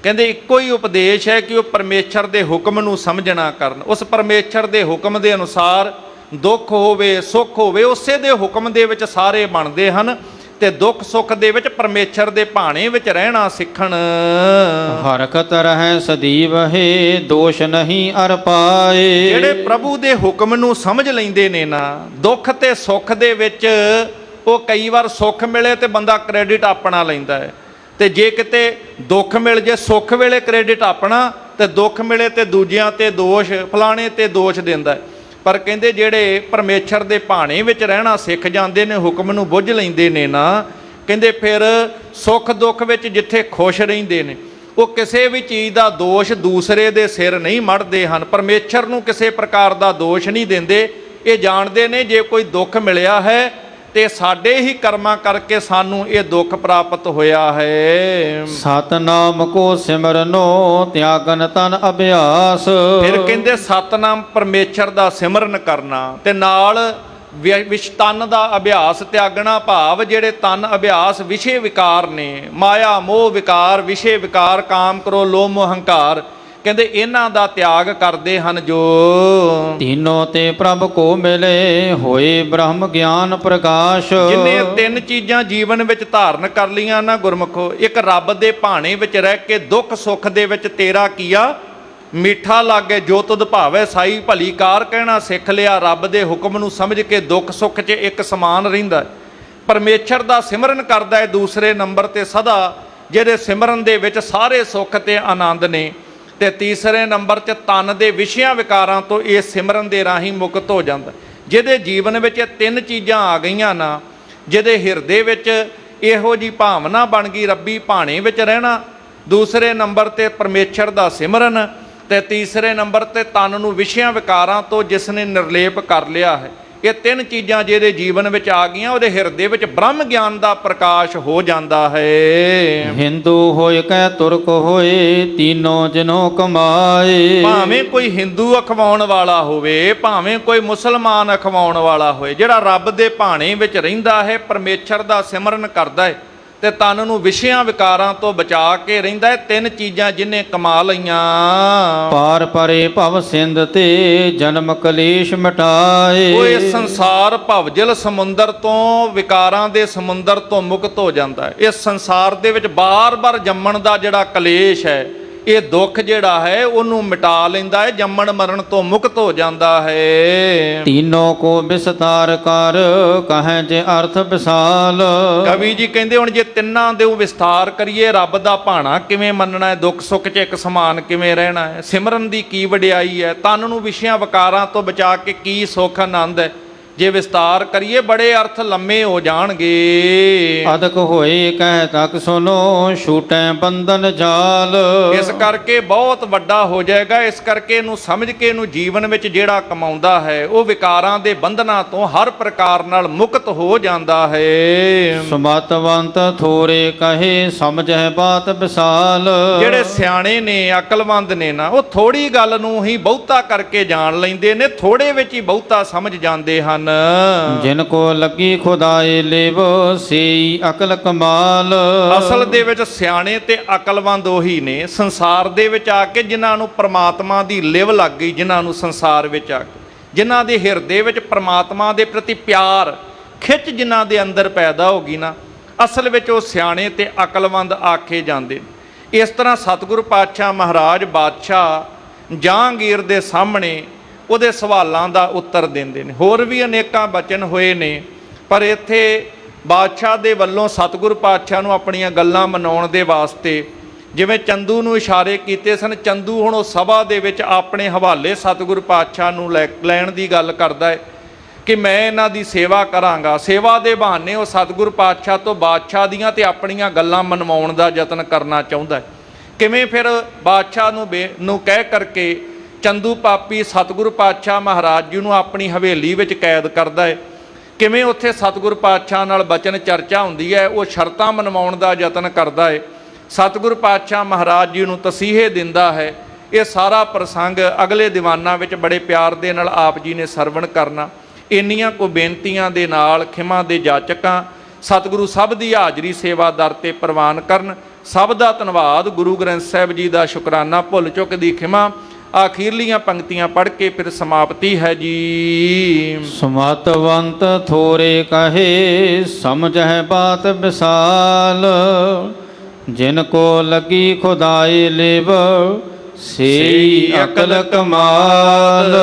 [SPEAKER 1] ਕਹਿੰਦੇ ਇੱਕੋ ਹੀ ਉਪਦੇਸ਼ ਹੈ ਕਿ ਉਹ ਪਰਮੇਸ਼ਰ ਦੇ ਹੁਕਮ ਨੂੰ ਸਮਝਣਾ ਕਰਨ। ਉਸ ਪਰਮੇਸ਼ਰ ਦੇ ਹੁਕਮ ਦੇ ਅਨੁਸਾਰ ਦੁੱਖ ਹੋਵੇ, ਸੁੱਖ ਹੋਵੇ, ਉਸੇ ਦੇ ਹੁਕਮ ਦੇ ਵਿੱਚ ਸਾਰੇ ਬਣਦੇ ਹਨ। ਤੇ ਦੁੱਖ ਸੁੱਖ ਦੇ ਵਿੱਚ ਪਰਮੇਸ਼ਰ ਦੇ ਭਾਣੇ ਵਿੱਚ ਰਹਿਣਾ ਸਿੱਖਣ।
[SPEAKER 2] ਹਰਕਤ ਰਹਿ ਸਦੀਵ ਹੈ, ਦੋਸ਼ ਨਹੀਂ ਅਰ ਪਾਏ।
[SPEAKER 1] ਜਿਹੜੇ ਪ੍ਰਭੂ ਦੇ ਹੁਕਮ ਨੂੰ ਸਮਝ ਲੈਂਦੇ ਨੇ ਨਾ, ਦੁੱਖ ਤੇ ਸੁੱਖ ਦੇ ਵਿੱਚ, ਉਹ ਕਈ ਵਾਰ ਸੁੱਖ ਮਿਲੇ ਤੇ ਬੰਦਾ ਕ੍ਰੈਡਿਟ ਆਪਣਾ ਲੈਂਦਾ ਹੈ, ਤੇ ਜੇ ਕਿਤੇ ਦੁੱਖ ਮਿਲ ਜੇ, ਸੁੱਖ ਵੇਲੇ ਕ੍ਰੈਡਿਟ ਆਪਣਾ ਤੇ ਦੁੱਖ ਮਿਲੇ ਤੇ ਦੂਜਿਆਂ ਤੇ ਦੋਸ਼, ਫਲਾਣੇ ਤੇ ਦੋਸ਼ ਦਿੰਦਾ ਹੈ। ਪਰ ਕਹਿੰਦੇ ਜਿਹੜੇ ਪਰਮੇਸ਼ਰ ਦੇ ਭਾਣੇ ਵਿੱਚ ਰਹਿਣਾ ਸਿੱਖ ਜਾਂਦੇ ਨੇ, ਹੁਕਮ ਨੂੰ ਬੁੱਝ ਲੈਂਦੇ ਨੇ ਨਾ, ਕਹਿੰਦੇ ਫਿਰ ਸੁੱਖ ਦੁੱਖ ਵਿੱਚ ਜਿੱਥੇ ਖੁਸ਼ ਰਹਿੰਦੇ ਨੇ, ਉਹ ਕਿਸੇ ਵੀ ਚੀਜ਼ ਦਾ ਦੋਸ਼ ਦੂਸਰੇ ਦੇ ਸਿਰ ਨਹੀਂ ਮੜ੍ਹਦੇ ਹਨ। ਪਰਮੇਸ਼ਰ ਨੂੰ ਕਿਸੇ ਪ੍ਰਕਾਰ ਦਾ ਦੋਸ਼ ਨਹੀਂ ਦਿੰਦੇ। ਇਹ ਜਾਣਦੇ ਨੇ ਜੇ ਕੋਈ ਦੁੱਖ ਮਿਲਿਆ ਹੈ ਤੇ ਸਾਡੇ ਹੀ ਕਰਮਾਂ ਕਰਕੇ ਸਾਨੂੰ ਇਹ ਦੁੱਖ ਪ੍ਰਾਪਤ ਹੋਇਆ ਹੈ।
[SPEAKER 2] ਸਤਨਾਮ ਕੋ ਸਿਮਰਨੋ ਤਿਆਗਨ ਤਨ ਅਭਿਆਸ।
[SPEAKER 1] ਫਿਰ ਕਹਿੰਦੇ ਸਤਨਾਮ ਪਰਮੇਸ਼ਰ ਦਾ ਸਿਮਰਨ ਕਰਨਾ ਤੇ ਨਾਲ ਤਨ ਦਾ ਅਭਿਆਸ ਤਿਆਗਣਾ, ਭਾਵ ਜਿਹੜੇ ਤਨ ਅਭਿਆਸ ਵਿਸ਼ੇ ਵਿਕਾਰ ਨੇ, ਮਾਇਆ ਮੋਹ ਵਿਕਾਰ, ਵਿਸ਼ੇ ਵਿਕਾਰ, ਕਾਮ ਕਰੋ ਲੋਭ ਮੋਹ ਹੰਕਾਰ, ਕਹਿੰਦੇ ਇਹਨਾਂ ਦਾ ਤਿਆਗ ਕਰਦੇ ਹਨ ਜੋ
[SPEAKER 2] ਤੀਨੋਂ ਤੇ ਪ੍ਰਭ ਕੋ ਮਿਲੇ ਹੋਏ ਬ੍ਰਹਮ ਗਿਆਨ ਪ੍ਰਕਾਸ਼।
[SPEAKER 1] ਜਿਨੇ ਤਿੰਨ ਚੀਜ਼ਾਂ ਜੀਵਨ ਵਿੱਚ ਧਾਰਨ ਕਰ ਲੀਆਂ ਨਾ ਗੁਰਮੁਖੋ, ਇੱਕ ਰੱਬ ਦੇ ਭਾਣੇ ਵਿੱਚ ਰਹਿ ਕੇ ਦੁੱਖ ਸੁੱਖ ਦੇ ਵਿੱਚ ਤੇਰਾ ਕੀਆ ਮਿੱਠਾ ਲਾਗੇ, ਜੋ ਤੁਧ ਭਾਵੈ ਸਾਈ ਭਲੀ ਕਾਰ ਕਹਿਣਾ ਸਿੱਖ ਲਿਆ। ਰੱਬ ਦੇ ਹੁਕਮ ਨੂੰ ਸਮਝ ਕੇ ਦੁੱਖ ਸੁੱਖ 'ਚ ਇੱਕ ਸਮਾਨ ਰਹਿੰਦਾ। ਪਰਮੇਸ਼ਰ ਦਾ ਸਿਮਰਨ ਕਰਦਾ ਹੈ ਦੂਸਰੇ ਨੰਬਰ ਤੇ ਸਦਾ, ਜਿਹਦੇ ਸਿਮਰਨ ਦੇ ਵਿੱਚ ਸਾਰੇ ਸੁੱਖ ਤੇ ਆਨੰਦ ਨੇ। ਤੇ ਤੀਸਰੇ ਨੰਬਰ 'ਚ ਤਨ ਦੇ ਵਿਸ਼ਿਆਂ ਵਿਕਾਰਾਂ ਤੋਂ ਇਹ ਸਿਮਰਨ ਦੇ ਰਾਹੀਂ ਮੁਕਤ ਹੋ ਜਾਂਦਾ। ਜਿਹਦੇ ਜੀਵਨ ਵਿੱਚ ਇਹ ਤਿੰਨ ਚੀਜ਼ਾਂ ਆ ਗਈਆਂ ਨਾ, ਜਿਹਦੇ ਹਿਰਦੇ ਵਿੱਚ ਇਹੋ ਜੀ ਭਾਵਨਾ ਬਣ ਗਈ ਰੱਬੀ ਭਾਣੇ ਵਿੱਚ ਰਹਿਣਾ, ਦੂਸਰੇ ਨੰਬਰ ਤੇ ਪਰਮੇਸ਼ਰ ਦਾ ਸਿਮਰਨ, ਤੇ ਤੀਸਰੇ ਨੰਬਰ ਤੇ ਤਨ ਨੂੰ ਵਿਸ਼ਿਆਂ ਵਿਕਾਰਾਂ ਤੋਂ ਜਿਸ ਨੇ ਨਿਰਲੇਪ ਕਰ ਲਿਆ ਹੈ, ਇਹ ਤਿੰਨ ਚੀਜ਼ਾਂ ਜਿਹਦੇ ਜੀਵਨ ਵਿੱਚ ਆ ਗਈਆਂ, ਉਹਦੇ ਹਿਰਦੇ ਵਿੱਚ ਬ੍ਰਹਮ ਗਿਆਨ ਦਾ ਪ੍ਰਕਾਸ਼ ਹੋ ਜਾਂਦਾ ਹੈ।
[SPEAKER 2] ਹਿੰਦੂ ਹੋਏ ਕੈ ਤੁਰਕ ਹੋਏ ਤੀਨੋਂ ਜਿਨੋਂ ਕਮਾਏ।
[SPEAKER 1] ਭਾਵੇਂ ਕੋਈ ਹਿੰਦੂ ਅਖਵਾਉਣ ਵਾਲਾ ਹੋਵੇ, ਭਾਵੇਂ ਕੋਈ ਮੁਸਲਮਾਨ ਅਖਵਾਉਣ ਵਾਲਾ ਹੋਏ, ਜਿਹੜਾ ਰੱਬ ਦੇ ਭਾਣੇ ਵਿੱਚ ਰਹਿੰਦਾ ਹੈ, ਪਰਮੇਸ਼ਰ ਦਾ ਸਿਮਰਨ ਕਰਦਾ ਹੈ ਤੇ ਤਨ ਨੂੰ ਵਿਸ਼ਿਆਂ ਵਿਕਾਰਾਂ ਤੋਂ ਬਚਾ ਕੇ ਰਹਿੰਦਾ ਹੈ, ਤਿੰਨ ਚੀਜ਼ਾਂ ਜਿਹਨੇ ਕਮਾ ਲਈਆਂ।
[SPEAKER 2] ਪਾਰ ਪਰੇ ਭਵ ਸਿੰਧ ਤੇ ਜਨਮ ਕਲੇਸ਼ ਮਿਟਾਏ।
[SPEAKER 1] ਉਹ ਇਸ ਸੰਸਾਰ ਭਵਜਲ ਸਮੁੰਦਰ ਤੋਂ, ਵਿਕਾਰਾਂ ਦੇ ਸਮੁੰਦਰ ਤੋਂ ਮੁਕਤ ਹੋ ਜਾਂਦਾ ਹੈ। ਇਸ ਸੰਸਾਰ ਦੇ ਵਿੱਚ ਬਾਰ-ਬਾਰ ਜੰਮਣ ਦਾ ਜਿਹੜਾ ਕਲੇਸ਼ ਹੈ, ਇਹ ਦੁੱਖ ਜਿਹੜਾ ਹੈ ਉਹਨੂੰ ਮਿਟਾ ਲੈਂਦਾ ਹੈ, ਜੰਮਣ ਮਰਨ ਤੋਂ ਮੁਕਤ ਹੋ ਜਾਂਦਾ ਹੈ।
[SPEAKER 2] ਤੀਨੋਂ ਕੋ ਵਿਸਤਾਰ ਕਰ ਕਹੈ ਜੇ ਅਰਥ ਵਿਸਾਲ।
[SPEAKER 1] ਕਵੀ ਜੀ ਕਹਿੰਦੇ ਹੁਣ ਜੇ ਤਿੰਨਾਂ ਦੇ ਵਿਸਤਾਰ ਕਰੀਏ, ਰੱਬ ਦਾ ਭਾਣਾ ਕਿਵੇਂ ਮੰਨਣਾ ਹੈ, ਦੁੱਖ ਸੁੱਖ 'ਚ ਇੱਕ ਸਮਾਨ ਕਿਵੇਂ ਰਹਿਣਾ ਹੈ, ਸਿਮਰਨ ਦੀ ਕੀ ਵਡਿਆਈ ਹੈ, ਤਨ ਨੂੰ ਵਿਸ਼ਿਆਂ ਵਿਕਾਰਾਂ ਤੋਂ ਬਚਾ ਕੇ ਕੀ ਸੁੱਖ ਆਨੰਦ ਹੈ, ਜੇ ਵਿਸਤਾਰ ਕਰੀਏ ਬੜੇ ਅਰਥ ਲੰਮੇ ਹੋ ਜਾਣਗੇ।
[SPEAKER 2] ਅਦਕ ਹੋਏ ਕਹਿ ਤੱਕ ਸੁਨੋ ਛੂਟੈ ਬੰਧਨ ਜਾਲ।
[SPEAKER 1] ਇਸ ਕਰਕੇ ਬਹੁਤ ਵੱਡਾ ਹੋ ਜਾਏਗਾ। ਇਸ ਕਰਕੇ ਇਹਨੂੰ ਸਮਝ ਕੇ ਇਹਨੂੰ ਜੀਵਨ ਵਿੱਚ ਜਿਹੜਾ ਕਮਾਉਂਦਾ ਹੈ, ਉਹ ਵਿਕਾਰਾਂ ਦੇ ਬੰਧਨਾਂ ਤੋਂ ਹਰ ਪ੍ਰਕਾਰ ਨਾਲ ਮੁਕਤ ਹੋ ਜਾਂਦਾ ਹੈ।
[SPEAKER 2] ਸਮਤਵੰਤ ਥੋਰੇ ਕਹੇ ਸਮਝੈ ਬਾਤ ਵਿਸਾਲ।
[SPEAKER 1] ਜਿਹੜੇ ਸਿਆਣੇ ਨੇ, ਅਕਲਮੰਦ ਨੇ ਨਾ, ਉਹ ਥੋੜੀ ਗੱਲ ਨੂੰ ਹੀ ਬਹੁਤਾ ਕਰਕੇ ਜਾਣ ਲੈਂਦੇ ਨੇ, ਥੋੜੇ ਵਿੱਚ ਹੀ ਬਹੁਤਾ ਸਮਝ ਜਾਂਦੇ ਹਨ।
[SPEAKER 2] ਜਿਨ ਕੋ ਲੱਗੀ ਖੁਦਾਏ ਲੇਵ ਸੇਈ ਅਕਲ ਕਮਾਲ।
[SPEAKER 1] ਅਸਲ ਦੇ ਵਿੱਚ ਸਿਆਣੇ ਤੇ ਅਕਲਮੰਦ ਉਹੀ ਨੇ ਸੰਸਾਰ ਦੇ ਵਿੱਚ ਆ ਕੇ, ਜਿਨ੍ਹਾਂ ਨੂੰ ਪ੍ਰਮਾਤਮਾ ਦੀ ਲਿਵ ਲੱਗ ਗਈ, ਜਿਨ੍ਹਾਂ ਨੂੰ ਸੰਸਾਰ ਵਿੱਚ ਆ ਕੇ, ਜਿਨ੍ਹਾਂ ਦੇ ਹਿਰਦੇ ਵਿੱਚ ਪ੍ਰਮਾਤਮਾ ਦੇ ਪ੍ਰਤੀ ਪਿਆਰ ਖਿੱਚ ਜਿਨ੍ਹਾਂ ਦੇ ਅੰਦਰ ਪੈਦਾ ਹੋ ਗਈ ਨਾ, ਅਸਲ ਵਿੱਚ ਉਹ ਸਿਆਣੇ ਤੇ ਅਕਲਮੰਦ ਆਖੇ ਜਾਂਦੇ ਨੇ। ਇਸ ਤਰ੍ਹਾਂ ਸਤਿਗੁਰੂ ਪਾਤਸ਼ਾਹ ਮਹਾਰਾਜ ਬਾਦਸ਼ਾਹ ਜਹਾਂਗੀਰ ਦੇ ਸਾਹਮਣੇ ਉਹਦੇ ਸਵਾਲਾਂ ਦਾ ਉੱਤਰ ਦਿੰਦੇ ਨੇ। ਹੋਰ ਵੀ ਅਨੇਕਾਂ ਬਚਨ ਹੋਏ ਨੇ, ਪਰ ਇੱਥੇ ਬਾਦਸ਼ਾਹ ਦੇ ਵੱਲੋਂ ਸਤਿਗੁਰੂ ਪਾਤਸ਼ਾਹ ਨੂੰ ਆਪਣੀਆਂ ਗੱਲਾਂ ਮਨਾਉਣ ਦੇ ਵਾਸਤੇ, ਜਿਵੇਂ ਚੰਦੂ ਨੂੰ ਇਸ਼ਾਰੇ ਕੀਤੇ ਸਨ, ਚੰਦੂ ਹੁਣ ਉਹ ਸਭਾ ਦੇ ਵਿੱਚ ਆਪਣੇ ਹਵਾਲੇ ਸਤਿਗੁਰੂ ਪਾਤਸ਼ਾਹ ਨੂੰ ਲੈਣ ਦੀ ਗੱਲ ਕਰਦਾ ਹੈ ਕਿ ਮੈਂ ਇਹਨਾਂ ਦੀ ਸੇਵਾ ਕਰਾਂਗਾ। ਸੇਵਾ ਦੇ ਬਹਾਨੇ ਉਹ ਸਤਿਗੁਰੂ ਪਾਤਸ਼ਾਹ ਤੋਂ ਬਾਦਸ਼ਾਹ ਦੀਆਂ ਤੇ ਆਪਣੀਆਂ ਗੱਲਾਂ ਮਨਵਾਉਣ ਦਾ ਯਤਨ ਕਰਨਾ ਚਾਹੁੰਦਾ ਹੈ। ਕਿਵੇਂ ਫਿਰ ਬਾਦਸ਼ਾਹ ਨੂੰ ਕਹਿ ਕਰਕੇ ਚੰਦੂ ਪਾਪੀ ਸਤਿਗੁਰੂ ਪਾਤਸ਼ਾਹ ਮਹਾਰਾਜ ਜੀ ਨੂੰ ਆਪਣੀ ਹਵੇਲੀ ਵਿੱਚ ਕੈਦ ਕਰਦਾ ਹੈ। ਕਿਵੇਂ ਉੱਥੇ ਸਤਿਗੁਰੂ ਪਾਤਸ਼ਾਹ ਨਾਲ ਬਚਨ ਚਰਚਾ ਹੁੰਦੀ ਹੈ, ਉਹ ਸ਼ਰਤਾਂ ਮਨਵਾਉਣ ਦਾ ਯਤਨ ਕਰਦਾ ਹੈ, ਸਤਿਗੁਰੂ ਪਾਤਸ਼ਾਹ ਮਹਾਰਾਜ ਜੀ ਨੂੰ ਤਸੀਹੇ ਦਿੰਦਾ ਹੈ। ਇਹ ਸਾਰਾ ਪ੍ਰਸੰਗ ਅਗਲੇ ਦੀਵਾਨਾਂ ਵਿੱਚ ਬੜੇ ਪਿਆਰ ਦੇ ਨਾਲ ਆਪ ਜੀ ਨੇ ਸਰਵਣ ਕਰਨਾ। ਇੰਨੀਆਂ ਕੋ ਬੇਨਤੀਆਂ ਦੇ ਨਾਲ ਖਿਮਾ ਦੇ ਜਾਚਕਾਂ ਸਤਿਗੁਰੂ ਸਭ ਦੀ ਹਾਜ਼ਰੀ ਸੇਵਾ ਦਰ ਤੇ ਪ੍ਰਵਾਨ ਕਰਨ। ਸਭ ਦਾ ਧੰਨਵਾਦ। ਗੁਰੂ ਗ੍ਰੰਥ ਸਾਹਿਬ ਜੀ ਦਾ ਸ਼ੁਕਰਾਨਾ। ਭੁੱਲ ਚੁੱਕ ਦੀ ਖਿਮਾ। ਆਖੀਰਲੀਆਂ ਪੰਕਤੀਆਂ ਪੜ੍ਹ ਕੇ ਫਿਰ ਸਮਾਪਤੀ ਹੈ ਜੀ।
[SPEAKER 2] ਸਮਤਵੰਤ ਥੋਰੇ ਕਹੇ ਸਮਝੈ ਬਾਤ ਵਿਸਾਲ। ਜਿਨ ਕੋ ਲੱਗੀ ਖੁਦਾਏ ਲਿਵ ਸੇਈ ਅਕਲ ਕਮਾਲ।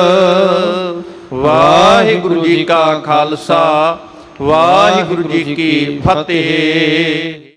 [SPEAKER 1] ਵਾਹਿਗੁਰੂ ਜੀ ਕਾ ਖਾਲਸਾ, ਵਾਹਿਗੁਰੂ ਜੀ ਕੀ ਫਤਿਹ।